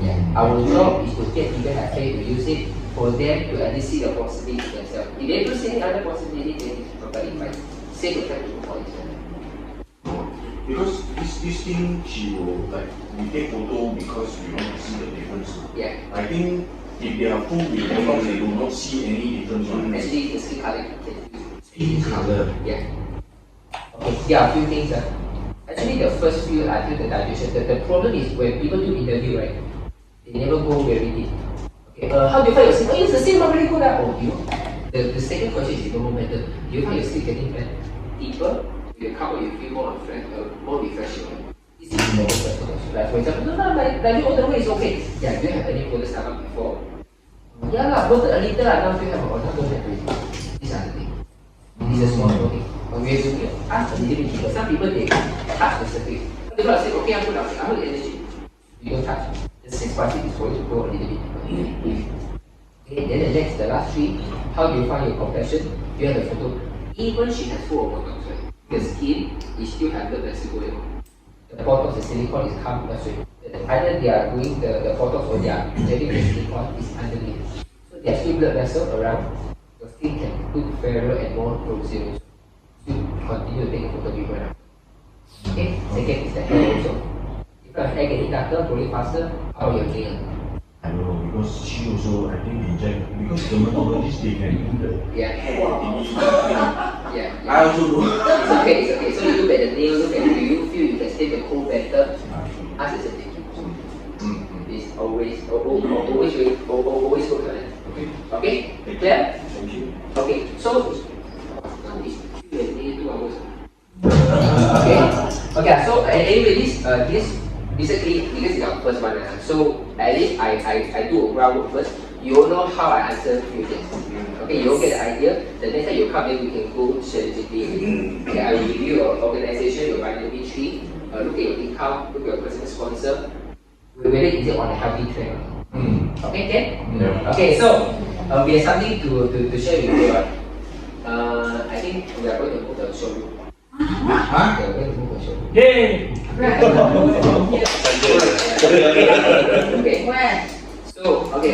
Yeah. Our job is to get people that care to use it for them to at least see the possibility themselves. If they don't see any other possibility, then it's totally fine. Save the time to go for it. Because this thing, she will like, we take photo because we want to see the difference. Yeah. I think if they are full with Botox, they do not see any difference. Actually, the skin color. Skin color. Yeah. Okay, there are a few things. Actually, the first few, I feel the digestion. The problem is when people do interview, right? They never go very deep. Okay, how do you find your sleep? Oh, it's the same, not very good. Oh, you know, the second question is even more better. Do you find your sleep getting better? Deeper? You come you feel more refreshing. This is more refreshing. Like for example, like all the way is okay. Yeah, do you have any bloated stomach before? Yeah lah, bloated a little lah. Now do you have or not? Don't have really. These are the things. This is a small thing. But we have to ask a little bit deeper. Some people they touch the surface. They don't say, okay, I'm good. I'm good energy. You don't touch. The 6 by 6 is going to go a little bit deeper. Okay, then the last 3. How do you find your complexion? You have the photo. Even she has full of Botox, right? The skin is still have blood vessel going on. The Botox, the silicone is come that way. Either they are doing the Botox or they are injecting the silicone is underneath. So there are still blood vessel around your can look fairer and more rosy also. You continue to take a photo before and after. Okay, second is the hair also. If your hair getting darker, growing faster, how are you doing? I don't know because she also I think inject because dermatologists they can do the Yeah. hair thingy. Yeah. I also know. It's okay, it's okay. So you look at the nail, look at do you feel you can stay the cold better? Ask is a thing. It's always always work on it. Okay. Okay? Clear? Thank you. Okay, so now it's Q&A 2 hours. Okay, so anyway, this basically because it's our first one. So at least I do a groundwork first. You all know how I answer few things. Okay, you all get the idea. The next time you come in, we can go strategically. Okay, I will give you your organization, your vitamin tree, look at your income, look at your personal sponsor. Whether is it on a healthy trend? Okay, Ken? Yeah. Okay, so we have something to share with you. I think we are going to move the showroom. Huh? We are going to move the showroom. Yay! Okay. Where? So, okay.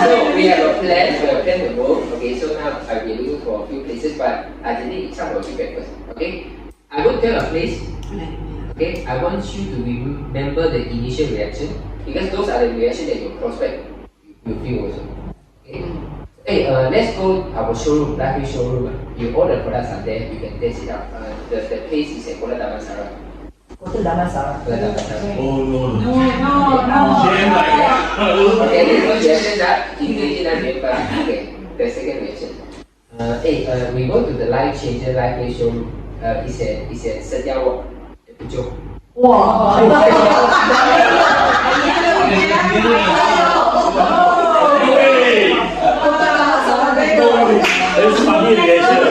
So we have a plan to go. Okay, so now I'll be looking for a few places, but I need some of the feedback first. Okay, I will tell a place. Okay, I want you to remember the initial reaction because those are the reactions that your prospect will feel also. Okay. Hey, let's go our showroom, live showroom. All the products are there. You can test it out. The place is at Kuala Damansara. Kota Damansara. Oh no. Okay, this first reaction that engage in a paper. Okay, the second reaction. We go to the live changer, live play showroom. It's at Setia Walk, Puchong. Wow. That's funny reaction.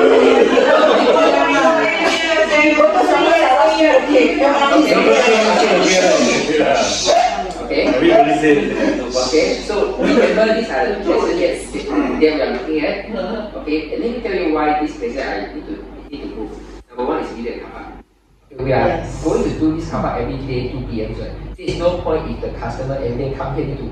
Okay. Everybody said. Okay, so remember these are the places that we are looking at. Okay, and let me tell you why these places I need to go. Number one is video cover. We are going to do this cover every day 2 p.m. So there is no point if the customer every day come here to.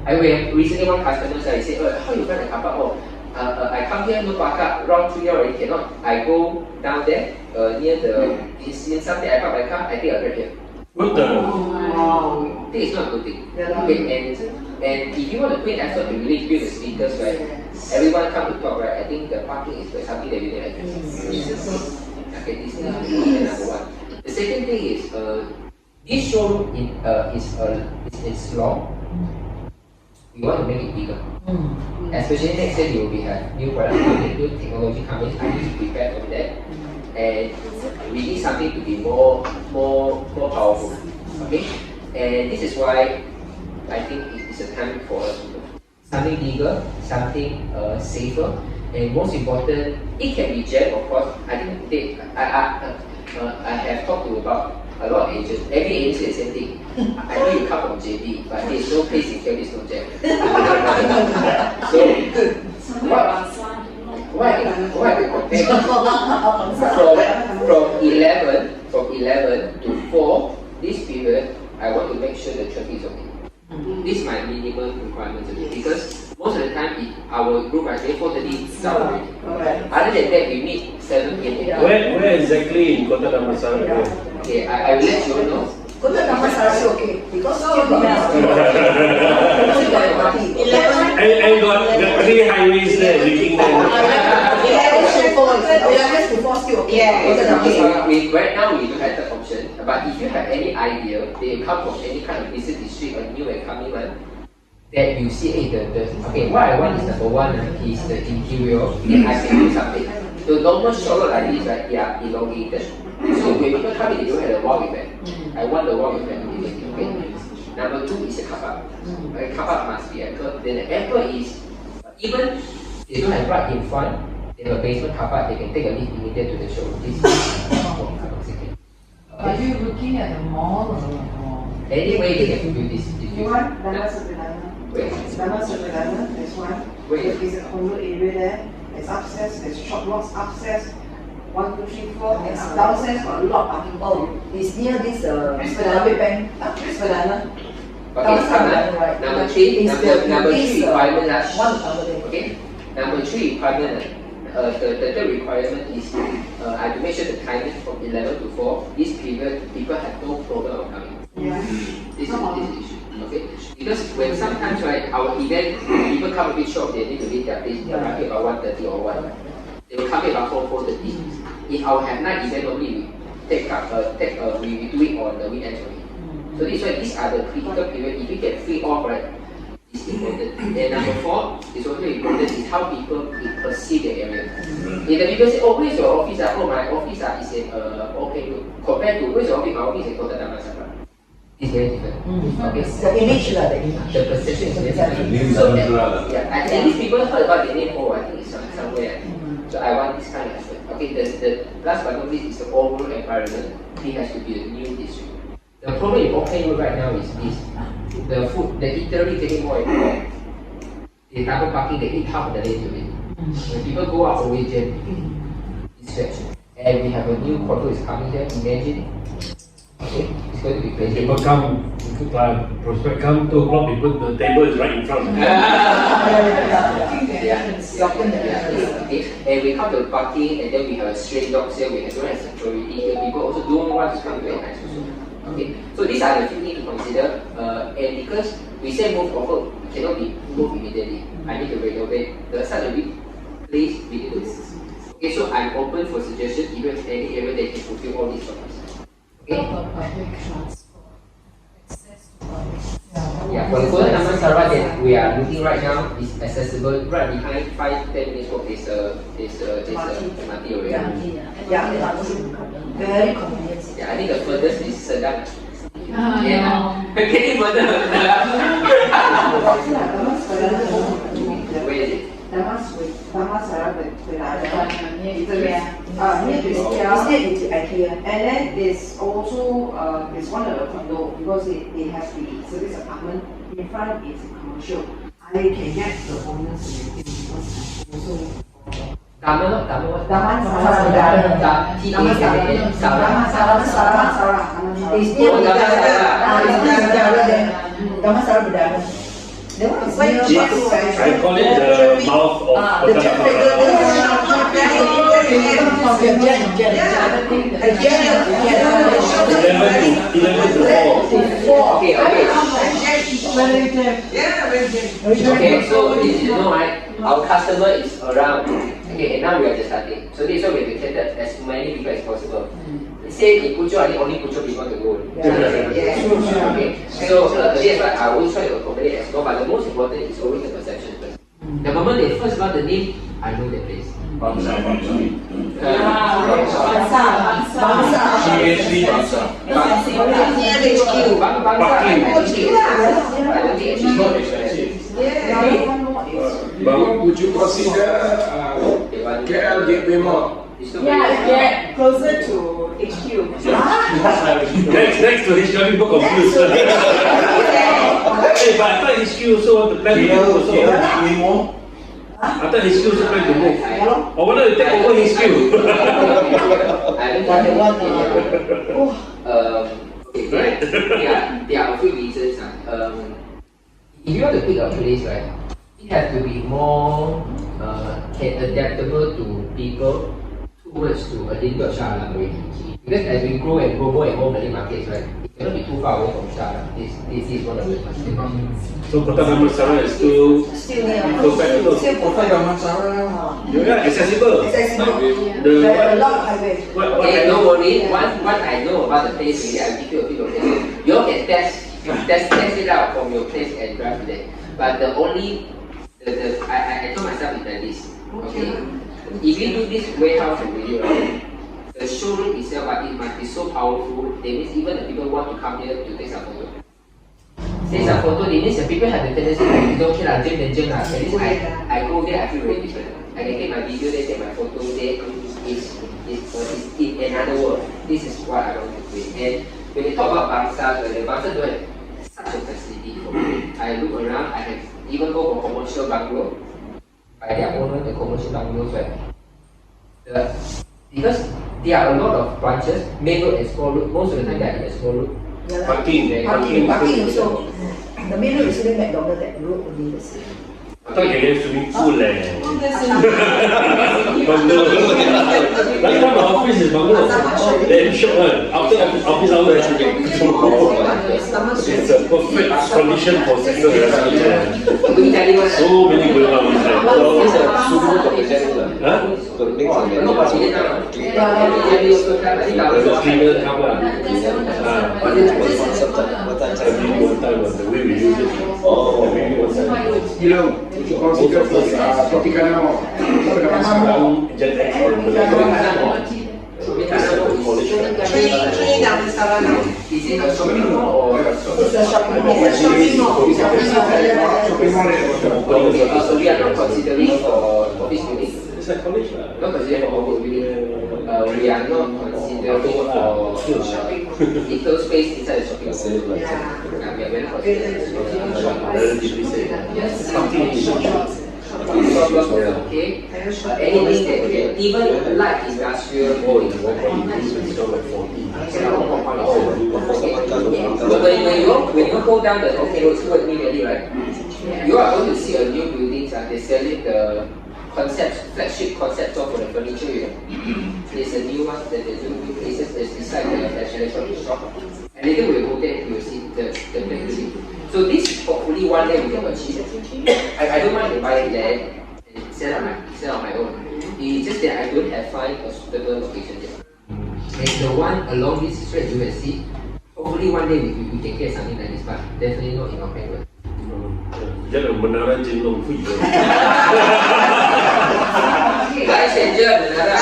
I have recently one customer said, how you find the cover? Oh, I come here no park round 3 already cannot. I go down there near the incident something. I park my car. I take a grab here. What the? Wow. This is not a good thing. Okay, and if you want to put in effort to really build the speakers, right? Everyone come to talk, right? I think the parking is something that you need to address. Okay, this is number one. The second thing is this showroom is long. We want to make it bigger. Especially next year, you will have new products coming, new technology coming. I need to prepare for that. And we need something to be more powerful. Okay? And this is why I think it's a time for us to do something bigger, something safer, and most important, it can be jammed, of course. I think I have talked to about a lot of agents. Every agent says the same thing. I know you come from JB, but there's no place in here, there's no jam. So, what I can compare from 11 to 4, this period, I want to make sure the traffic is okay. This is my minimum requirements because most of the time our group I say 4:30 down already. Other than that, we meet 7 p.m. Where exactly in Kota Damansara? Okay, I will let you know. Kota Damansara is okay because still got I got 3 highways there leading there. 11 to 4 still okay. Right now we don't have the option, but if you have any idea, they come from any kind of business district or new and coming one, that you see, okay, what I want is number one is the interior, then I can do something. The normal showroom like this, right, they are elongated. So when people come in, they don't have a wow effect. I want the wow effect to be okay. Number 2 is a car park. A car park must be anchored. Then the anchor is, even they don't have right in front, they have a basement car park, they can take a lift immediate to the showroom. This is Are you looking at the mall or? Anyway, they can do this. You want Damansara? Where? Damansara, there's one. Where? There's a home area there. There's upstairs, there's shop lots upstairs. 1, 2, 3, 4. And downstairs got a lot of parking. Oh, it's near this Bank. Banana. Okay, number three requirement. Okay, number three requirement. The third requirement is I have to make sure the timing from 11 to 4. This period, people have no problem of coming. Yeah. This is the issue. Okay, because when sometimes right, our event people come a bit short, they need to leave their place. They're arriving about 1:30 or 1. They will come here about 4:30. If our have night event, normally we do it on the weekends only. So this is why these are the critical period. If you get free off, right, it's important. And number 4 is also important is how people perceive the area. If the people say, oh, where's your office? Oh, my office is in okay, compared to where's your office? My office is in Kota Damansara. It's very different. Okay, The image, the perception is very different. So at least people heard about the name. Oh, I think it's somewhere. So I want this kind of effort. Okay, the last but not least is the overall environment. It has to be a new district. The problem in Auckland right now is this: the food, the eatery getting more and more. They double parking, they eat half the lane to it. When people go out always jam, it's stretch. And we have a new quarter is coming here. Imagine. Okay, it's going to be crazy. People come, prospect come 2 o'clock, they put the table is right in front. And we come to parking, and then we have stray dogs here. We don't have security here. People also don't want to come to it nice also. Okay, so these are the few things to consider. And because we say move forward, it cannot be moved immediately. I need to renovate. The such a big place we need to. Okay, so I'm open for suggestions. If you have any area that can fulfill all these purposes. Okay. Public transport, access to public. Yeah, for the Kota Damansara that we are looking right now is accessible. Right behind 5-10 minutes walk is MRT already. Very convenient. Yeah, I think the furthest is Sedang. Yeah. Can you further? Where is it? Damansara, Near to IKEA. and then there's also there's one of the condo because it has the service apartment in front is commercial. I can get the owners to also Damansara Berdana. The one is like I call it the mouth of the Kota Okay, so this you know right, our customer is around. Okay, and now we are just starting. So this is why we have to cater as many people as possible. Say in Puchong, I think only Puchong people to go. Okay, so that's why I always try to accommodate as well. But the most important is always the perception first. The moment they first got the name, I know the place. Bangsa. Would you consider KL Gateway Mall? Yeah, closer to HQ. Next to HQ, people confused. Hey, but I thought HQ also want to plan to move. I thought HQ also plan to move. I wanted to take over HQ. Okay, there are a few reasons. If you want to pick a place, right, it has to be more adaptable to people towards to a little bit of Shah already. Because as we grow and grow more and more Malay markets, right, it cannot be too far away from Shah. This is one of the considerations. So Kota Damansara is still perfect. Kota Damansara. Yeah, accessible. A lot of highways. Okay, don't worry. What I know about the place, really, I'll give you a bit of it. You all can test it out from your place and drive to there. But I told myself it's like this. Okay. If you do this warehouse and video, right, the showroom itself, it must be so powerful. That means even the people want to come here to take some photo. Take some photo, that means the people have the tendency to be okay lah, at least I go there, I feel very different. I can take my video there, take my photo there. It's in another world. This is what I want to create. And when you talk about Bangsa, the Bangsa don't have such a facility for me. I look around, I have even go for commercial bungalow. By their owner, the commercial bungalows, right? Because there are a lot of branches, main road and small road. Most of the time they are in a small road. Parking also. The main road is still McDonald's, that road only the same. I thought you had swimming pool Bungalow. Last time our office is bungalow. Then shop after office hours. It's a perfect condition for sexual harassment. So many going on inside. Huh? The cleaner come one time was the way we use it. If you consider this Tropicana, we are not considering for office building. Not considering for office building. We are not considering for shopping. Little space inside the shopping mall. We are very considerate. Okay. Anything that okay, even light industrial. When you go down the okay road toward immediately, right? You are going to see a new buildings. They're selling the flagship concept store for the furniture. There's a new one that they're doing places that's beside the national shop. And later we'll go there, you'll see the building. So this hopefully one day we can achieve. I don't mind to buy land and set up my own. It's just that I don't have find a suitable location yet. And the one along this stretch you will see, hopefully one day we can get something like this, but definitely not in our plan. Jangan menara Jinlong Hui. Guys, enjoy menara.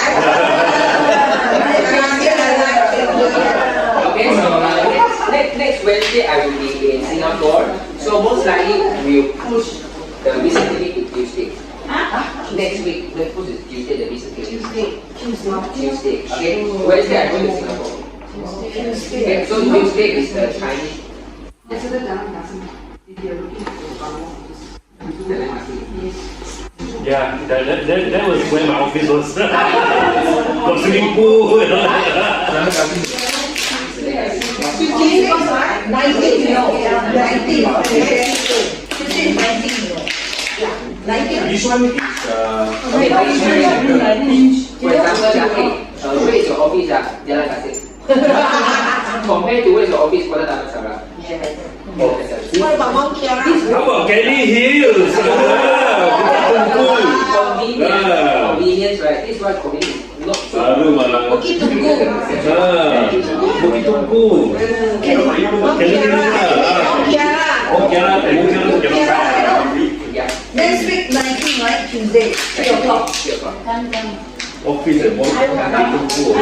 Okay, so next Wednesday I will be in Singapore. So most likely we will push the Visi to Tuesday. Next week we'll push it Tuesday, the Visi Tuesday. Okay, Wednesday I go to Singapore. Okay, so Tuesday is the Chinese. Yeah, that was where my office was. Got swimming pool and all that. 19. This one is For example, where is your office? Jalan Kasih. Compared to where is your office? Kota Damansara. What about Mount Kiara? How about Kelly Hills? Convenience, right? This one convenience. Not so. Bukit Tunggu. Bukit Tunggu. Kelly Hills. Next week, 19, right? Tuesday, 3 o'clock. Office at Bukit Tunggu.